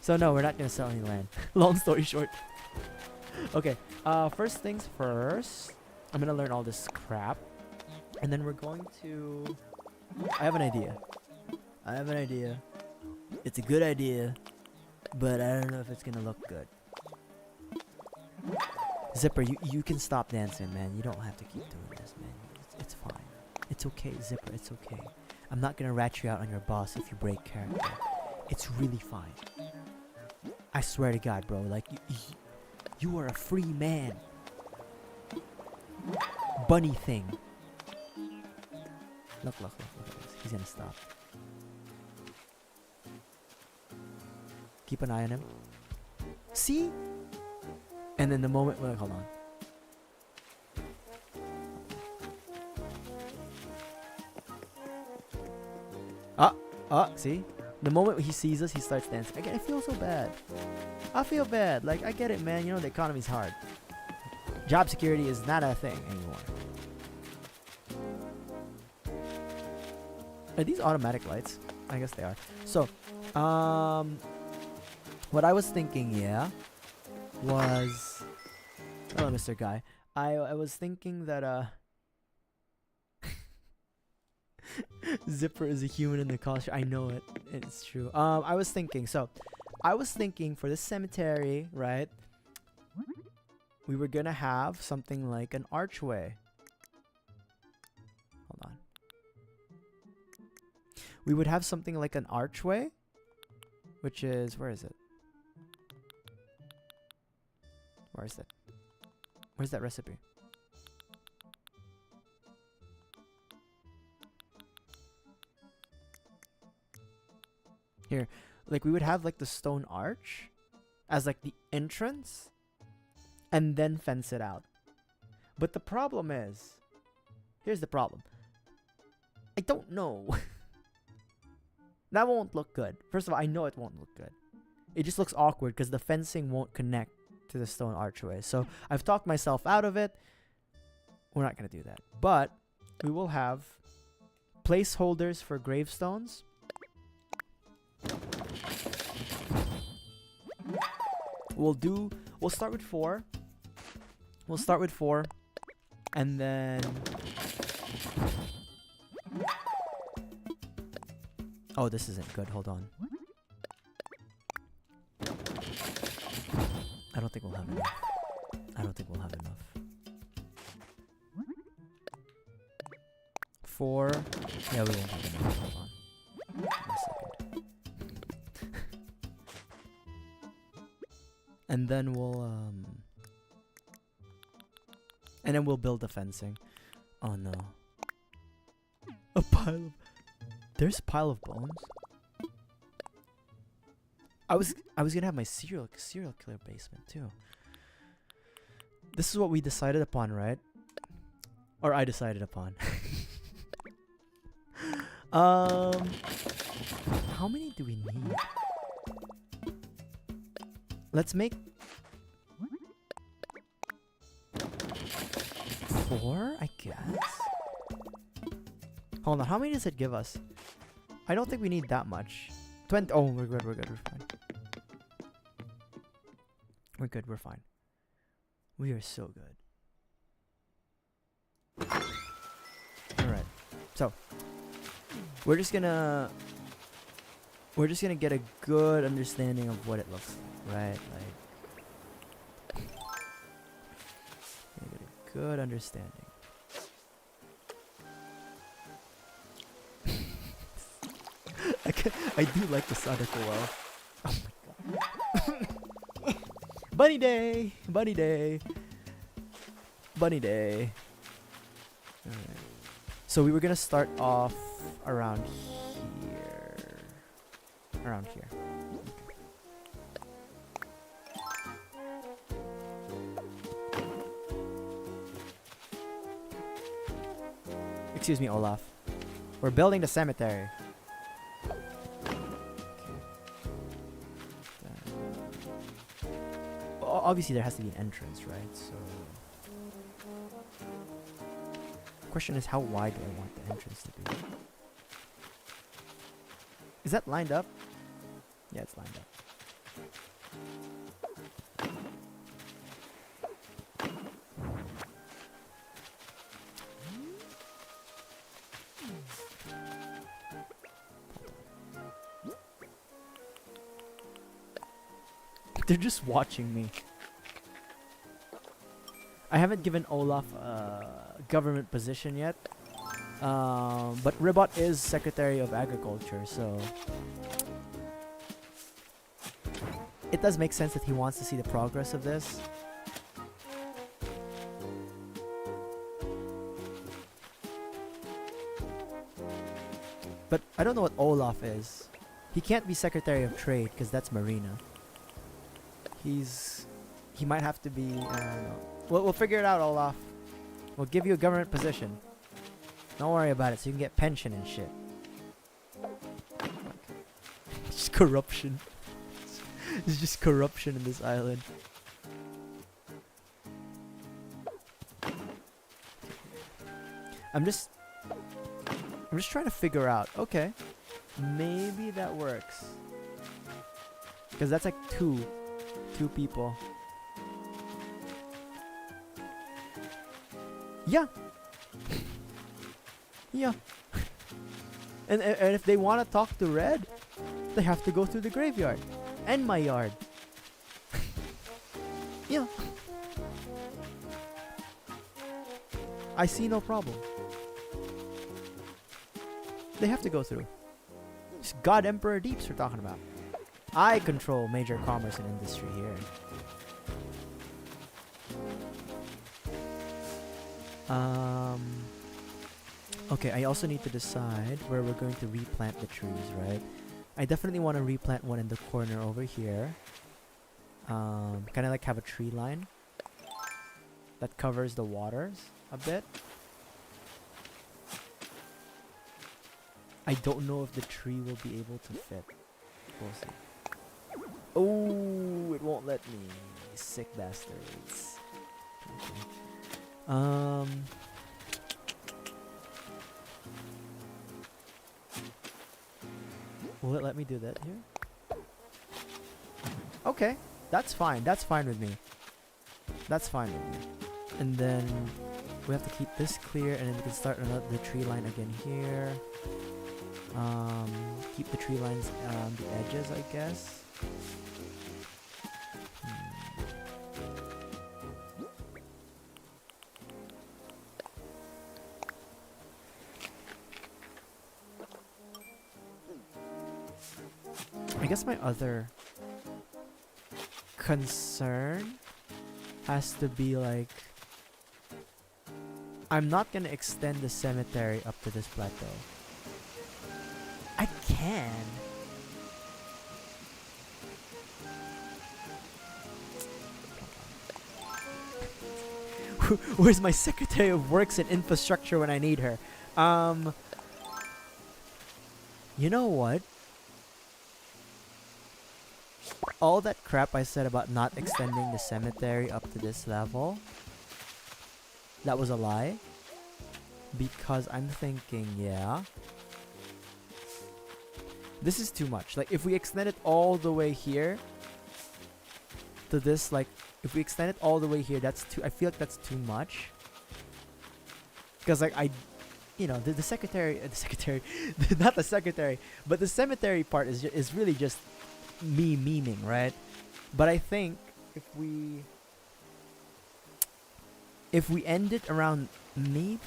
So no, we're not gonna sell any land. Long story short. Okay, first things first. I'm gonna learn all this crap. And then we're going to... I have an idea. It's a good idea, but I don't know if it's gonna look good. Zipper, you can stop dancing, man. You don't have to keep doing this, man. It's fine. It's okay, Zipper. It's okay. I'm not gonna rat you out on your boss if you break character. It's really fine. I swear to God, bro. Like, you are a free man. Bunny thing. Look at this. He's gonna stop. Keep an eye on him. See? And then the moment... Wait, hold on. See? The moment he sees us, he starts dancing. Again, I feel so bad. I feel bad. Like, I get it, man. You know, the economy's hard. Job security is not a thing anymore. Are these automatic lights? I guess they are. So, what I was thinking, was... Hello, Mr. Guy. I was thinking that, Zipper is a human in the costume. I know it. It's true. I was thinking for this cemetery, right? We were gonna have something like an archway. Hold on. We would have something like an archway, which is... Where is it? Where is it? Where's that recipe? Here, like we would have like the stone arch as like the entrance and then fence it out. But the problem is, here's the problem. I don't know. That won't look good. First of all, I know it won't look good. It just looks awkward because the fencing won't connect to the stone archway. So I've talked myself out of it. We're not going to do that. But we will have placeholders for gravestones. We'll start with 4. We'll start with 4. And then... Oh, this isn't good. Hold on. I don't think we'll have enough. 4. Yeah, we won't have enough. Hold on. Give me a second. And then we'll build the fencing. Oh no. A pile of There's a pile of bones. I was gonna have my serial killer basement too. This is what we decided upon, right? Or I decided upon. How many do we need? Let's make 4, I guess. Hold on, how many does it give us? I don't think we need that much. 20. Oh, we're good. We're fine. We're good. We're fine. We are so good. Alright. So, we're just gonna get a good understanding of what it looks like, right? Like, get a good understanding. I do like the sound of the well. Oh my god. Bunny day! Bunny day! Bunny day. Alright. So we were gonna start off around here. Around here. Excuse me, Olaf. We're building the cemetery. Obviously there has to be an entrance, right? So question is, how wide do I want the entrance to be? Is that lined up? Yeah, it's lined up. They're just watching me. I haven't given Olaf a government position yet. But Ribot is Secretary of Agriculture, so it does make sense that he wants to see the progress of this. But I don't know what Olaf is. He can't be Secretary of Trade because that's Marina. He might have to be, I don't know. We'll figure it out, Olaf. We'll give you a government position. Don't worry about it, so you can get pension and shit. It's just corruption. It's just corruption in this island. I'm just trying to figure out. Okay, maybe that works. Because that's like two people. Yeah. Yeah. And if they want to talk to Red, they have to go through the graveyard and my yard. Yeah. I see no problem. They have to go through. It's God Emperor Deeps we're talking about. I control major commerce and industry here. Okay, I also need to decide where we're going to replant the trees, right? I definitely want to replant one in the corner over here. Kind of like have a tree line that covers the waters a bit. I don't know if the tree will be able to fit. We'll see. Oh, it won't let me. Sick bastards. Okay. Will it let me do that here? Okay, that's fine. That's fine with me. That's fine with me. And then we have to keep this clear, and then we can start the tree line again here. Keep the tree lines on the edges, I guess. guess my other concern has to be like, I'm not gonna extend the cemetery up to this plateau. I can. Where's my Secretary of Works and Infrastructure when I need her? You know what? All that crap I said about not extending the cemetery up to this level, that was a lie. Because I'm thinking, yeah, this is too much. Like, if we extend it all the way here to this, like, if we extend it all the way here, that's too, I feel like that's too much. Because, like, you know, the secretary, not the secretary, but the cemetery part is really just me memeing, right? But I think if we end it around maybe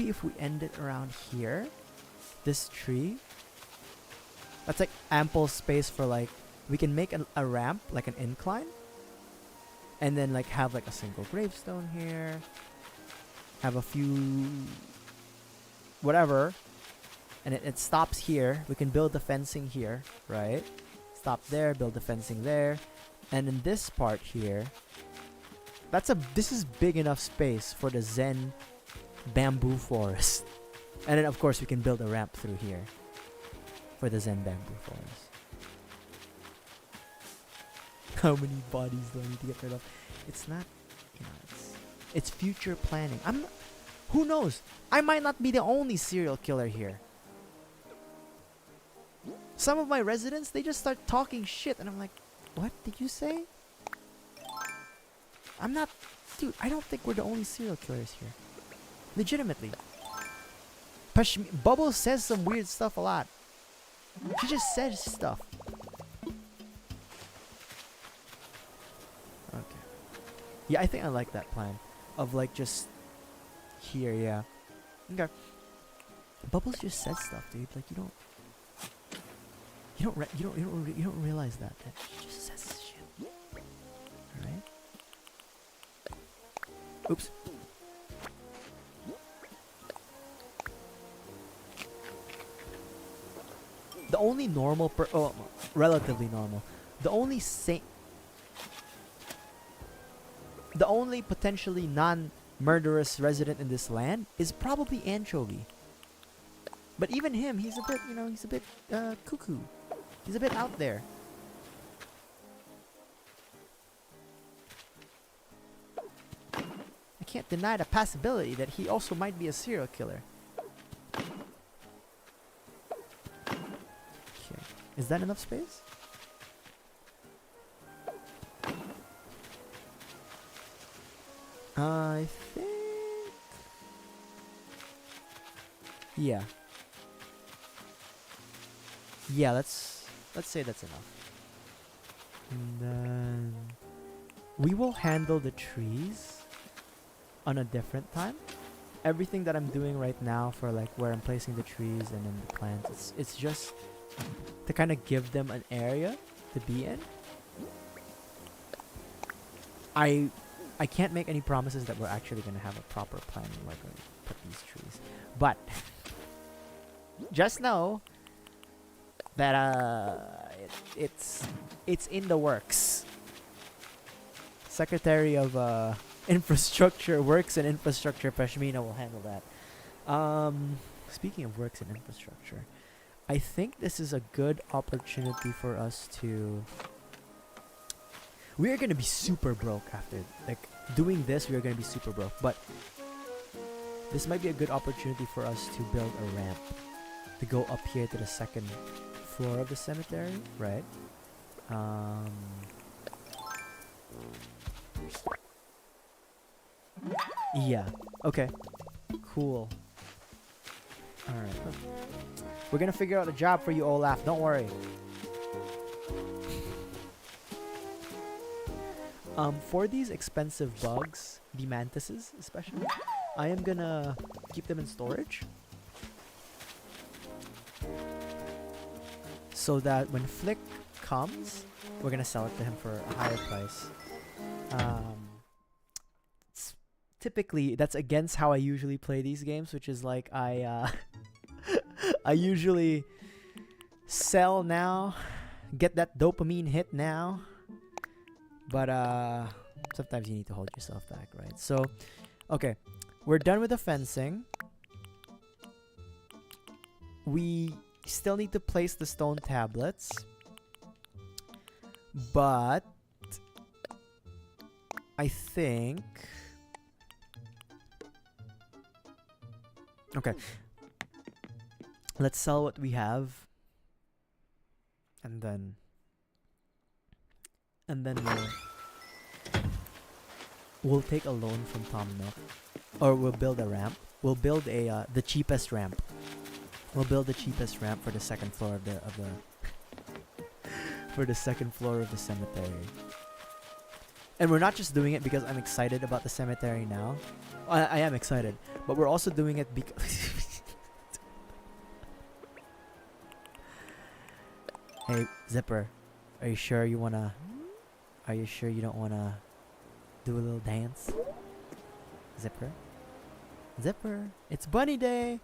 if we end it around here, this tree, that's like ample space for, like, we can make a ramp, like an incline, and then like have like a single gravestone here, have a few whatever, and it stops here. We can build the fencing here, right? Stop there, build the fencing there, and in this part here, this is big enough space for the Zen bamboo forest. And then of course we can build a ramp through here for the Zen bamboo forest. How many bodies do I need to get rid of? It's not, you know, it's future planning. Who knows? I might not be the only serial killer here. Some of my residents, they just start talking shit and I'm like, what did you say? Dude, I don't think we're the only serial killers here. Legitimately. Bubbles says some weird stuff a lot. She just says stuff. Okay. Yeah, I think I like that plan. Of like just here, yeah. Okay. Bubbles just says stuff, dude. Like you don't realize that she just says shit. Alright? Oops. The only normal relatively normal. The only potentially non-murderous resident in this land is probably Anchovy. But even him, he's a bit, you know, cuckoo. He's a bit out there. I can't deny the possibility that he also might be a serial killer. Okay. Is that enough space? I think... Yeah. Yeah, let's say that's enough. And then we will handle the trees on a different time. Everything that I'm doing right now for like where I'm placing the trees and then the plants, it's just to kind of give them an area to be in. I can't make any promises that we're actually going to have a proper plan where we're going to put these trees. But just know that it's in the works. Secretary of Infrastructure, Works and Infrastructure, Pashmina will handle that. Speaking of works and infrastructure, I think this is a good opportunity for us to... We are going to be super broke after, like, doing this, we are going to be super broke. But this might be a good opportunity for us to build a ramp to go up here to the second floor of the cemetery, right? Yeah. Okay. Cool. Alright. We're gonna figure out a job for you, Olaf. Don't worry. For these expensive bugs, the mantises especially, I am gonna keep them in storage. so that when Flick comes, we're gonna sell it to him for a higher price. Typically, that's against how I usually play these games, which is like I I usually sell now, get that dopamine hit now, but sometimes you need to hold yourself back, right? So, okay, we're done with the fencing. We still need to place the stone tablets, but I think... Okay, let's sell what we have, and then we'll take a loan from Tom Nook, or we'll build a ramp. We'll build the cheapest ramp. We'll build the cheapest ramp for the second floor of the for the second floor of the cemetery. And we're not just doing it because I'm excited about the cemetery now. I am excited, but we're also doing it because... Hey, Zipper, are you sure you wanna... Are you sure you don't wanna do a little dance? Zipper? Zipper, it's bunny day!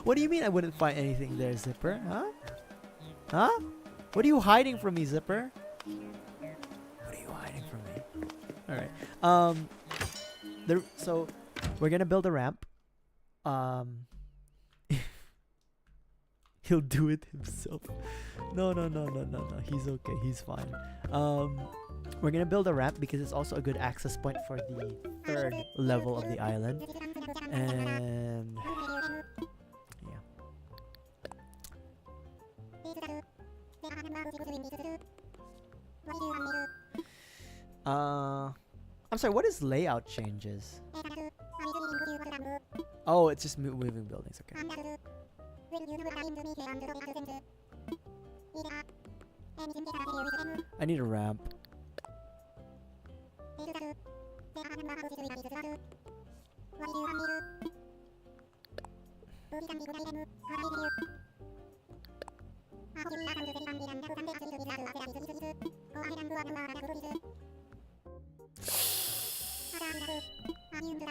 What do you mean I wouldn't find anything there, Zipper? Huh? Huh? What are you hiding from me, Zipper? What are you hiding from me? Alright. So we're gonna build a ramp. He'll do it himself. No. He's okay. He's fine. We're gonna build a ramp because it's also a good access point for the third level of the island. And I'm sorry, what is layout changes? Oh, it's just moving buildings, okay. I need a ramp.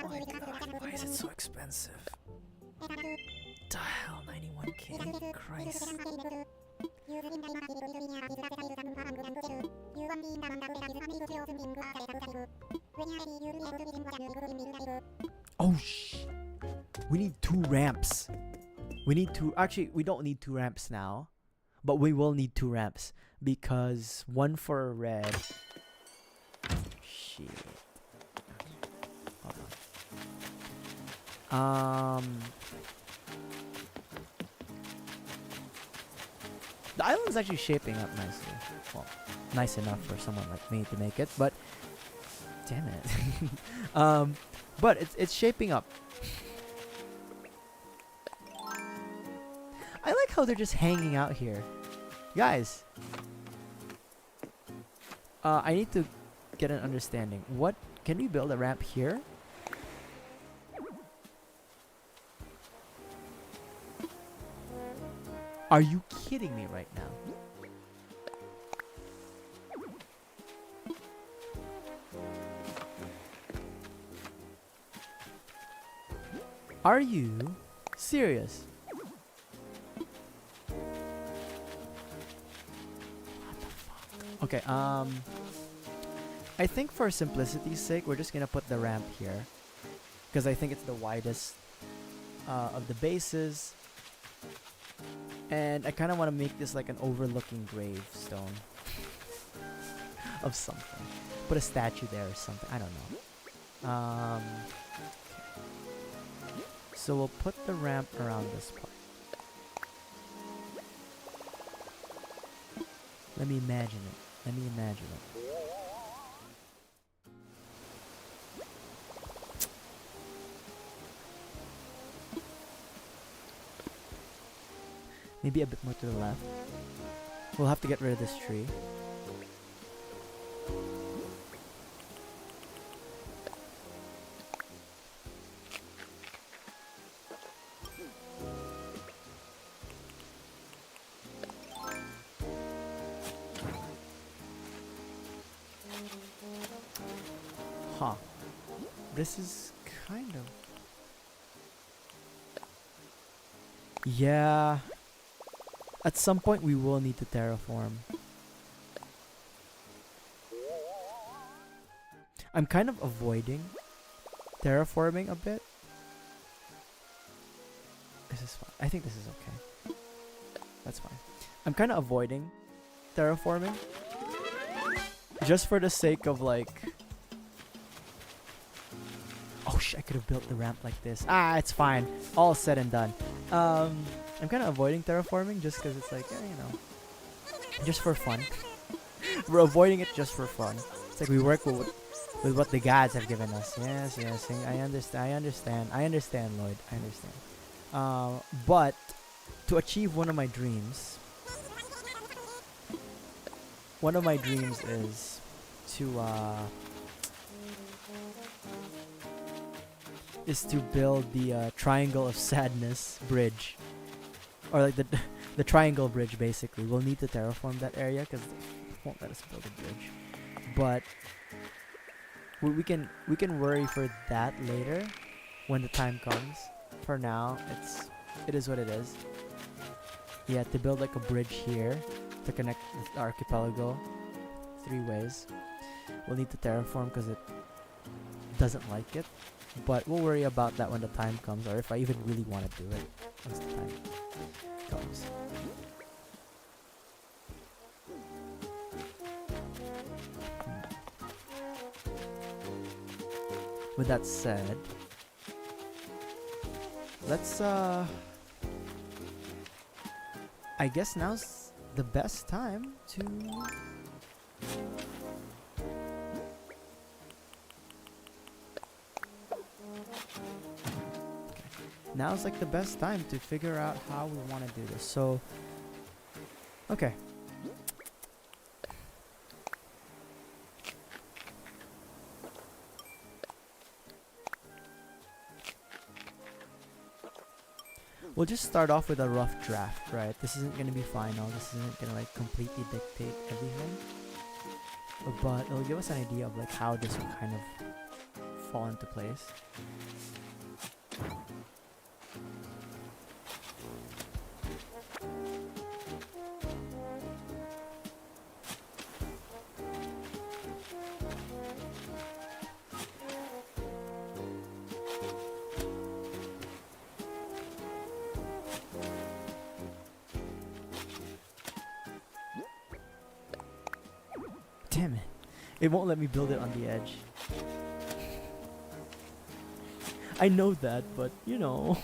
Oh my god, why is it so expensive? The hell, 91k? Christ. Oh we need 2 ramps. We need 2. Actually, we don't need 2 ramps now, but we will need 2 ramps because 1 for red. Shit. Hold on. The island's actually shaping up nicely. Well, nice enough for someone like me to make it, but damn it. But it's shaping up. I like how they're just hanging out here. Guys, I need to get an understanding. What, can we build a ramp here? Are you kidding me right now? Are you serious? Okay, I think for simplicity's sake, we're just gonna put the ramp here, because I think it's the widest of the bases, and I kind of want to make this like an overlooking gravestone of something. Put a statue there or something. I don't know. So we'll put the ramp around this part. Let me imagine it. Let me imagine it. Maybe a bit more to the left. We'll have to get rid of this tree. this is kind of... Yeah. At some point we will need to terraform. I'm kind of avoiding terraforming a bit. This is fine. I think this is okay. That's fine. I'm kind of avoiding terraforming. Just for the sake of like... Oh shit, I could have built the ramp like this. Ah, it's fine. All said and done. I'm kind of avoiding terraforming just because it's like, you know, just for fun. We're avoiding it just for fun. It's like we work with what the gods have given us. Yes, yes, I understand, Lloyd. I understand. But to achieve one of my dreams is to build the Triangle of Sadness bridge, or like the Triangle bridge. Basically, we'll need to terraform that area because they won't let us build a bridge. But we can worry for that later when the time comes. For now, it is what it is. Yeah, to build like a bridge here to connect the archipelago 3 ways, we'll need to terraform because it doesn't like it. But we'll worry about that when the time comes, or if I even really want to do it once the time comes. With that said, let's I guess now's the best time to now's like the best time to figure out how we want to do this. So, okay. We'll just start off with a rough draft, right? This isn't going to be final. This isn't going to like completely dictate everything. But it'll give us an idea of like how this will kind of fall into place. Damn it. It won't let me build it on the edge. I know that, but you know.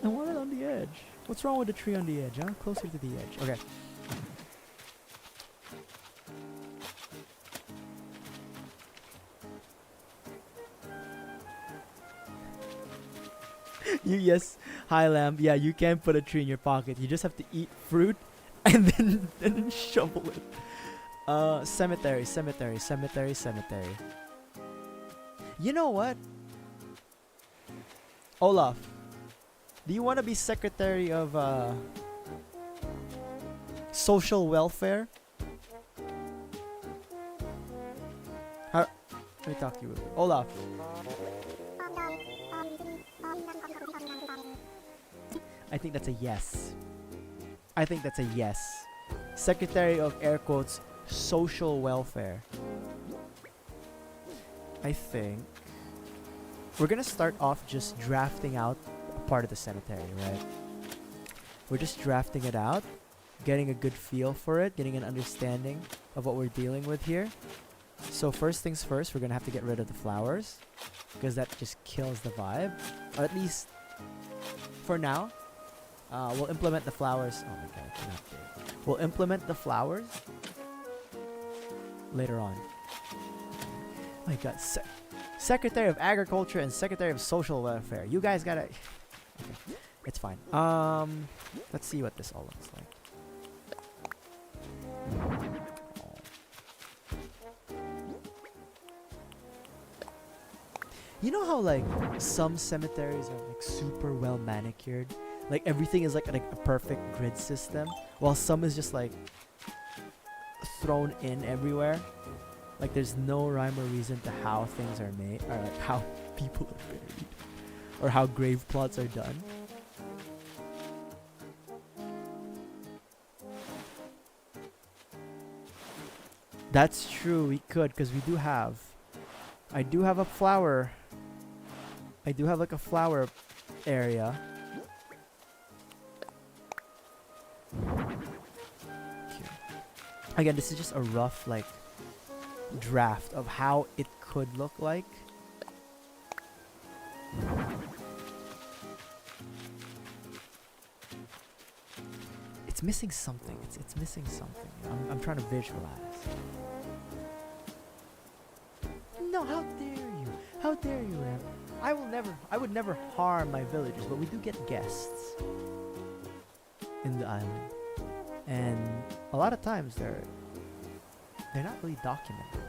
I want it on the edge. What's wrong with the tree on the edge, huh? Closer to the edge. Okay. Yes. Hi, lamb. Yeah, you can put a tree in your pocket. You just have to eat fruit and then shovel it. Cemetery. You know what? Olaf, do you want to be Secretary of Social Welfare? Let me talk to you. Olaf. I think that's a yes. Secretary of air quotes social welfare. I think we're gonna start off just drafting out a part of the cemetery, right? We're just drafting it out, getting a good feel for it, getting an understanding of what we're dealing with here. So first things first, we're gonna have to get rid of the flowers because that just kills the vibe. Or at least for now. We'll implement the flowers. Oh my god, I cannot do it. We'll implement the flowers later on. Oh my god, Secretary of Agriculture and Secretary of Social Welfare. You guys gotta. Okay. It's fine. Let's see what this all looks like. You know how like some cemeteries are like super well manicured? Like everything is like a perfect grid system, while some is just like thrown in everywhere. Like there's no rhyme or reason to how things are made, or like how people are buried, or how grave plots are done. That's true, we could, because we do have. I do have a flower. I do have like a flower area. Okay. Again, this is just a rough like draft of how it could look like. It's missing something. It's missing something. I'm trying to visualize. No, how dare you? How dare you, Ram? I would never harm my villagers, but we do get guests in the island. And a lot of times they're not really documented.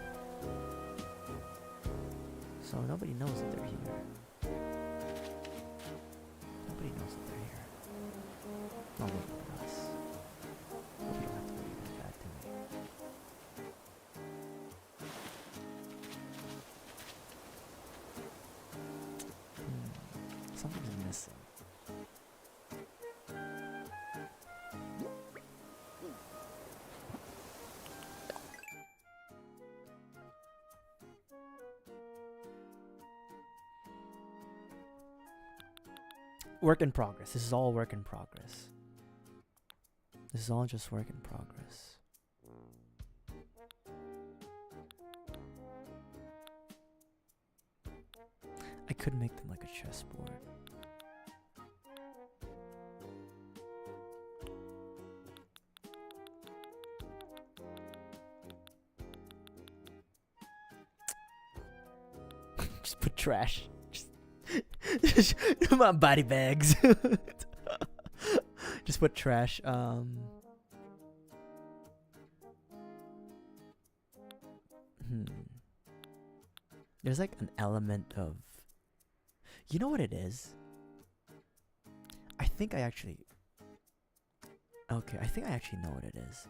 So nobody knows that they're here. Nobody knows that they're here. Nobody but us. Hope you don't have to worry about that to me. Something's missing. Work in progress. This is all work in progress. This is all just work in progress. I could make them like a chessboard. Just put trash. Just come on, body bags. Just put trash. There's like an element of, you know what it is? I think I actually know what it is.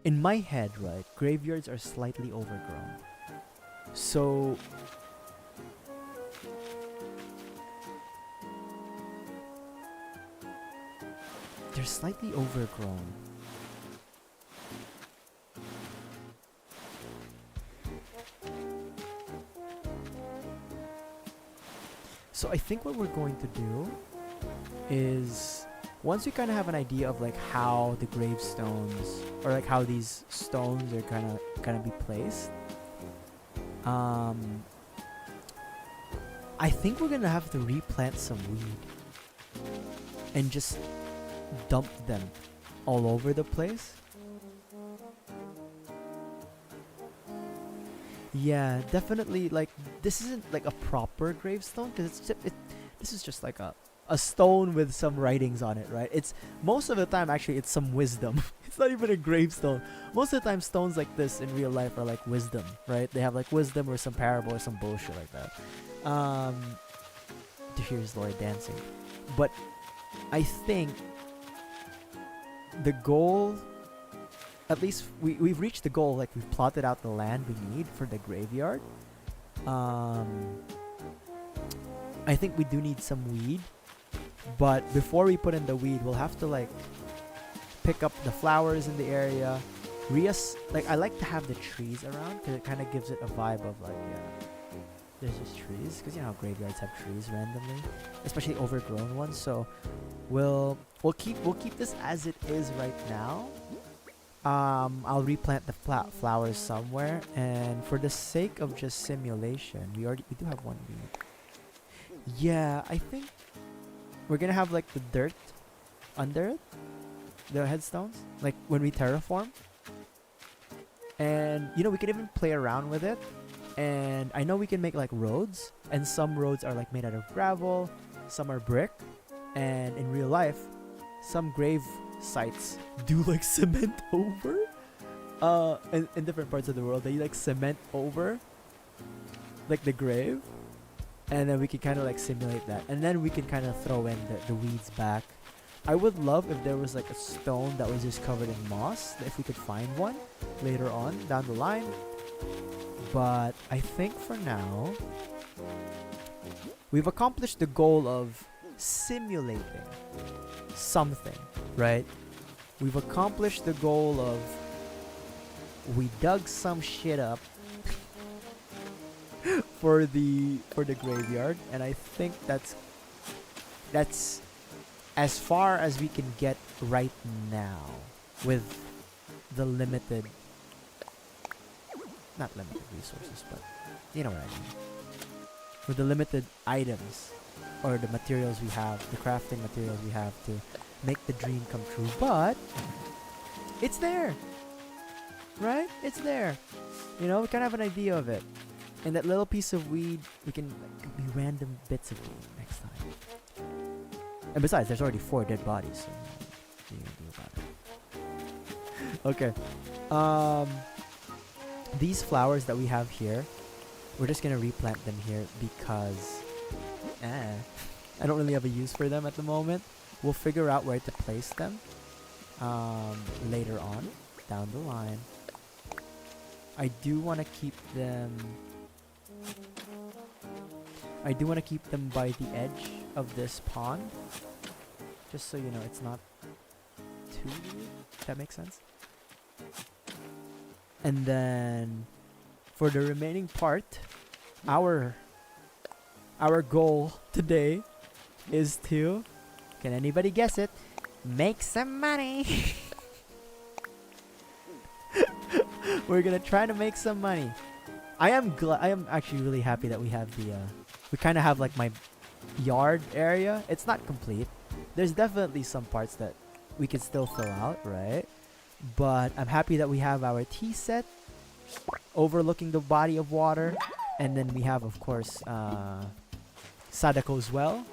In my head, right, graveyards are slightly overgrown. So they're slightly overgrown. So I think what we're going to do is, once we kind of have an idea of like how the gravestones, or like how these stones are gonna be placed, I think we're gonna have to replant some weed and just dump them all over the place. Yeah, definitely. Like, this isn't like a proper gravestone, because this is just like a stone with some writings on it, right? It's most of the time actually it's some wisdom. It's not even a gravestone. Most of the time stones like this in real life are like wisdom, right? They have like wisdom or some parable or some bullshit like that. Here's Lloyd dancing. But I think the goal, at least we've reached the goal. Like, we've plotted out the land we need for the graveyard. I think we do need some weed, but before we put in the weed, we'll have to like pick up the flowers in the area. Like, I like to have the trees around because it kind of gives it a vibe of like, yeah, there's just trees, because you know how graveyards have trees randomly, especially overgrown ones. So we'll keep this as it is right now. I'll replant the flowers somewhere, and for the sake of just simulation, we do have one weed. Yeah, I think we're gonna have like the dirt under it, the headstones, like when we terraform. And you know, we can even play around with it. And I know we can make like roads, and some roads are like made out of gravel, some are brick, and in real life, some grave sites do like cement over. In different parts of the world, they like cement over like the grave, and then we can kind of like simulate that, and then we can kind of throw in the weeds back. I would love if there was like a stone that was just covered in moss, if we could find one later on down the line. But I think for now, we've accomplished the goal of simulating something, right? We've accomplished the goal of we dug some shit up for the graveyard, and I think that's as far as we can get right now with the limited, not limited resources, but you know what I mean. With the limited items or the materials we have, the crafting materials we have to make the dream come true. But it's there, right? It's there. You know, we kind of have an idea of it. And that little piece of weed, we can like, be random bits of weed next time. And besides, there's already 4 dead bodies. So what are you gonna do about it? Okay. These flowers that we have here, we're just gonna replant them here because I don't really have a use for them at the moment. We'll figure out where to place them later on down the line. I do want to keep them by the edge of this pond, just so you know it's not too weird, if that makes sense. And then for the remaining part, our goal today is to, can anybody guess it, make some money. We're gonna try to make some money. I am actually really happy that we have the we kind of have like my yard area. It's not complete. There's definitely some parts that we can still fill out, right? But I'm happy that we have our tea set overlooking the body of water, and then we have, of course, Sadako's well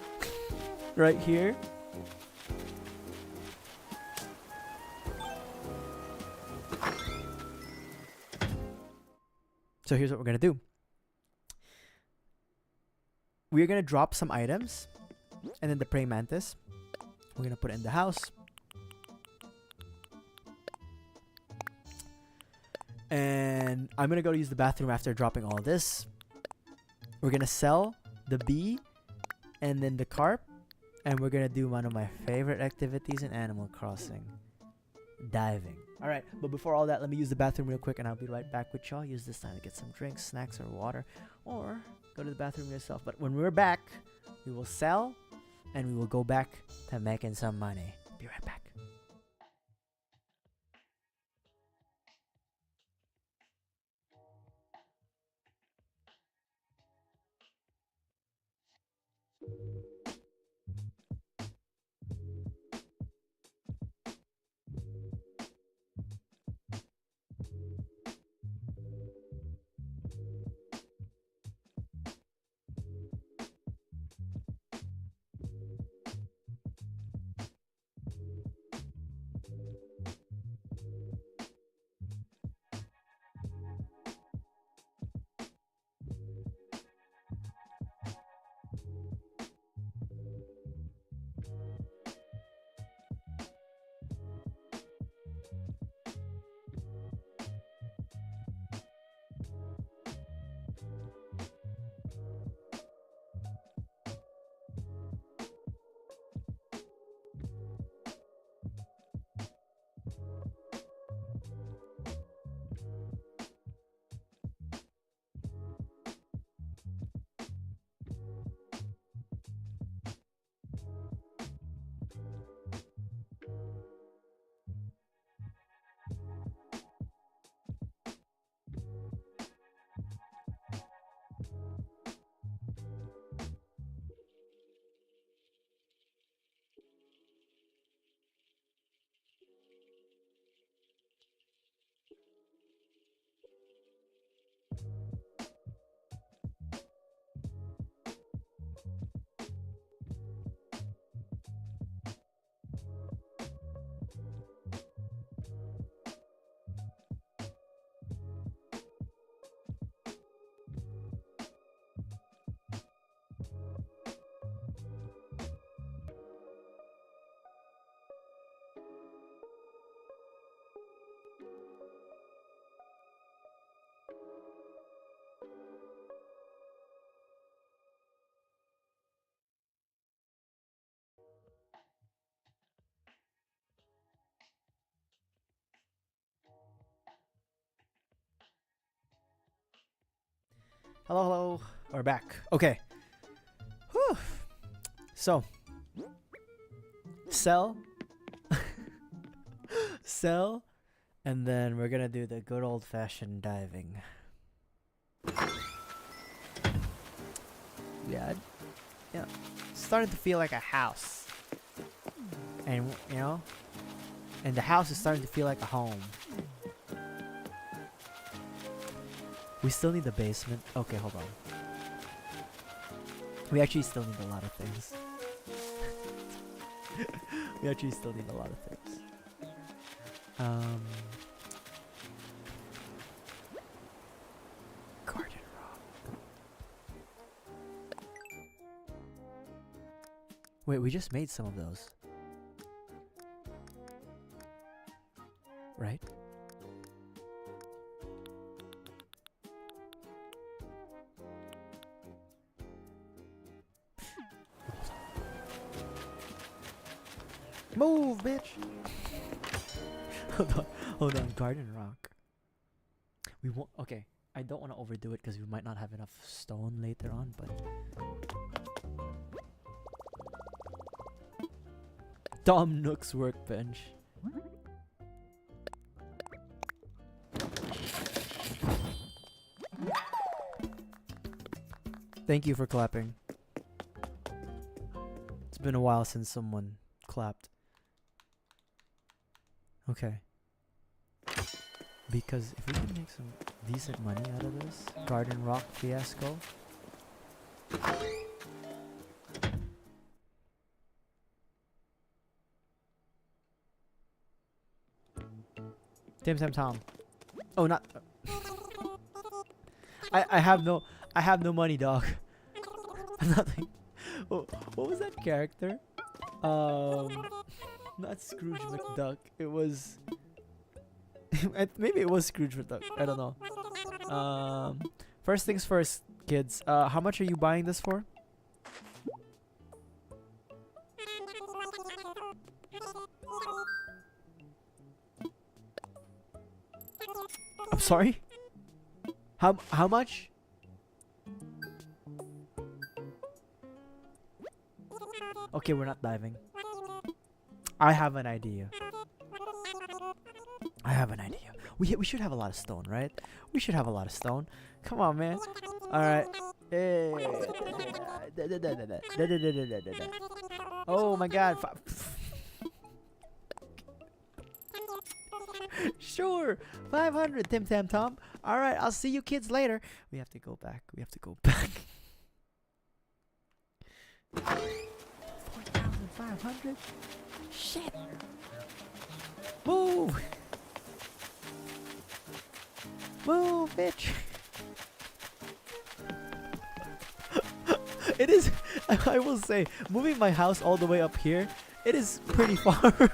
right here. So here's what we're gonna do. We're gonna drop some items, and then the praying mantis, we're gonna put it in the house. And I'm gonna go use the bathroom after dropping all this. We're gonna sell the bee and then the carp, and we're gonna do one of my favorite activities in Animal Crossing, diving. Alright, but before all that, let me use the bathroom real quick and I'll be right back with y'all. Use this time to get some drinks, snacks, or water, or go to the bathroom yourself. But when we're back, we will sell and we will go back to making some money. Be right back. Hello, hello. We're back. Okay. Whew. So, sell, sell, and then we're gonna do the good old-fashioned diving. Yeah, it's starting to feel like a house, and you know, and the house is starting to feel like a home. We still need the basement. Okay, hold on. We actually still need a lot of things. We actually still need a lot of things. Garden rock. Wait, we just made some of those. Right? Move, bitch! hold on, garden rock. We won't. Okay, I don't want to overdo it because we might not have enough stone later on, but. Tom Nook's workbench. Thank you for clapping. It's been a while since someone clapped. Okay. Because if we can make some decent money out of this garden rock fiasco. Tom. Oh, not. I have no money, dog. Nothing. Oh, what was that character? Not Scrooge McDuck. It was. Maybe it was Scrooge McDuck. I don't know. First things first, kids. How much are you buying this for? I'm sorry. How much? Okay, we're not diving. I have an idea. We should have a lot of stone, right? We should have a lot of stone. Come on, man. All right. Oh my God. Sure. 500, Tom. All right. I'll see you kids later. We have to go back. 4,500. Shit. Move. Move, bitch. It is, I will say, moving my house all the way up here, it is pretty far.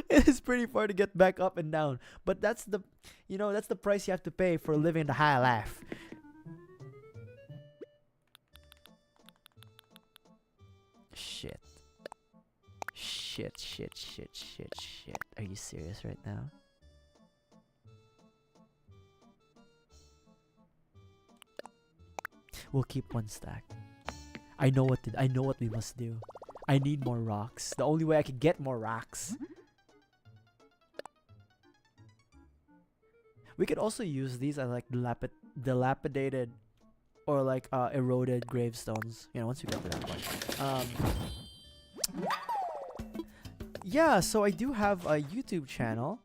It is pretty far to get back up and down. But that's the, that's the price you have to pay for living the high life. Shit. Are you serious right now? We'll keep one stack. I know what we must do. I need more rocks. The only way I can get more rocks. We could also use these as like dilapidated or like eroded gravestones. Once we get to that point. Yeah, so I do have a YouTube channel.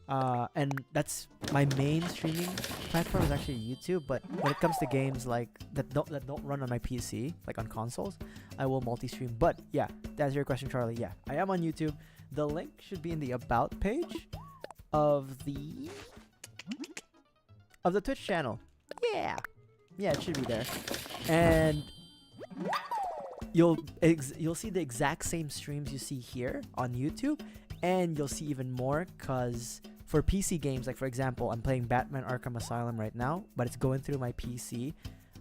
And that's my main streaming platform is actually YouTube. But when it comes to games like that don't run on my PC, like on consoles, I will multi-stream. But yeah, to answer your question, Charlie, yeah, I am on YouTube. The link should be in the about page of the Twitch channel. Yeah, it should be there, and you'll see the exact same streams you see here on YouTube, and you'll see even more because for PC games, like for example, I'm playing Batman Arkham Asylum right now, but it's going through my PC.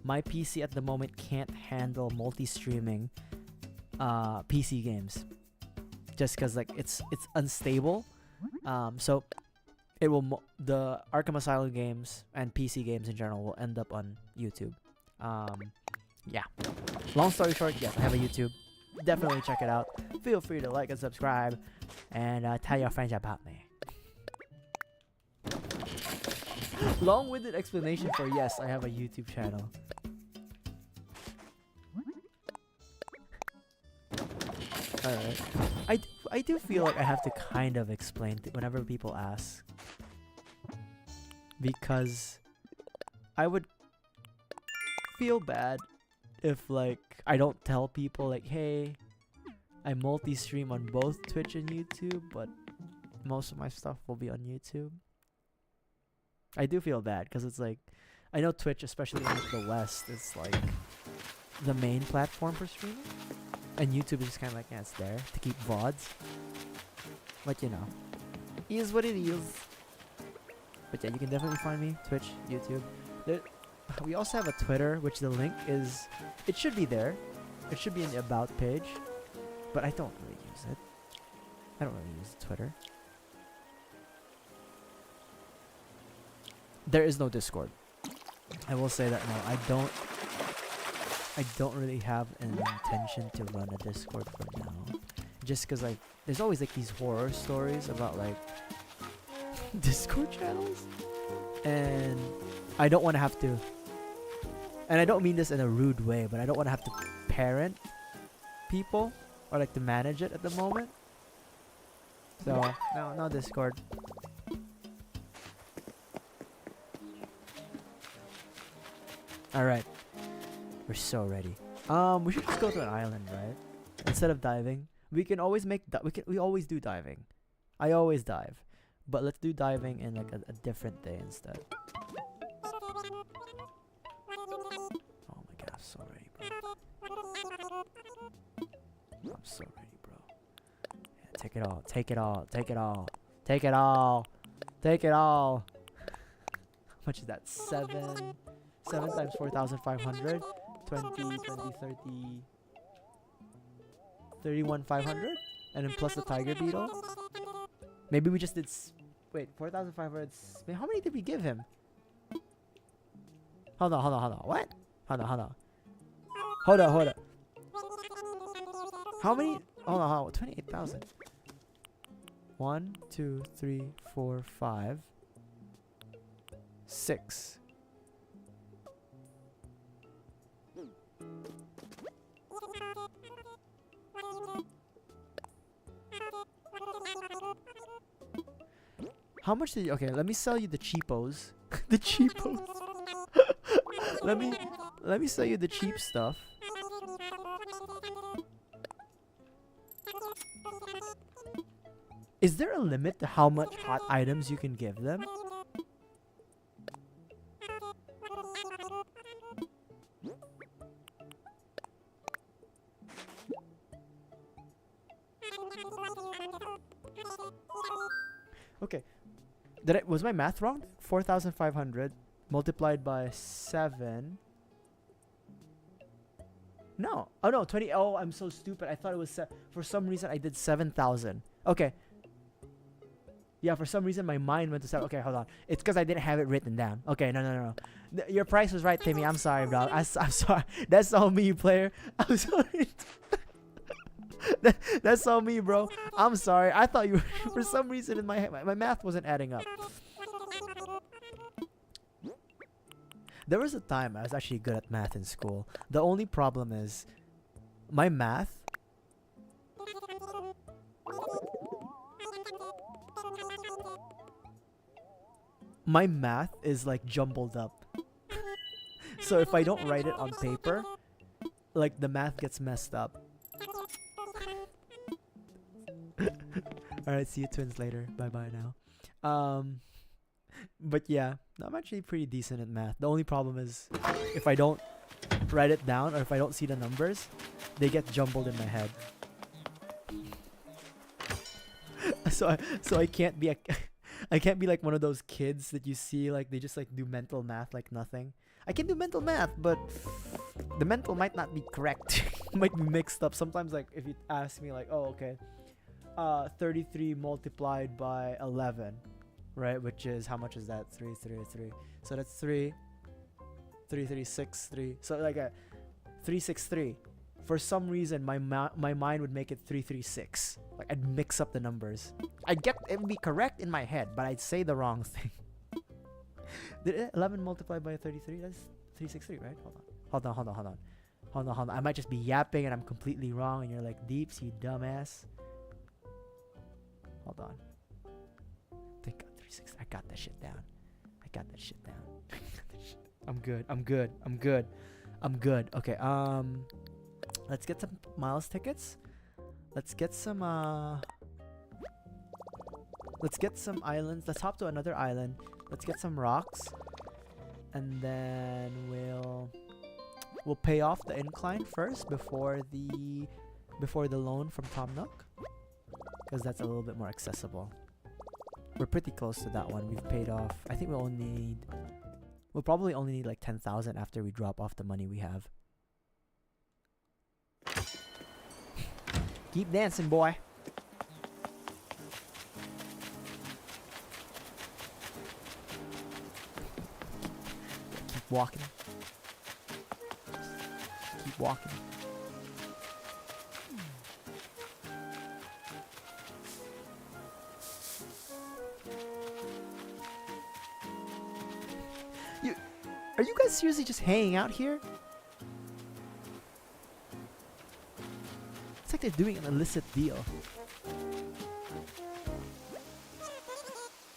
My PC at the moment can't handle multi-streaming PC games, just because like it's unstable. So it will the Arkham Asylum games and PC games in general will end up on YouTube. Yeah. Long story short, yes, I have a YouTube. Definitely check it out. Feel free to like and subscribe, and tell your friends about me. Long-winded explanation for yes, I have a YouTube channel. Alright. I do feel like I have to kind of explain whenever people ask. Because I would feel bad if like I don't tell people like, hey, I multi-stream on both Twitch and YouTube, but most of my stuff will be on YouTube. I do feel bad because it's like, I know Twitch, especially in like the West, is like the main platform for streaming. And YouTube is just kind of like, yeah, it's there to keep VODs. But you know, is what it is. But yeah, you can definitely find me, Twitch, YouTube. We also have a Twitter, which the link is, it should be there. It should be in the About page. But I don't really use it. I don't really use Twitter. There is no Discord. I will say that no, I don't really have an intention to run a Discord for now. Just because like there's always like these horror stories about like Discord channels, and I don't want to have to, and I don't mean this in a rude way, but I don't want to have to parent people or like to manage it at the moment. So no Discord. Alright. We're so ready. We should just go to an island, right? Instead of diving. We can always make we always do diving. I always dive. But let's do diving in like a different day instead. Oh my god, I'm so ready, bro. I'm so ready, bro. Yeah, take it all, take it all, take it all. Take it all. Take it all. How much is that? 7 times 4,500. 20, 30, 31,500, and then plus the tiger beetle. Maybe we just did. Wait, 4,500. How many did we give him? Hold on. What? Hold on. Hold on. How many? Hold on. 28,000. 1, 2, 3, 4, 5, 6. How much did you? Okay, let me sell you the cheapos. The cheapos. let me sell you the cheap stuff. Is there a limit to how much hot items you can give them? Okay. Was my math wrong? 4,500 multiplied by 7. No. Oh no, 20. Oh, I'm so stupid. I thought it was for some reason I did 7,000. Okay. Yeah, for some reason my mind went to 7. Okay, hold on. It's because I didn't have it written down. Okay, no. Your price was right, Timmy. I'm sorry, bro. I'm sorry. That's all me, player. I'm sorry. That's all me, bro. I'm sorry. I thought you for some reason in my math wasn't adding up. There was a time I was actually good at math in school. The only problem is my math is like jumbled up. So if I don't write it on paper, like the math gets messed up. Alright, see you twins later. Bye-bye now. But yeah, I'm actually pretty decent at math. The only problem is if I don't write it down or if I don't see the numbers, they get jumbled in my head. So I can't be I can't be like one of those kids that you see like they just like do mental math like nothing. I can do mental math, but the mental might not be correct. Might be mixed up. Sometimes like if you ask me like, oh okay, 33 multiplied by 11, right? Which is, how much is that? 3, 3, 3. So that's 3, 3, 3, 6, 3. So like a 3, 6, 3. For some reason, my mind would make it 3, 3, 6. Like I'd mix up the numbers. I'd get it would be correct in my head, but I'd say the wrong thing. Did 11 multiplied by 33? That's 363, right? Hold on. I might just be yapping and I'm completely wrong, and you're like, Deeps, you dumbass. Hold on. Think 360. I got that shit down. I'm good. Okay. Let's get some miles tickets. Let's get some islands. Let's hop to another island. Let's get some rocks, and then we'll pay off the incline first before the loan from Tom Nook, because that's a little bit more accessible. We're pretty close to that one. We've paid off. I think we'll probably only need like 10,000 after we drop off the money we have. Keep dancing, boy. Keep walking. Keep walking. Are you guys seriously just hanging out here? It's like they're doing an illicit deal.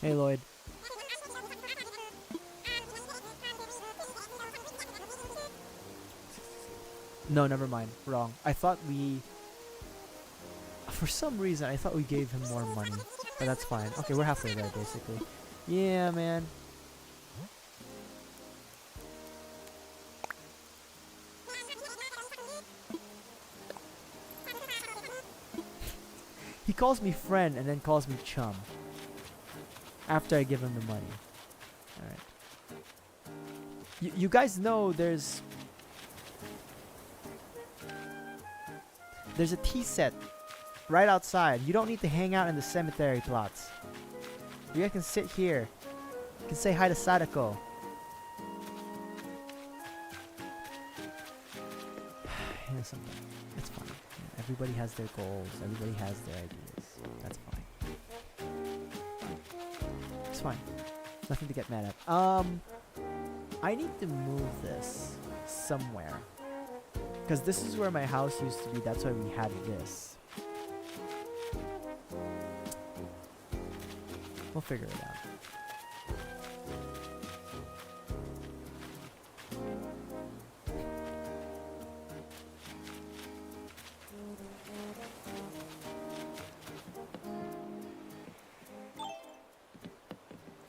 Hey, Lloyd. No, never mind. Wrong. For some reason, I thought we gave him more money. But that's fine. Okay, we're halfway there, basically. Yeah, man. He calls me friend and then calls me chum after I give him the money. Alright. You guys know there's a tea set right outside. You don't need to hang out in the cemetery plots. You guys can sit here. You can say hi to Sadako. You know something. It's fine. Everybody has their goals. Everybody has their ideas. That's fine. It's fine. Nothing to get mad at. I need to move this somewhere, because this is where my house used to be. That's why we had this. We'll figure it out.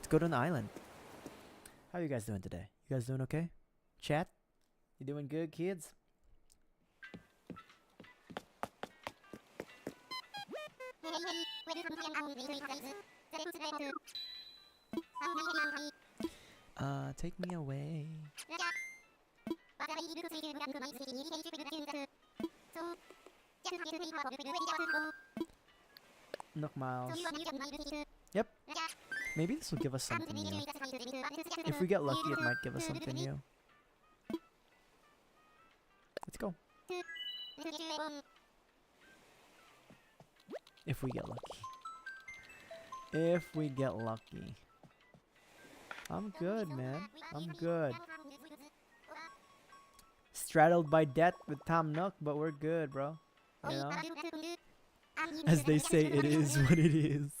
Go to an island. How are you guys doing today? You guys doing okay? Chat? You doing good, kids? Take me away. Nook Miles. Yep. Maybe this will give us something new. If we get lucky, it might give us something new. Let's go. If we get lucky. If we get lucky. I'm good, man. I'm good. Straddled by death with Tom Nook, but we're good, bro. You know? As they say, it is what it is.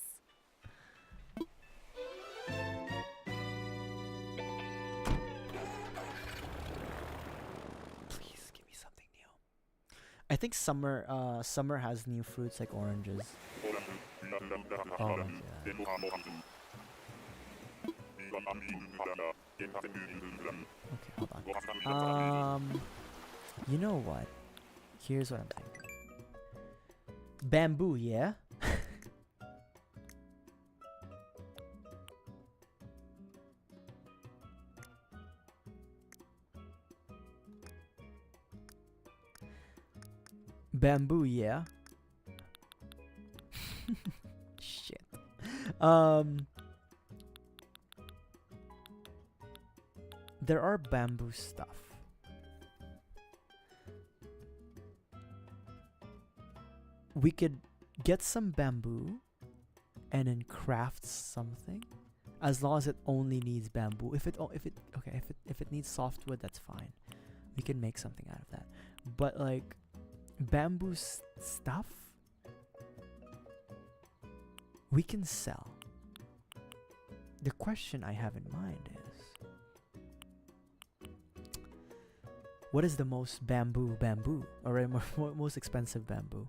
Please give me something new. I think summer has new fruits like oranges. Oh, yeah. Okay, hold on. You know what? Here's what I'm thinking. Bamboo, yeah? Bamboo, yeah? Shit. there are bamboo stuff. We could get some bamboo and then craft something, as long as it only needs bamboo. If it needs softwood, that's fine. We can make something out of that. But like bamboo stuff, we can sell. The question I have in mind is, what is the most bamboo, or most expensive bamboo?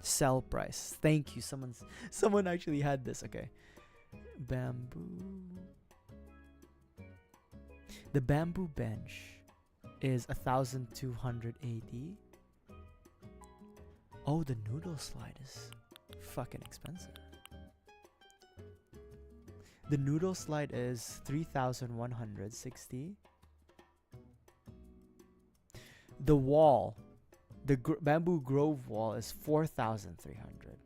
Sell price. Thank you. Someone actually had this. Okay. Bamboo. The bamboo bench is 1,280. Oh, the noodle slide is fucking expensive. The noodle slide is 3,160. The wall, the bamboo grove wall, is 4,300.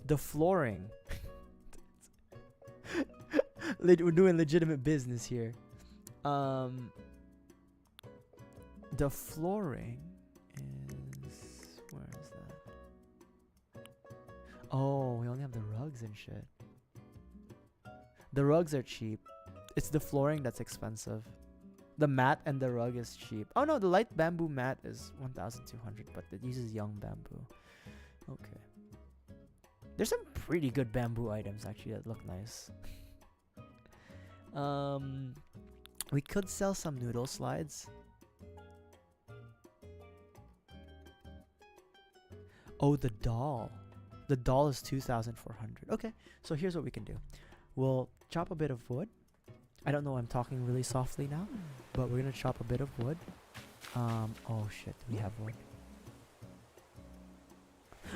The flooring. We're doing legitimate business here. The flooring is, where is that? Oh, we only have the rugs and shit. The rugs are cheap. It's the flooring that's expensive. The mat and the rug is cheap. Oh no, the light bamboo mat is 1,200, but it uses young bamboo. Okay. There's some pretty good bamboo items actually that look nice. We could sell some noodle slides. Oh, the doll. The doll is 2,400. Okay, so here's what we can do. We'll chop a bit of wood. I don't know, I'm talking really softly now, but we're gonna chop a bit of wood. Oh shit, we have wood.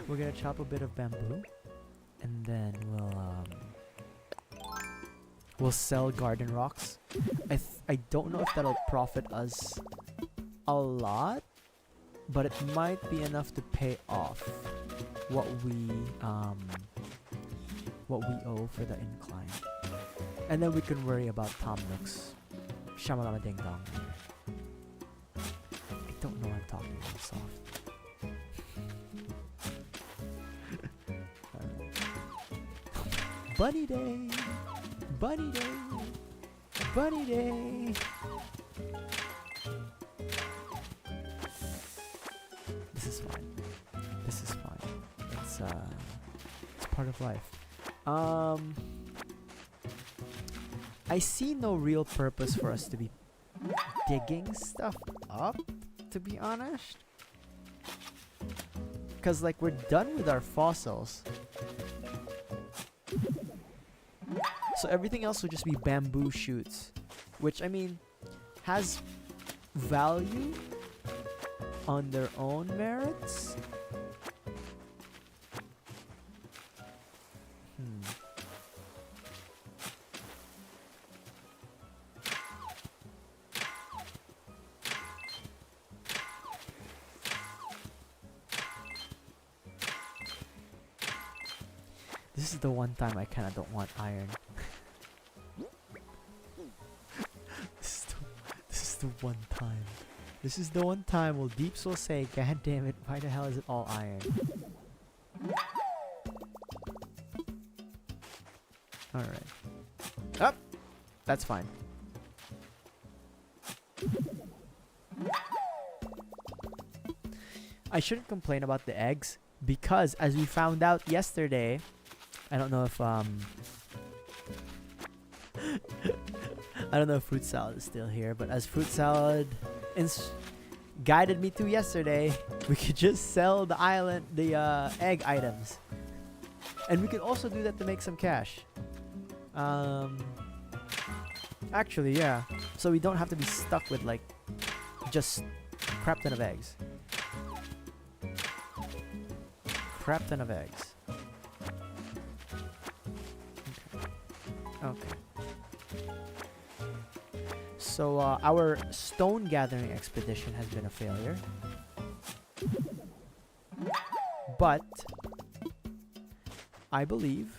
We're gonna chop a bit of bamboo, and then we'll sell garden rocks. I don't know if that'll profit us a lot, but it might be enough to pay off what we owe for the incline. And then we can worry about Tom Nook's Shamalama Ding Dong. I don't know, I'm talking really soft. Bunny day! Bunny day! Bunny day! This is fine. This is fine. It's part of life. I see no real purpose for us to be digging stuff up, to be honest. Because, like, we're done with our fossils. So everything else will just be bamboo shoots. Which, I mean, has value on their own merits. This is the one time I kinda don't want iron. This is the one time. This is the one time will Deeps will say, God damn it, why the hell is it all iron? Alright. Up! That's fine. I shouldn't complain about the eggs, because as we found out yesterday, I don't know if I don't know if Fruit Salad is still here, but as Fruit Salad guided me to yesterday, we could just sell the egg items, and we could also do that to make some cash. Actually, yeah. So we don't have to be stuck with like just crap ton of eggs. Crap ton of eggs. Okay. So our stone gathering expedition has been a failure. But I believe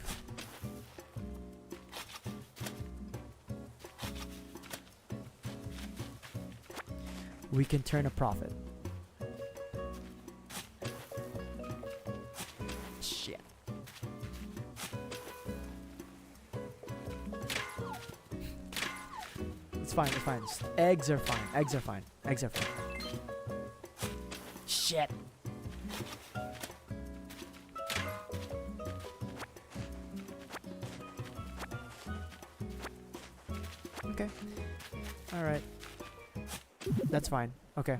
we can turn a profit. Shit. It's fine, it's fine. Eggs are fine. Eggs are fine. Eggs are fine. Shit. Okay. Alright. That's fine. Okay.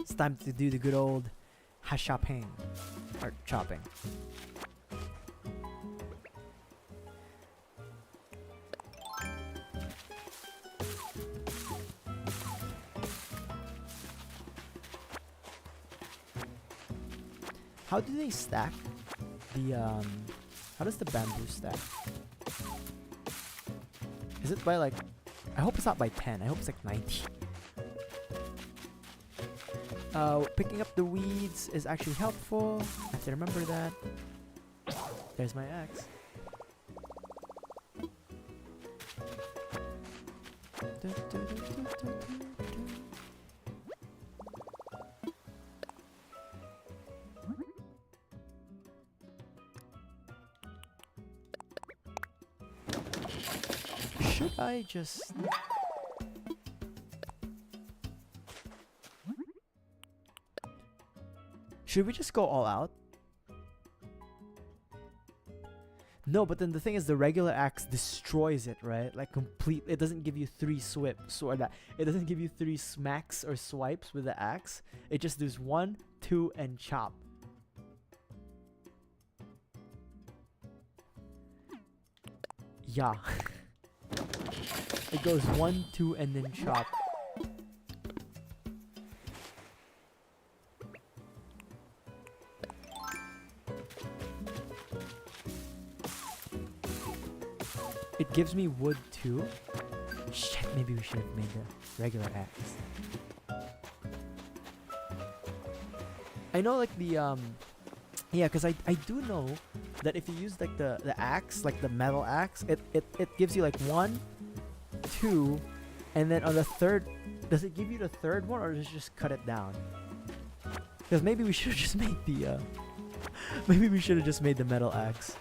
It's time to do the good old hashaping. Or chopping. How do they stack the how does the bamboo stack? Is it by like, I hope it's not by 10. I hope it's like 90. Picking up the weeds is actually helpful. I have to remember that. There's my axe. Should I just... Should we just go all out? No, but then the thing is the regular axe destroys it, right? Like complete. It doesn't give you 3 swips or that. It doesn't give you 3 smacks or swipes with the axe. It just does 1, 2, and chop. Yeah. It goes 1, 2, and then chop. It gives me wood too. Shit, maybe we should have made the regular axe. I know like the yeah, because I do know that if you use like the axe, like the metal axe, it gives you like 1, 2, and then on the third, does it give you the third one or does it just cut it down? Because maybe we should have just made the maybe we should have just made the metal axe.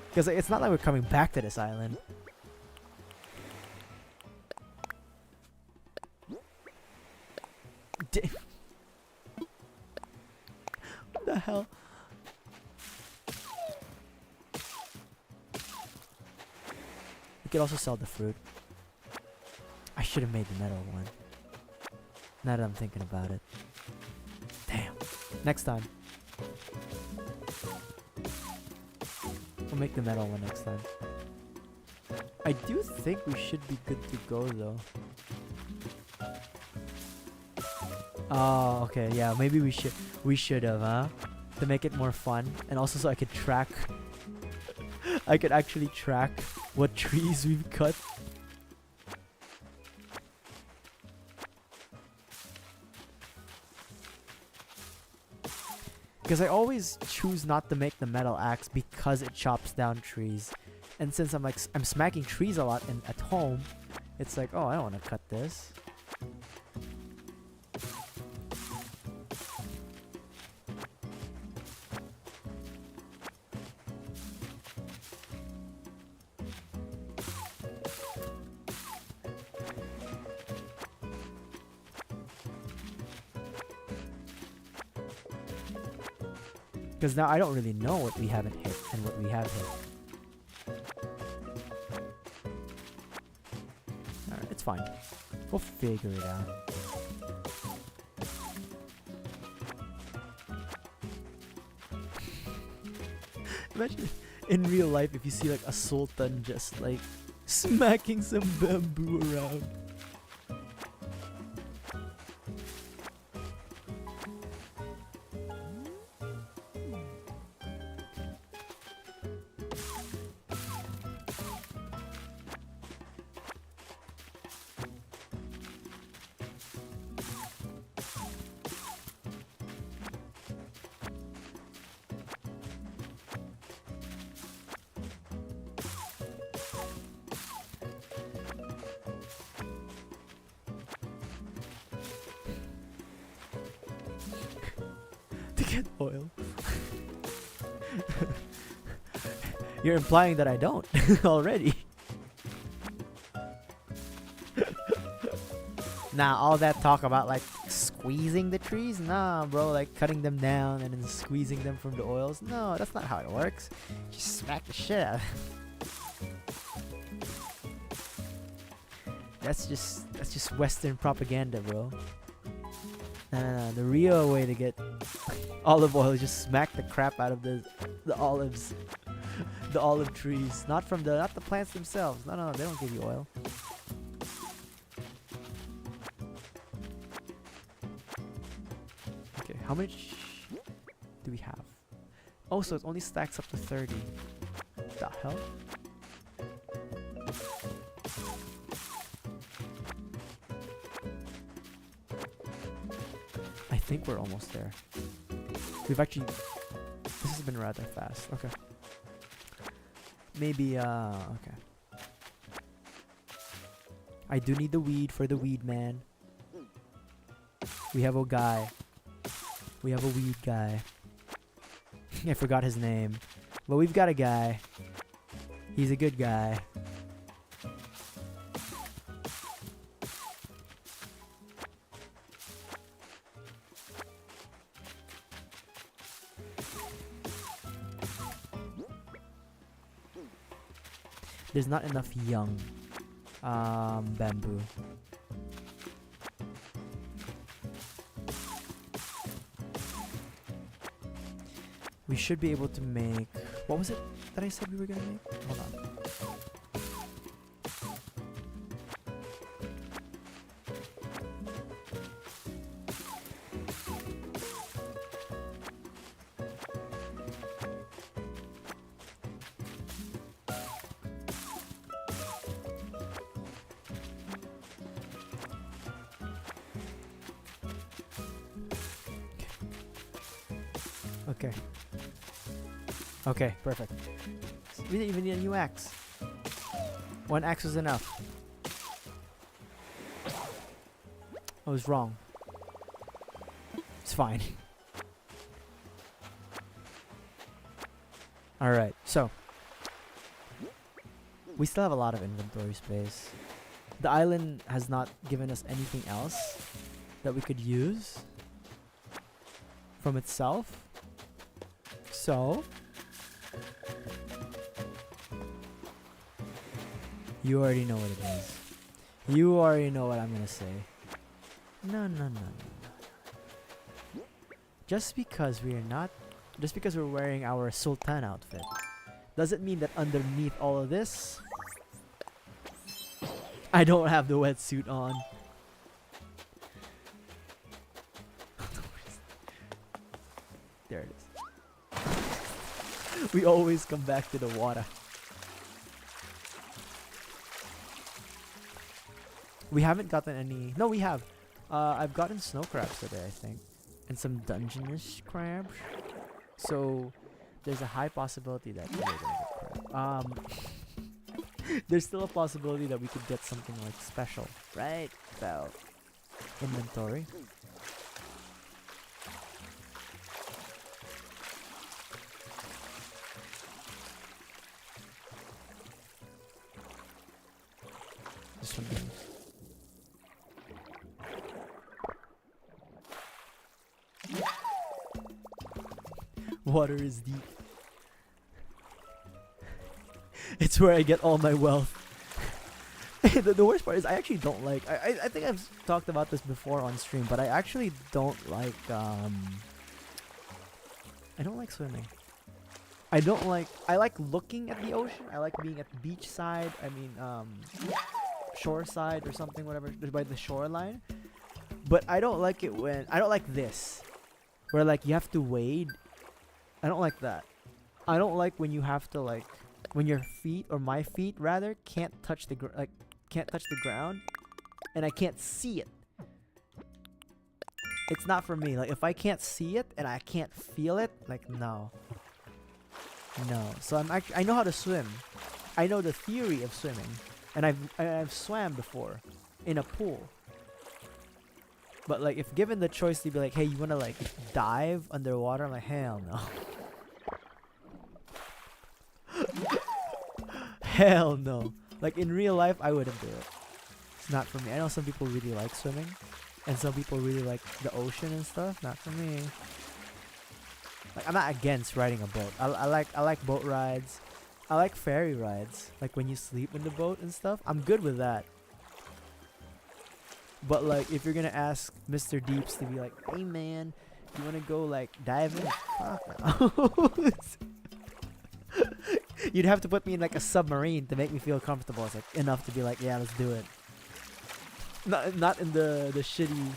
Because it's not like we're coming back to this island. What the hell? We could also sell the fruit. I should have made the metal one. Now that I'm thinking about it. Damn. Next time. We'll make the metal one next time. I do think we should be good to go though. Oh, okay, yeah, maybe we should have, huh? To make it more fun, and also so I could track. I could actually track what trees we've cut. Because I always choose not to make the metal axe because it chops down trees, and since I'm smacking trees a lot at home, it's like, oh, I don't want to cut this. Because now I don't really know what we haven't hit and what we have hit. Alright, it's fine. We'll figure it out. Imagine in real life if you see like a sultan just like smacking some bamboo around. get oil. You're implying that I don't already. Nah, all that talk about like squeezing the trees? Nah, bro, like cutting them down and then squeezing them from the oils? No, that's not how it works. Just smack the shit out. That's just Western propaganda, bro. No. The real way to get olive oil is just smack the crap out of the olives, the olive trees, not the plants themselves. No, they don't give you oil. Okay, how much do we have? Oh, so it only stacks up to 30. The hell? I think we're almost there. We've actually... This has been rather fast. Okay. Maybe, okay. I do need the weed for the weed man. We have a guy. We have a weed guy. I forgot his name. But we've got a guy. He's a good guy. There's not enough young bamboo. We should be able to make... What was it that I said we were gonna make? Hold on. Okay. Okay, perfect. We didn't even need a new axe. One axe was enough. I was wrong. It's fine. Alright, so. We still have a lot of inventory space. The island has not given us anything else that we could use from itself. So, you already know what it is. You already know what I'm gonna say. No. Just because we're wearing our Sultan outfit, doesn't mean that underneath all of this, I don't have the wetsuit on. There it is. We always come back to the water. We haven't gotten any... No, we have. I've gotten snow crabs today, I think. And some dungeonish crabs. So, there's a high possibility that we're gonna get crab. There's still a possibility that we could get something like special, right? About inventory. This one goes. Water is deep. It's where I get all my wealth. The worst part is I actually don't like... I think I've talked about this before on stream, but I actually don't like... I don't like swimming. I like looking at the ocean. I like being at the beach side. I mean, shore side or something, whatever, by the shoreline. But I don't like it when... I don't like this. Where, like, you have to wade. I don't like that. I don't like when you have to, like... When your feet, or my feet, rather, can't touch the ground. And I can't see it. It's not for me. Like, if I can't see it and I can't feel it, like, no. No. So I know how to swim. I know the theory of swimming. And I've swam before. In a pool. But like, if given the choice to be like, hey, you wanna like dive underwater? I'm like, hell no. Hell no. Like in real life, I wouldn't do it. It's not for me. I know some people really like swimming, and some people really like the ocean and stuff. Not for me. Like I'm not against riding a boat. I like boat rides. I like ferry rides. Like when you sleep in the boat and stuff. I'm good with that. But like if you're gonna ask Mr. Deeps to be like, hey man, you wanna go like diving? Fuck no. You'd have to put me in like a submarine to make me feel comfortable. It's like enough to be like, yeah, let's do it. Not in the shitty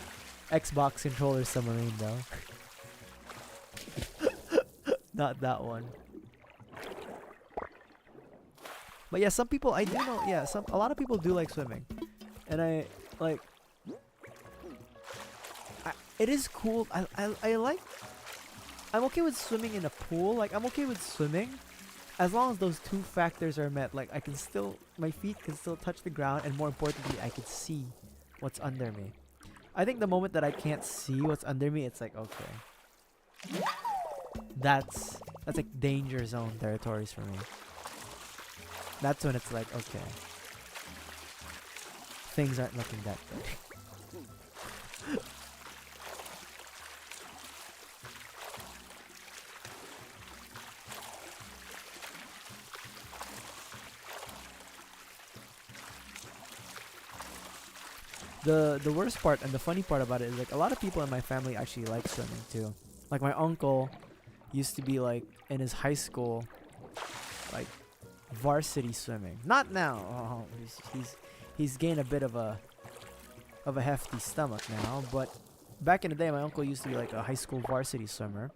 Xbox controller submarine though. Not that one. But yeah, some people I do know. Yeah, a lot of people do like swimming, and I like. It is cool. I like. I'm okay with swimming in a pool. Like I'm okay with swimming, as long as those two factors are met. Like I can still, my feet can still touch the ground, and more importantly, I can see what's under me. I think the moment that I can't see what's under me, it's like okay. That's like danger zone territories for me. That's when it's like okay. Things aren't looking that good. The worst part and the funny part about it is like a lot of people in my family actually like swimming too. Like my uncle used to be like in his high school, like varsity swimming. Not now. Oh, he's gained a bit of a hefty stomach now. But back in the day, my uncle used to be like a high school varsity swimmer.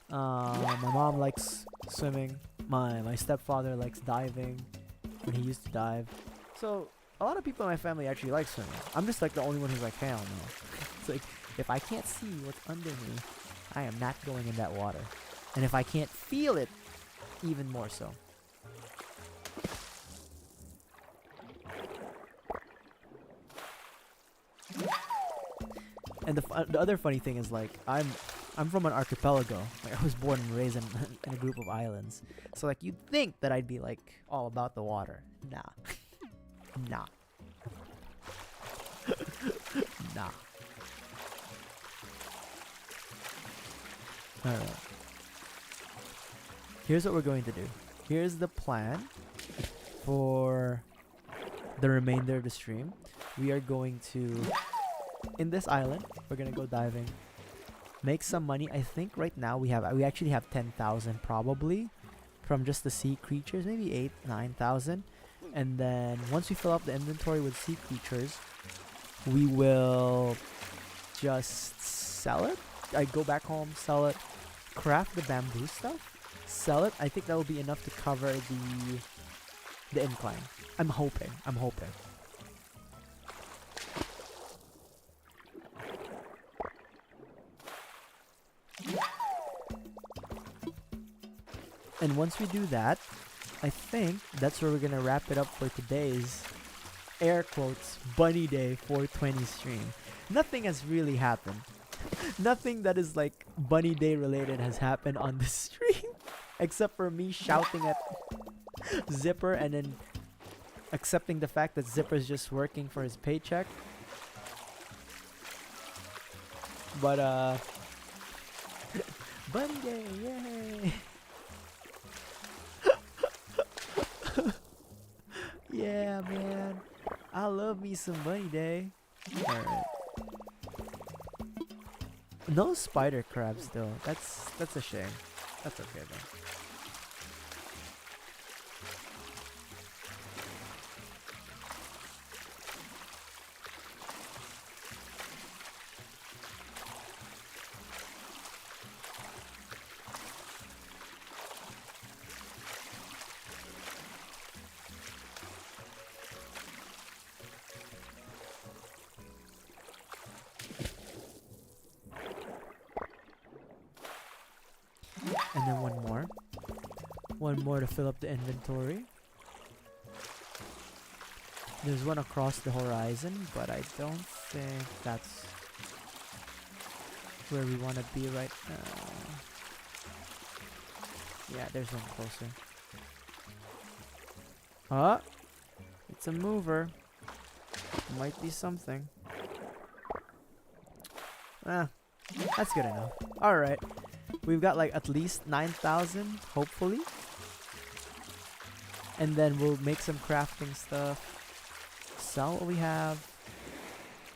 My mom likes swimming. My stepfather likes diving when he used to dive. So a lot of people in my family actually like swimming. I'm just like the only one who's like, hell no. It's like, if I can't see what's under me, I am not going in that water. And if I can't feel it, even more so. And the other funny thing is like, I'm from an archipelago. Like I was born and raised in a group of islands. So like you'd think that I'd be like all about the water. Nah. Nah. Nah. Alright. Here's what we're going to do. Here's the plan for the remainder of the stream. We are going to, in this island, we're gonna go diving, make some money. I think right now we actually have 10,000 probably from just the sea creatures, maybe 8,000-9,000. And then once we fill up the inventory with sea creatures, we will just sell it. I go back home, sell it, craft the bamboo stuff, sell it. I think that will be enough to cover the incline. I'm hoping. And once we do that, I think that's where we're gonna wrap it up for today's air quotes bunny day 420 stream. Nothing has really happened. Nothing that is like bunny day related has happened on this stream, except for me shouting at Zipper and then accepting the fact that Zipper's just working for his paycheck. But bunny day, yay! Yeah, man. I love me some bunny day. Alright. No spider crabs though. That's a shame. That's okay though. And then one more to fill up the inventory. There's one across the horizon, but I don't think that's where we want to be right now. Yeah, there's one closer. Ah, it's a mover. Might be something. Ah, that's good enough. Alright. We've got like at least 9,000, hopefully. And then we'll make some crafting stuff. Sell what we have.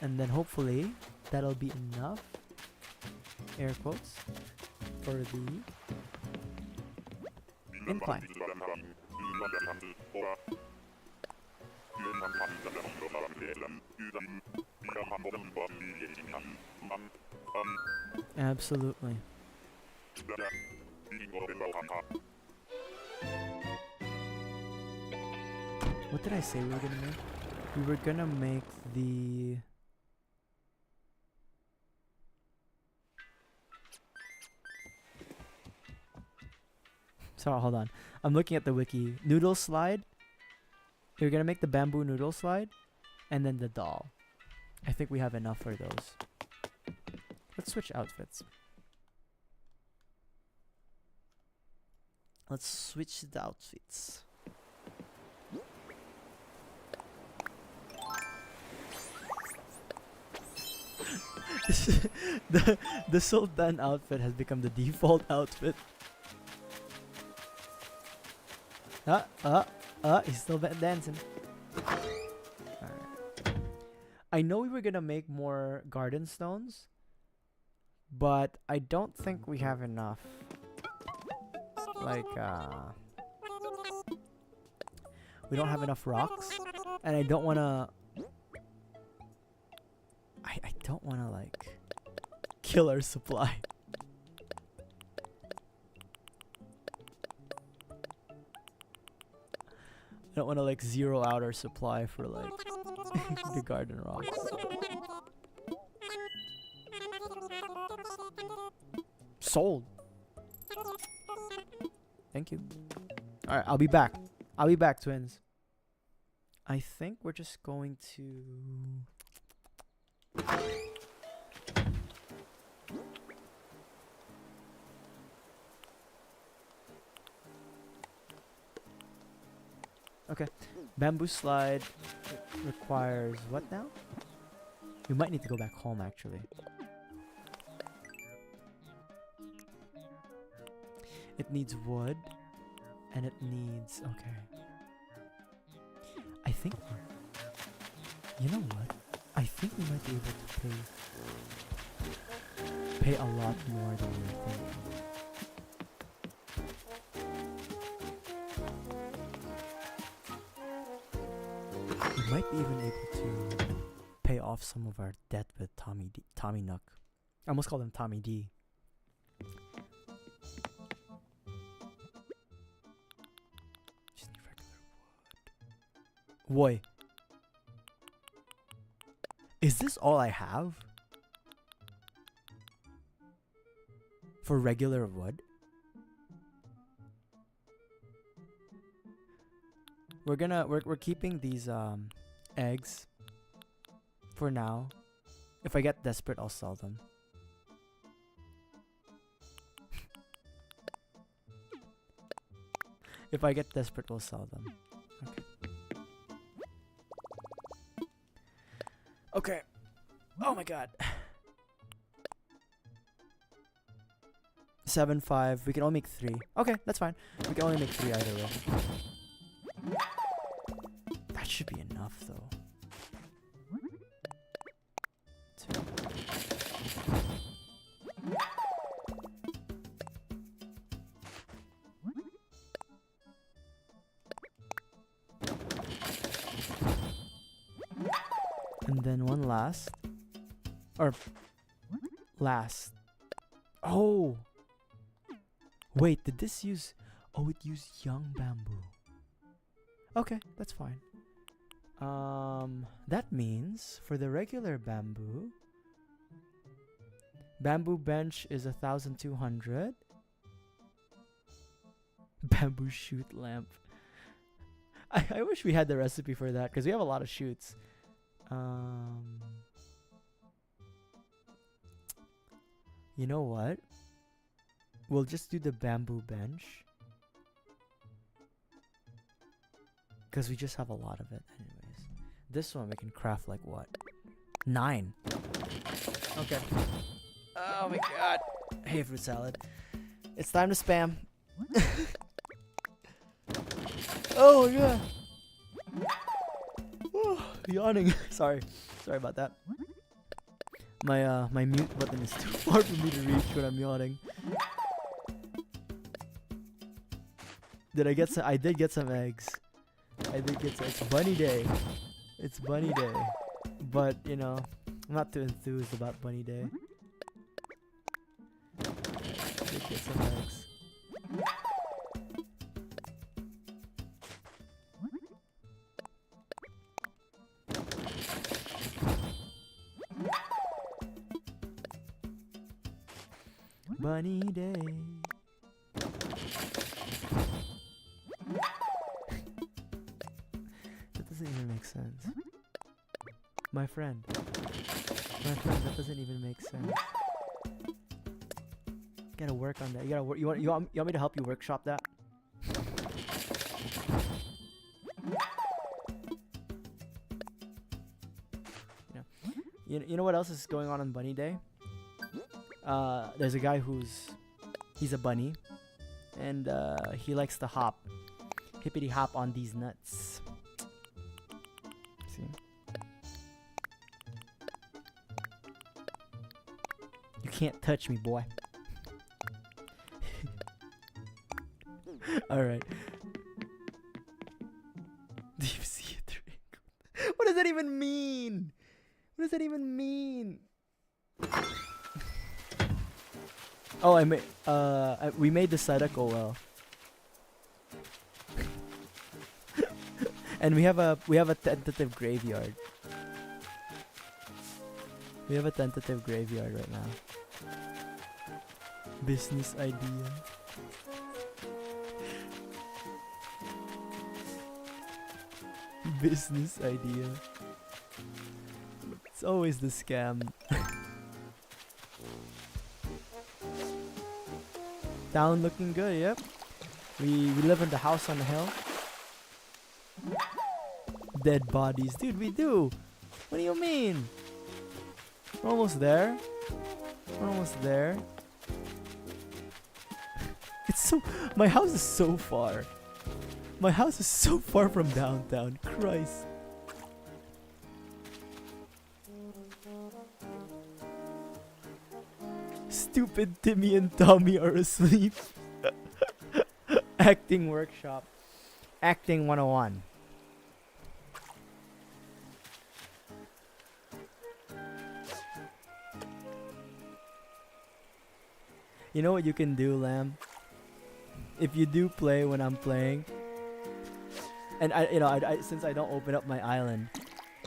And then hopefully that'll be enough. Air quotes. For the incline. Absolutely. What did I say we were gonna make? We were gonna make the... Sorry, hold on. I'm looking at the wiki. Noodle slide. We're gonna make the bamboo noodle slide. And then the doll. I think we have enough for those. Let's switch outfits. Let's switch the outfits. the Sultan outfit has become the default outfit. He's still dancing. Alright. I know we were gonna make more garden stones, but I don't think we have enough. Like, we don't have enough rocks, and I don't wanna... I don't wanna, like, kill our supply. I don't wanna, like, zero out our supply for, like, the garden rocks. Sold! Thank you. Alright, I'll be back. I'll be back, twins. I think we're just going to... Okay. Bamboo slide requires what now? We might need to go back home, actually. It needs wood. And it needs... Okay. I think... You know what? I think we might be able to pay a lot more than we were thinking. We might be even able to pay off some of our debt with Tommy Nook. I almost called him Tommy D. Just need regular wood. Woy. Is this all I have? For regular wood? We're keeping these eggs for now. If I get desperate, I'll sell them. If I get desperate, we'll sell them. Okay. Okay. Oh my god. 7, 5. We can only make 3. Okay, that's fine. We can only make 3 either way. That should be enough, though. 2. And then one last. Or last. Oh! Wait, did this use... Oh, it used young bamboo. Okay, that's fine. That means for the regular bamboo, bamboo bench is 1,200. Bamboo shoot lamp. I wish we had the recipe for that because we have a lot of shoots. You know what? We'll just do the bamboo bench. Because we just have a lot of it anyways. This one we can craft like what? 9. Okay. Oh my god. Hey, fruit salad. It's time to spam. Oh yeah. Yawning. Sorry about that. My mute button is too far for me to reach when I'm yawning. Did I get some? I did get some eggs. It's bunny day. It's bunny day. But you know, I'm not too enthused about bunny day. I did get some eggs. Bunny day. That doesn't even make sense. My friend, that doesn't even make sense. Gotta work on that. You gotta work. You want me to help you workshop that? You know what else is going on Bunny Day? There's a guy he's a bunny, and he likes to hippity hop on these nuts. See? You can't touch me, boy. All right. Deep sea drink. What does that even mean? What does that even mean? Oh, we made the Sadako well. And we have a tentative graveyard. We have a tentative graveyard right now. Business idea. Business idea. It's always the scam. Town looking good, yep. We live in the house on the hill. Dead bodies. Dude, we do. What do you mean? We're almost there. We're almost there. My house is so far. My house is so far from downtown. Christ. Stupid Timmy and Tommy are asleep. Acting workshop. Acting 101. You know what you can do, Lamb? If you do play when I'm playing, and since I don't open up my island,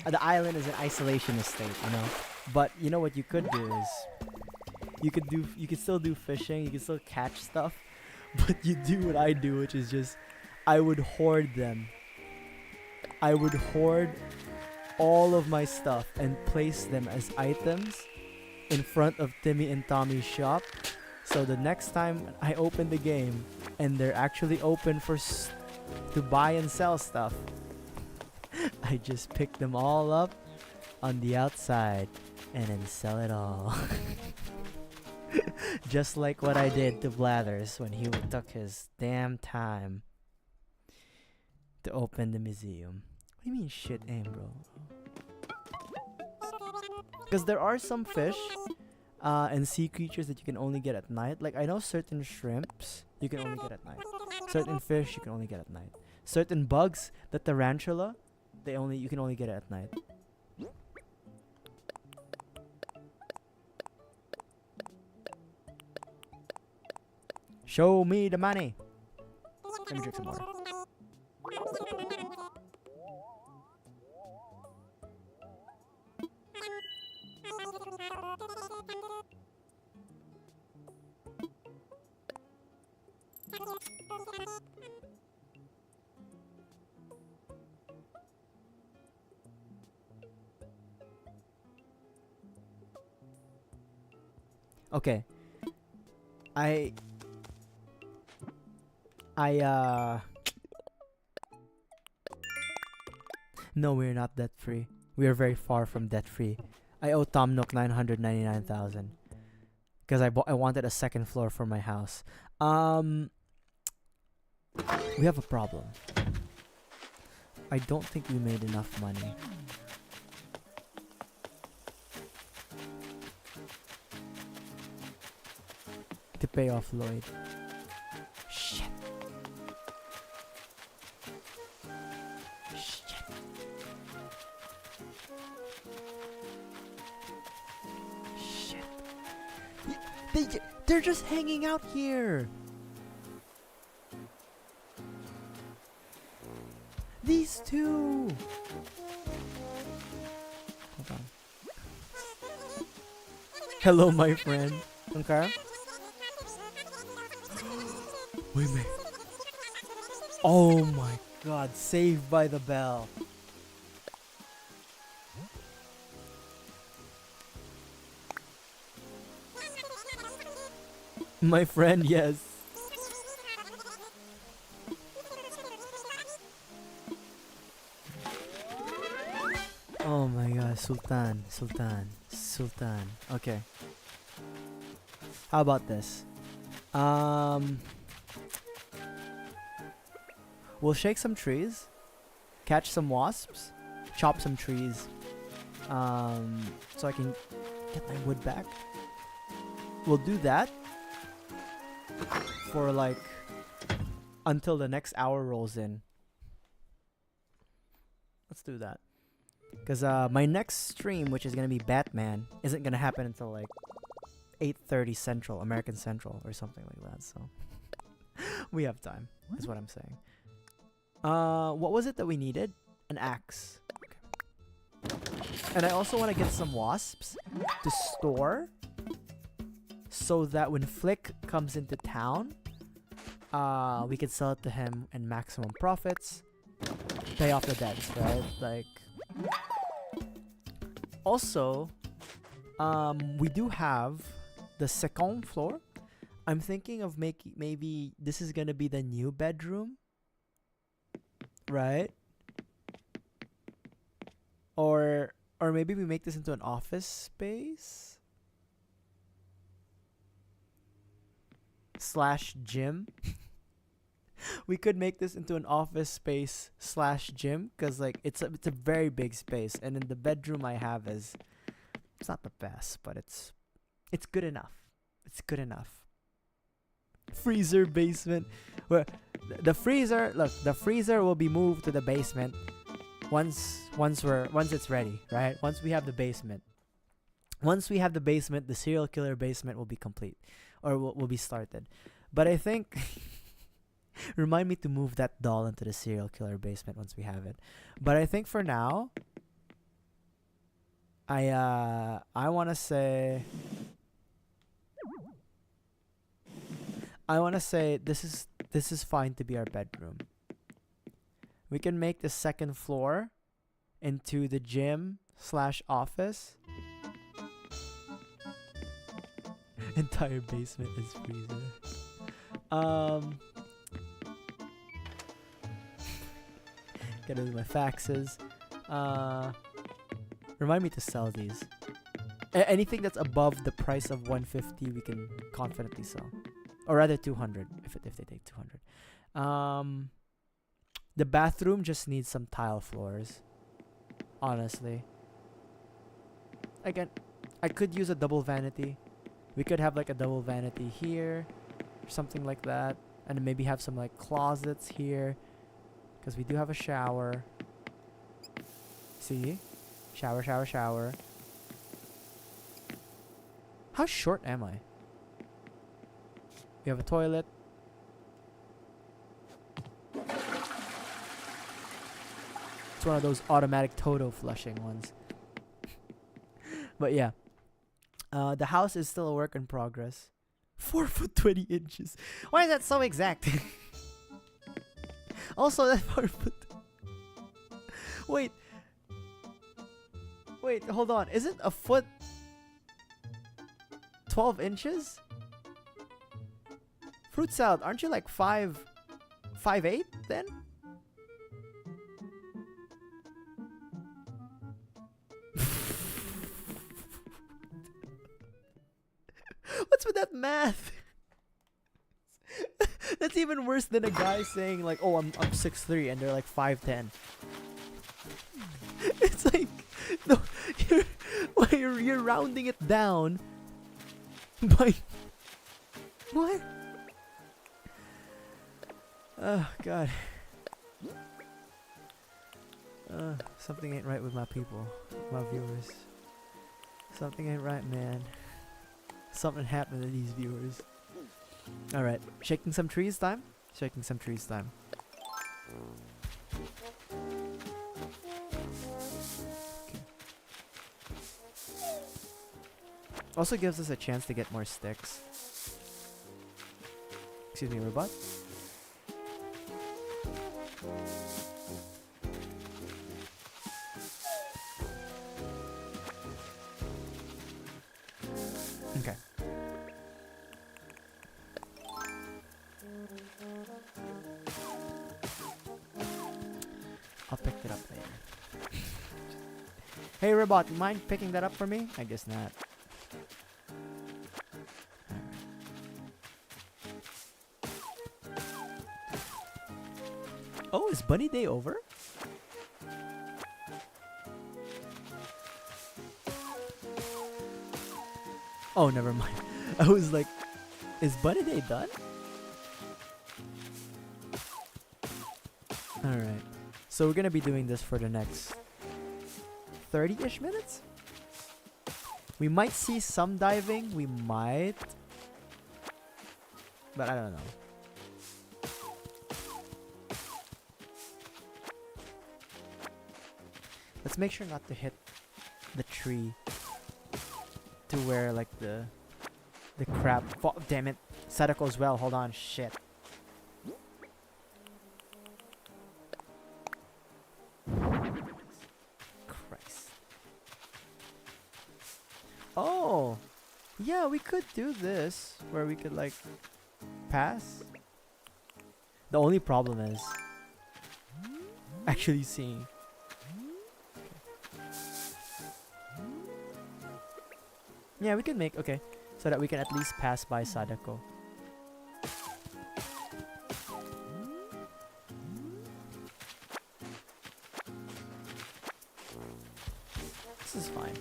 the island is an isolationist state, you know. But you know what you could do is, you could still do fishing, you can still catch stuff, but you do what I do, which is just, I would hoard them. I would hoard all of my stuff and place them as items in front of Timmy and Tommy's shop. So the next time I open the game and they're actually open to buy and sell stuff, I just pick them all up on the outside and then sell it all. Just like what I did to Blathers when he took his damn time to open the museum. What do you mean shit aim, bro? Because there are some fish and sea creatures that you can only get at night. Like, I know certain shrimps you can only get at night. Certain fish you can only get at night. Certain bugs, the tarantula, you can only get it at night. Show me the money. Let me drink some water. Okay, I I no, we're not debt free. We are very far from debt free. I owe Tom Nook 999,000 because I wanted a second floor for my house. We have a problem. I don't think we made enough money. To pay off Lloyd. Shit. Shit. Shit. They're just hanging out here. These two. Hold on. Hello, my friend. Okay. Wait, wait. Oh my god, Saved by the Bell. My friend, yes. Oh my god, Sultan. Okay. How about this? We'll shake some trees, catch some wasps, chop some trees, so I can get my wood back. We'll do that for like until the next hour rolls in. Let's do that. Because my next stream, which is going to be Batman, isn't going to happen until like 8:30 Central, American Central, or something like that. So we have time, is what I'm saying. What was it that we needed? An axe. Okay. And I also want to get some wasps to store so that when Flick comes into town, we can sell it to him in maximum profits, pay off the debts, right? Like, also, we do have the second floor. I'm thinking of making, maybe this is gonna be the new bedroom, right? Or maybe we make this into an office space slash gym. We could make this into an office space slash gym, because like it's a very big space, and in the bedroom I have it's not the best, but it's good enough. It's good enough. Freezer basement. Well, the freezer will be moved to the basement once it's ready, right? Once we have the basement. Once we have the basement, the serial killer basement will be complete, or will be started. But I think remind me to move that doll into the serial killer basement once we have it. But I think for now, I want to say this is fine to be our bedroom. We can make the second floor into the gym slash office. Entire basement is freezer. Gotta do my faxes. Remind me to sell these. Anything that's above the price of 150, we can confidently sell, or rather 200 if they take 200. The bathroom just needs some tile floors. Honestly, again, I could use a double vanity. We could have like a double vanity here, or something like that, and maybe have some like closets here, because we do have a shower. See? Shower. How short am I? We have a toilet. It's one of those automatic Toto flushing ones. But yeah. The house is still a work in progress. 4 foot 20 inches. Why is that so exact? Also, that 4 foot. Wait, hold on. Isn't a foot 12 inches? Fruit salad, aren't you like 5'8" then? What's with that math? That's even worse than a guy saying like, "Oh, I'm 6'3" and they're like 5'10". It's like, no, you're rounding it down by what? Oh God. Something ain't right with my people, my viewers. Something ain't right, man. Something happened to these viewers. Alright, shaking some trees time? Shaking some trees time. Okay. Also gives us a chance to get more sticks. Excuse me, robot? Okay. I'll pick it up later. Hey robot, you mind picking that up for me? I guess not. Oh, is Bunny Day over? Oh, never mind. I was like, is Bunny Day done? Alright. So we're gonna be doing this for the next 30-ish minutes? We might see some diving. We might. But I don't know. Let's make sure not to hit the tree to where like the crab. Damn it. Sadako as well. Hold on. Shit. Christ. Oh. Yeah, we could do this where we could like pass. The only problem is actually seeing. Yeah, we can make, okay, so that we can at least pass by Sadako. This is fine.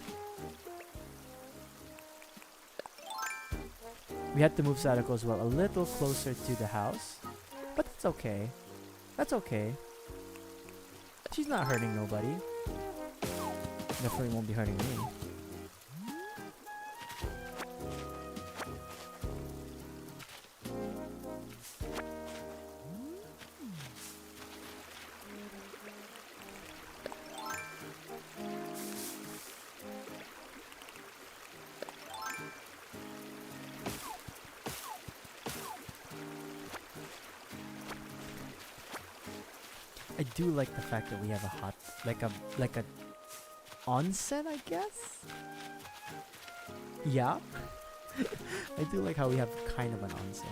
We had to move Sadako as well a little closer to the house, but that's okay. That's okay. She's not hurting nobody. Definitely won't be hurting me. I do like the fact that we have a hot, like a onsen, I guess? Yeah? I do like how we have kind of an onsen.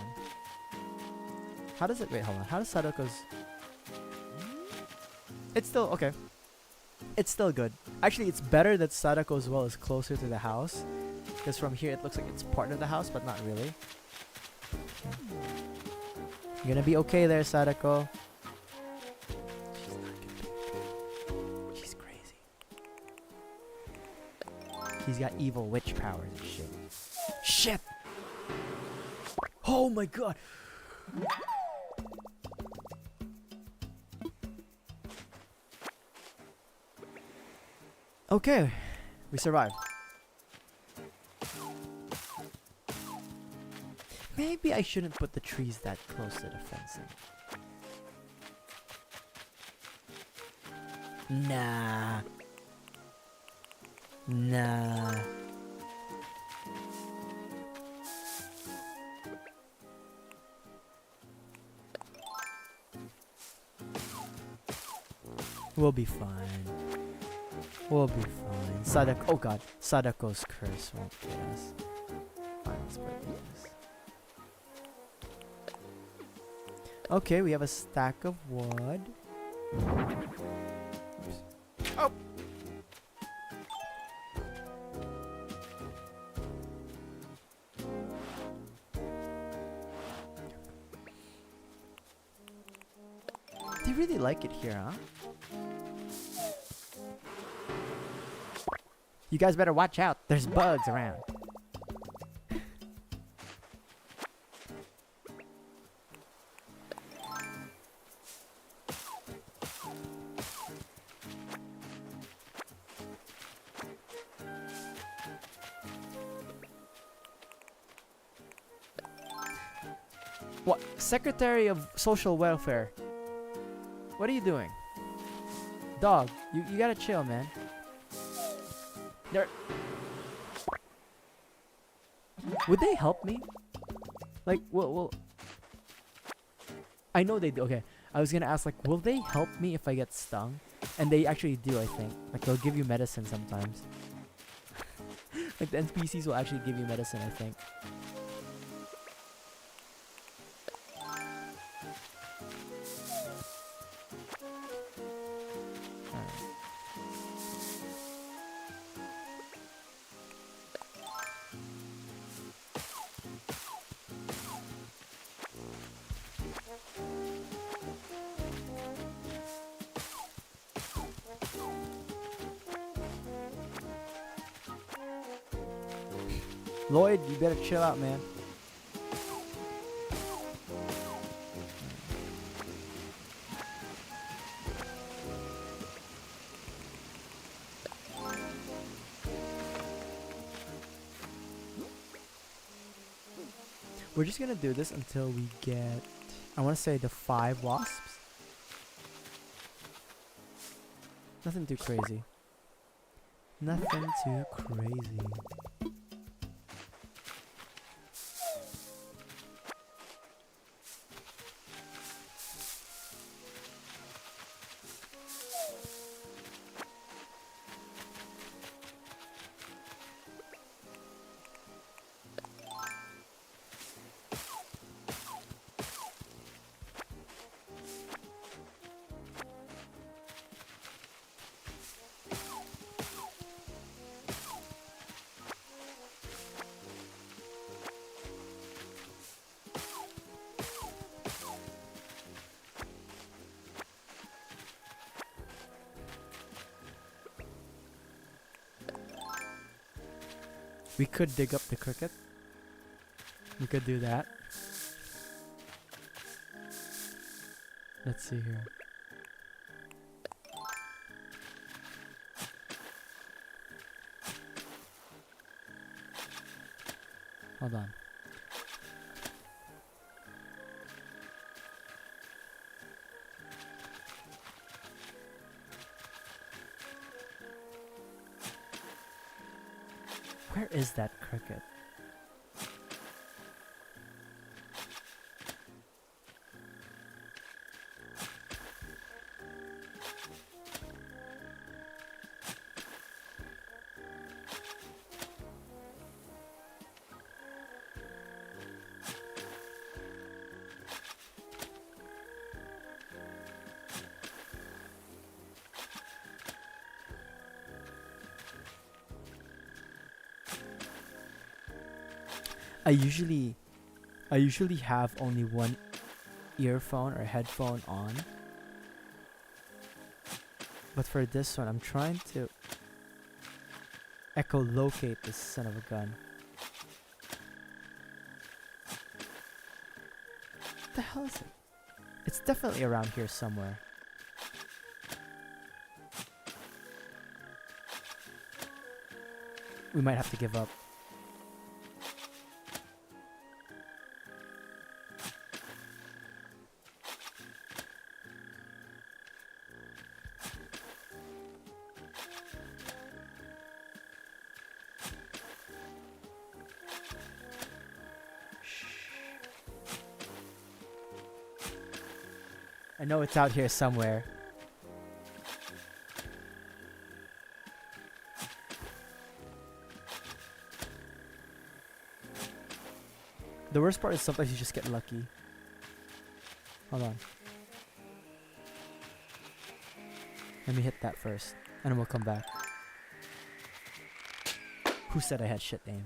How does it, wait, hold on. How does Sadako's... It's still, okay. It's still good. Actually, it's better that Sadako as well is closer to the house. Because from here it looks like it's part of the house, but not really. You're gonna be okay there, Sadako. He's got evil witch powers and shit. Shit! Oh my god! Okay, we survived. Maybe I shouldn't put the trees that close to the fencing. Nah. Nah. We'll be fine. We'll be fine. Sadako. Oh god. Sadako's curse won't get us. Fine, let's put this. Okay, we have a stack of wood. Oops. Oh! They really like it here, huh? You guys better watch out. There's bugs around. What? Secretary of Social Welfare. What are you doing? Dog, you gotta chill, man. There. Would they help me? Like, well, I know they do. Okay, I was gonna ask, like, will they help me if I get stung? And they actually do, I think. Like, they'll give you medicine sometimes. Like, the NPCs will actually give you medicine, I think. Lloyd, you better chill out, man. We're just gonna do this until we get, I want to say, the 5 wasps. Nothing too crazy. Nothing too crazy. We could dig up the cricket. We could do that. Let's see here. Hold on. Where is that cricket? I usually have only one earphone or headphone on. But for this one, I'm trying to echolocate this son of a gun. What the hell is it? It's definitely around here somewhere. We might have to give up. I know it's out here somewhere. The worst part is sometimes you just get lucky. Hold on. Let me hit that first, and then we'll come back. Who said I had shit aim?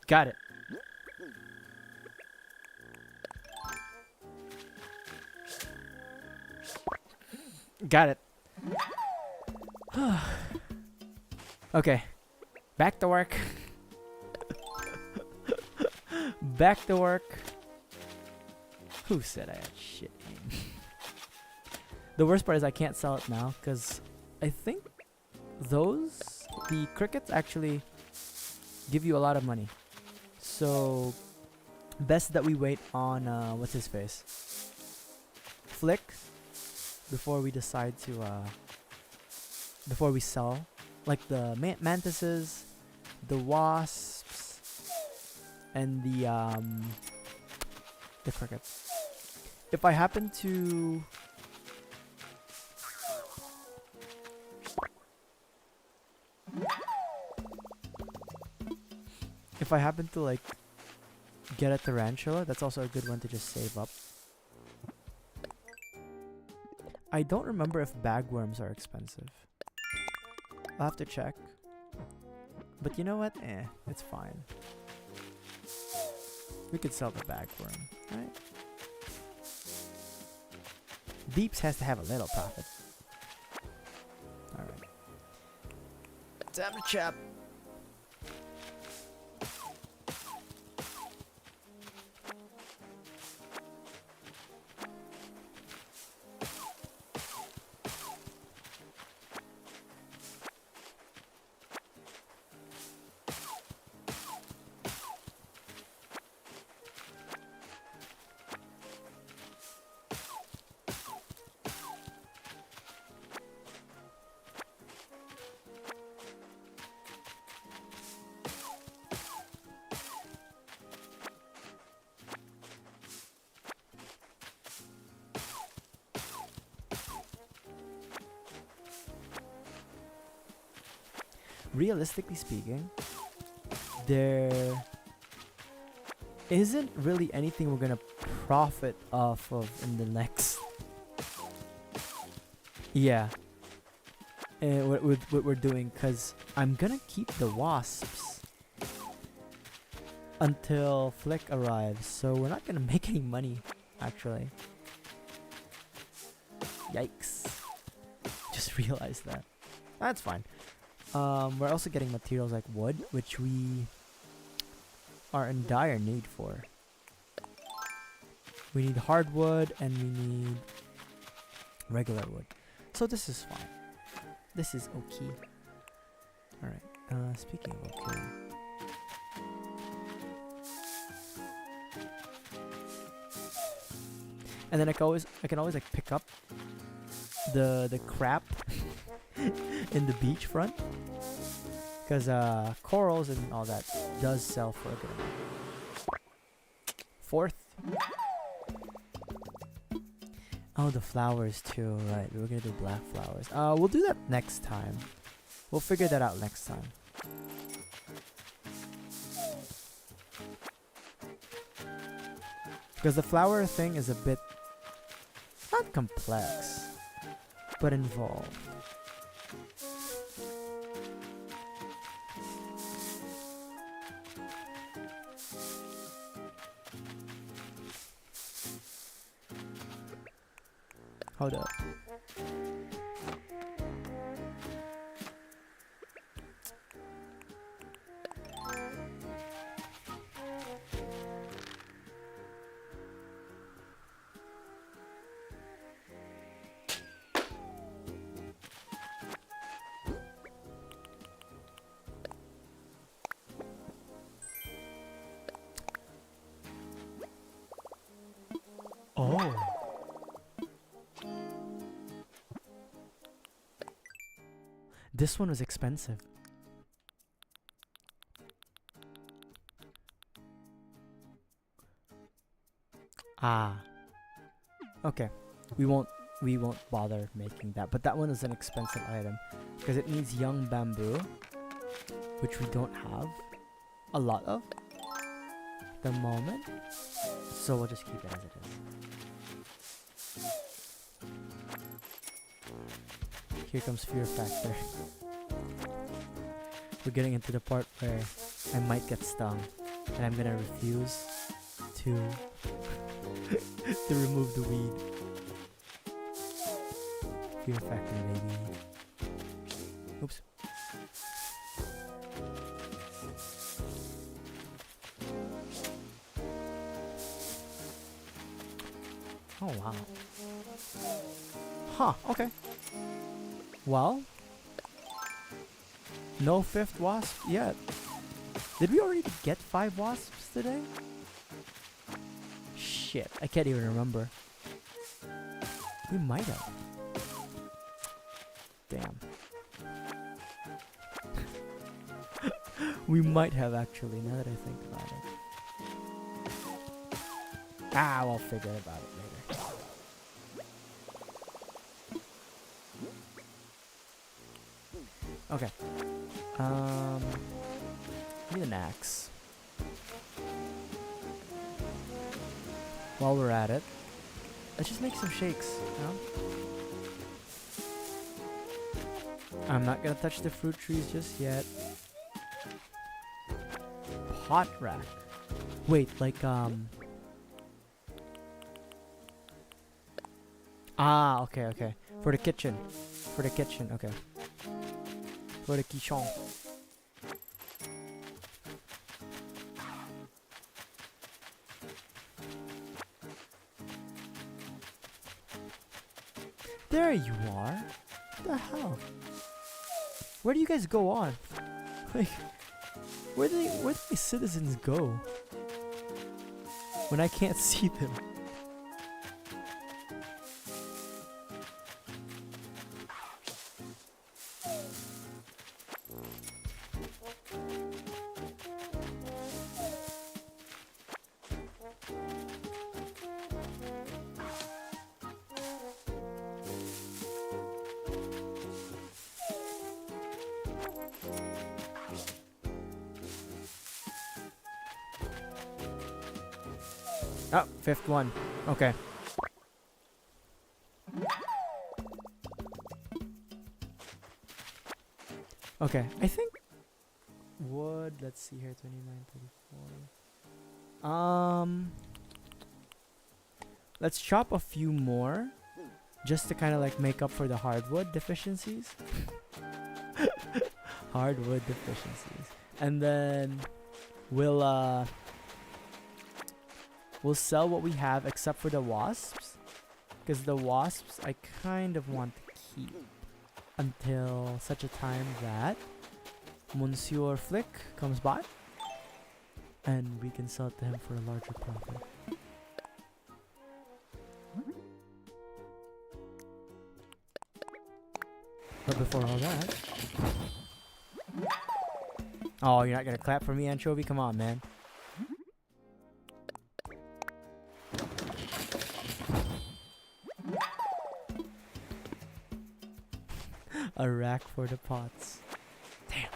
Got it. Got it. Okay. Back to work. Back to work. Who said I had shit aim? The worst part is I can't sell it now because I think the crickets actually give you a lot of money. So best that we wait on what's his face? Flick before we decide to before we sell, like the mantises, the wasps, and the crickets. If I happen to like get a tarantula, that's also a good one to just save up. I don't remember if bagworms are expensive. I'll have to check. But you know what? It's fine. We could sell the bagworm, right? Deeps has to have a little profit. Alright. Time to chop. Realistically speaking, there isn't really anything we're gonna profit off of in the next. Yeah. What we're doing, because I'm gonna keep the wasps until Flick arrives, so we're not gonna make any money, actually. Yikes. Just realized that. That's fine. We're also getting materials like wood, which we are in dire need for. We need hardwood and we need regular wood. So this is fine. This is okay. Alright, speaking of okay. And then I can always like pick up the crap in the beachfront, because corals and all that does sell for a good amount. Fourth. Oh, the flowers too, right? We're gonna do black flowers. We'll do that next time. We'll figure that out next time. Because the flower thing is a bit not complex, but involved. Hold up. Oh. This one was expensive. Ah. Okay. We won't bother making that. But that one is an expensive item because it needs young bamboo, which we don't have a lot of at the moment. So we'll just keep it as it is. Here comes fear factor. We're getting into the part where I might get stung and I'm gonna refuse to to remove the weed. Fear factor, baby. Oops. Oh wow. Huh, okay. Well, no 5th wasp yet. Did we already get 5 wasps today? Shit, I can't even remember. We might have. Damn. We might have actually, now that I think about it. Ah, we'll figure about it later. Okay. Need an axe. While we're at it, let's just make some shakes, you know? I'm not gonna touch the fruit trees just yet. Pot rack. Wait, like Ah, okay, okay. For the kitchen. For the kitchen, okay. For the kitchen. There you are. What the hell? Where do you guys go on? Like, where do these citizens go when I can't see them? Oh, 5th one. Okay. Okay, I think wood, let's see here, 29, 34. Let's chop a few more just to kind of like make up for the hardwood deficiencies. Hardwood deficiencies. And then we'll sell what we have except for the wasps, because the wasps I kind of want to keep until such a time that Monsieur Flick comes by and we can sell it to him for a larger profit. But before all that... Oh, you're not gonna clap for me, Anchovy? Come on, man. A rack for the pots. Damn.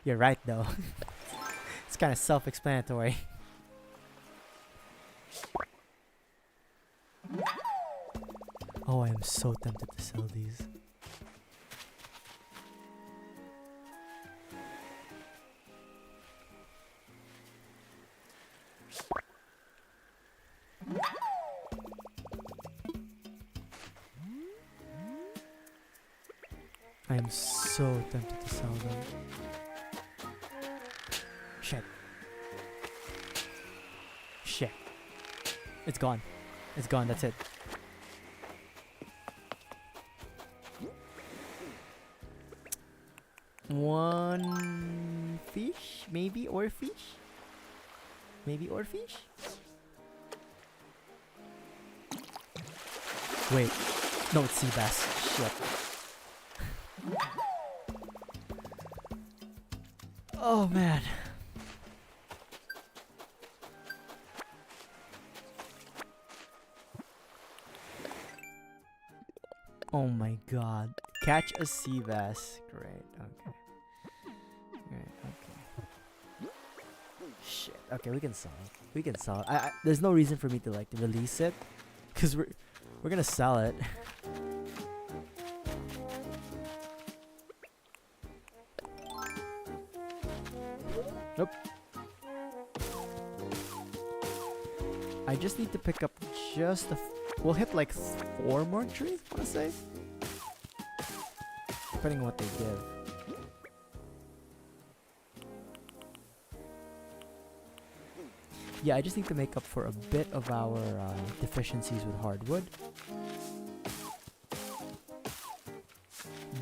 You're right, though. It's kind of self-explanatory. Oh, I am so tempted to sell these. I am so tempted to sell them. Shit. Shit. It's gone. It's gone, that's it. One fish? Maybe? Or fish? Maybe or fish? Wait. No, it's sea bass. Shit. Oh man. Oh my god. Catch a sea bass. Great. Okay. Great. Okay. Shit. Okay, we can sell it. We can sell it. There's no reason for me to like release it, cause we're gonna sell it. Nope. I just need to pick up just we'll hit like 4 more trees, I wanna say. Depending on what they give. Yeah, I just need to make up for a bit of our deficiencies with hardwood.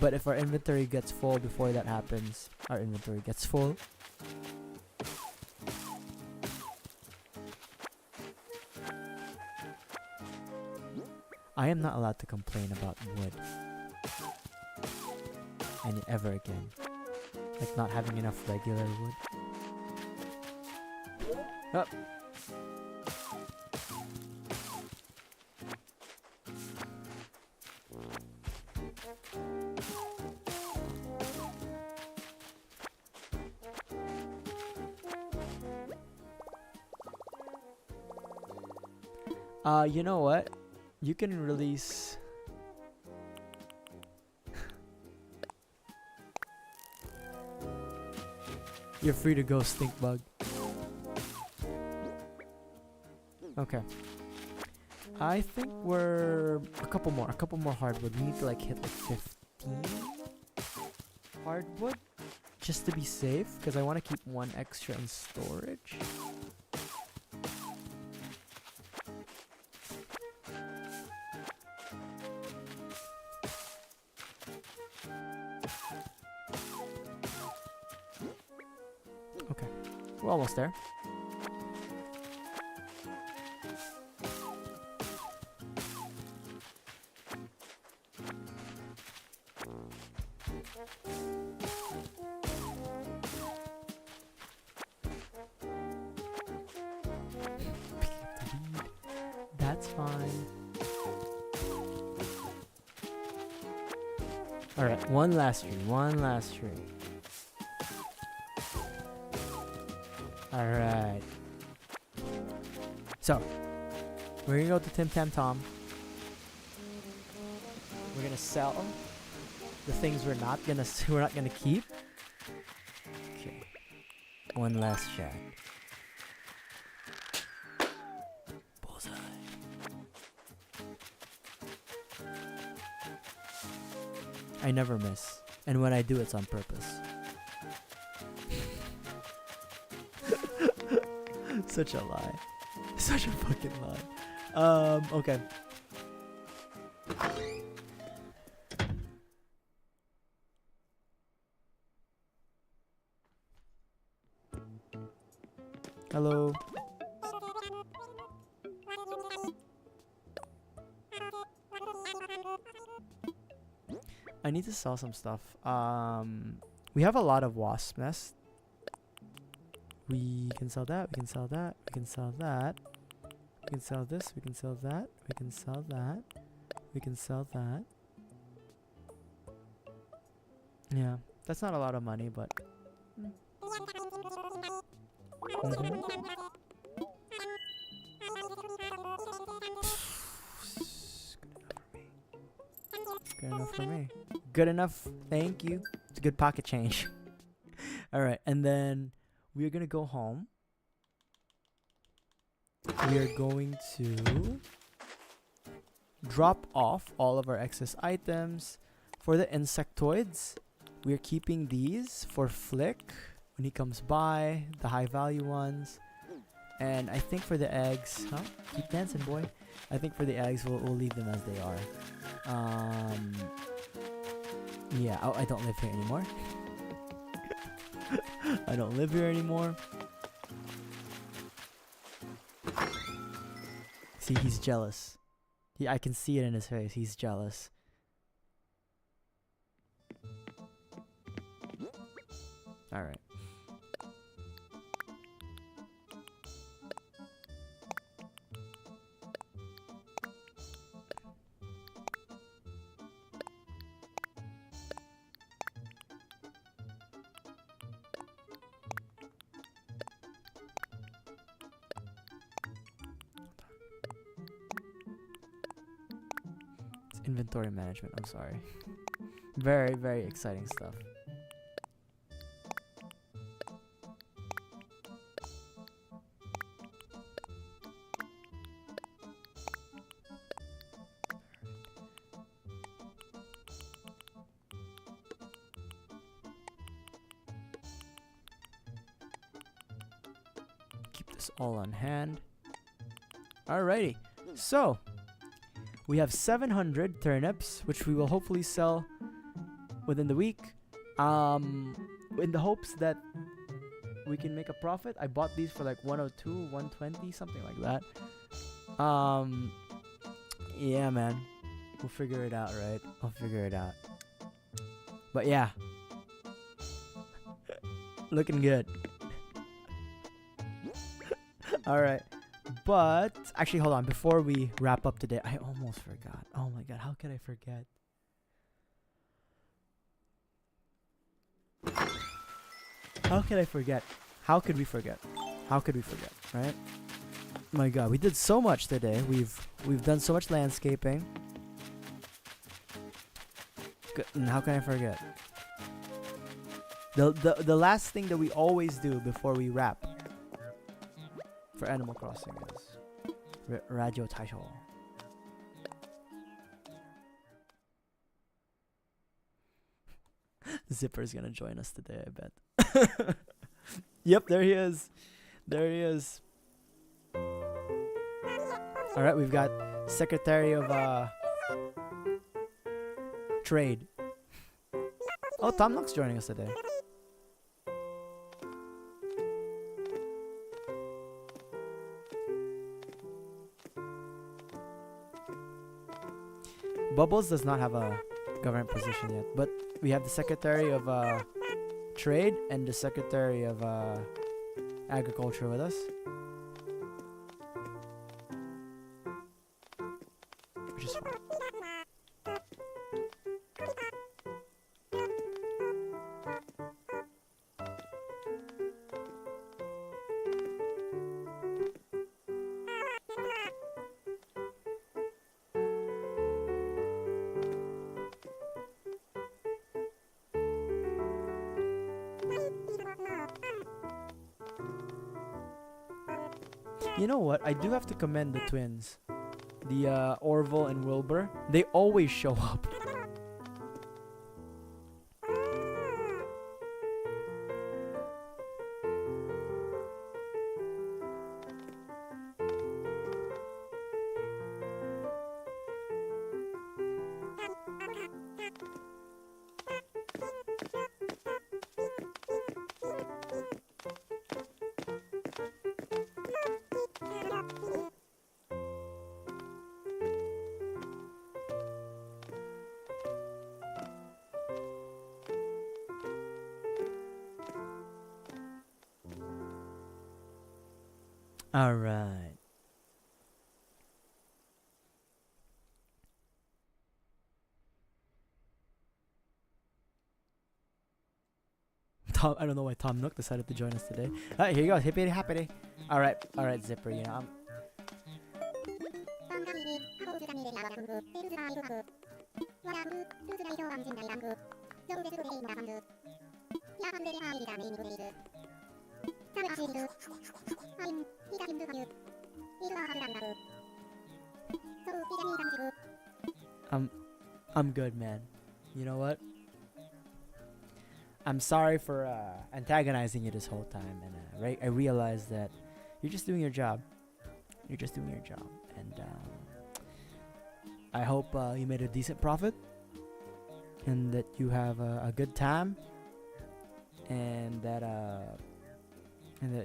But if our inventory gets full before that happens, our inventory gets full. I am not allowed to complain about wood. And ever again. Like not having enough regular wood. Oh. You know what? You can release... You're free to go, stink bug. Okay. I think we're a couple more hardwood. We need to like hit like 15 hardwood just to be safe, because I want to keep 1 extra in storage. Okay, we're almost there. That's fine. Alright, one last tree. Alright. So, we're gonna go to Tim Tam Tom. We're gonna sell the things we're not gonna keep. Okay. One last check. Bullseye. I never miss. And when I do, it's on purpose. Such a lie. Such a fucking lie. Okay. Hello. I need to sell some stuff. We have a lot of wasp nests. We can sell that, we can sell that, we can sell that. We can sell this, we can sell that, we can sell that. We can sell that. Yeah, that's not a lot of money, but... Good enough for me. Good enough, thank you. It's a good pocket change. Alright, and then we're gonna go home. We are going to drop off all of our excess items. For the insectoids, we're keeping these for Flick when he comes by, the high value ones. And I think for the eggs, keep dancing, boy. I think for the eggs, we'll leave them as they are. Yeah, I don't live here anymore. I don't live here anymore. See, he's jealous. I can see it in his face. He's jealous. Alright. Inventory management. I'm sorry. Very, very exciting stuff. Keep this all on hand. Alrighty. So, we have 700 turnips, which we will hopefully sell within the week. In the hopes that we can make a profit. I bought these for like 102, 120, something like that. Yeah, man. We'll figure it out, right? I'll figure it out. But yeah. Looking good. Alright. But, actually, hold on. Before we wrap up today, I almost forgot. Oh my god, how could I forget? How could I forget? How could we forget? How could we forget, right? My god, we did so much today. We've done so much landscaping. Good. And how can I forget? The last thing that we always do before we wrap for Animal Crossing is radio title. Zipper's gonna join us today, I bet. Yep, there he is. There he is. Alright, we've got Secretary of Trade. Oh, Tom Nook's joining us today. Bubbles does not have a government position yet, but we have the Secretary of Trade and the Secretary of Agriculture with us. Which is fine. You know what? I do have to commend the twins. The Orville and Wilbur. They always show up. All right. Tom, I don't know why Tom Nook decided to join us today. Alright, here you go. Hippity happity. Alright, Zipper, you know. I'm good, man. You know what? I'm sorry for antagonizing you this whole time, and I realize that you're just doing your job. You're just doing your job, and I hope you made a decent profit, and that you have a good time, and that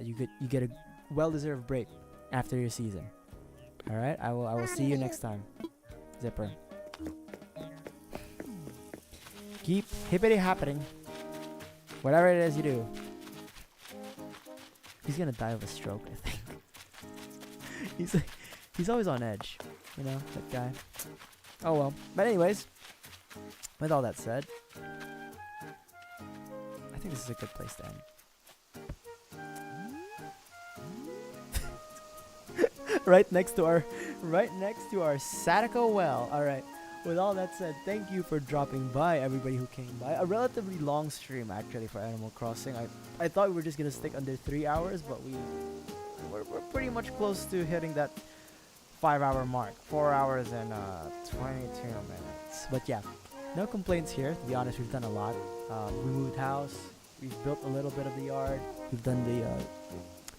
you get a well-deserved break after your season. All right, I will see you next time, Zipper. Keep hippity happening. Whatever it is you do. He's gonna die of a stroke, I think. he's always on edge, you know, that guy. Oh well. But anyways, with all that said, I think this is a good place to end. right next to our Satiko well. Alright. with all that said, thank you for dropping by, everybody who came by. A relatively long stream actually for Animal Crossing. I thought we were just gonna stick under 3 hours, but we're pretty much close to hitting that 5-hour mark. 4 hours and 22 minutes. But yeah, no complaints here. To be honest, we've done a lot. We moved house. We've built a little bit of the yard. We've done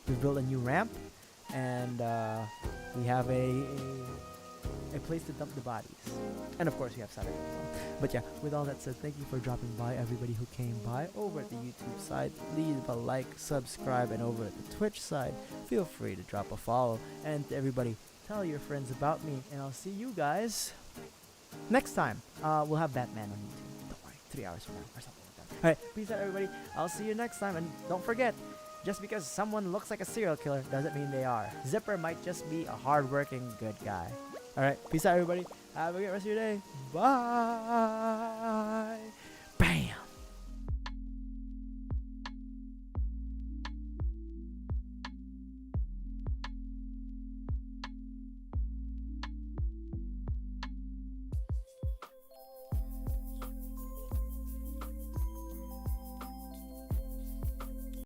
we've built a new ramp, and we have a place to dump the bodies. And of course we have Saturday. But yeah, with all that said, thank you for dropping by, everybody who came by. Over at the YouTube side, leave a like, subscribe, and over at the Twitch side, feel free to drop a follow. And to everybody, tell your friends about me, and I'll see you guys next time. We'll have Batman on YouTube. Don't worry, 3 hours from now or something like that. Alright, peace out, everybody. I'll see you next time, and don't forget, just because someone looks like a serial killer doesn't mean they are. Zipper might just be a hardworking good guy. Alright, peace out, everybody. Have a great rest of your day. Bye.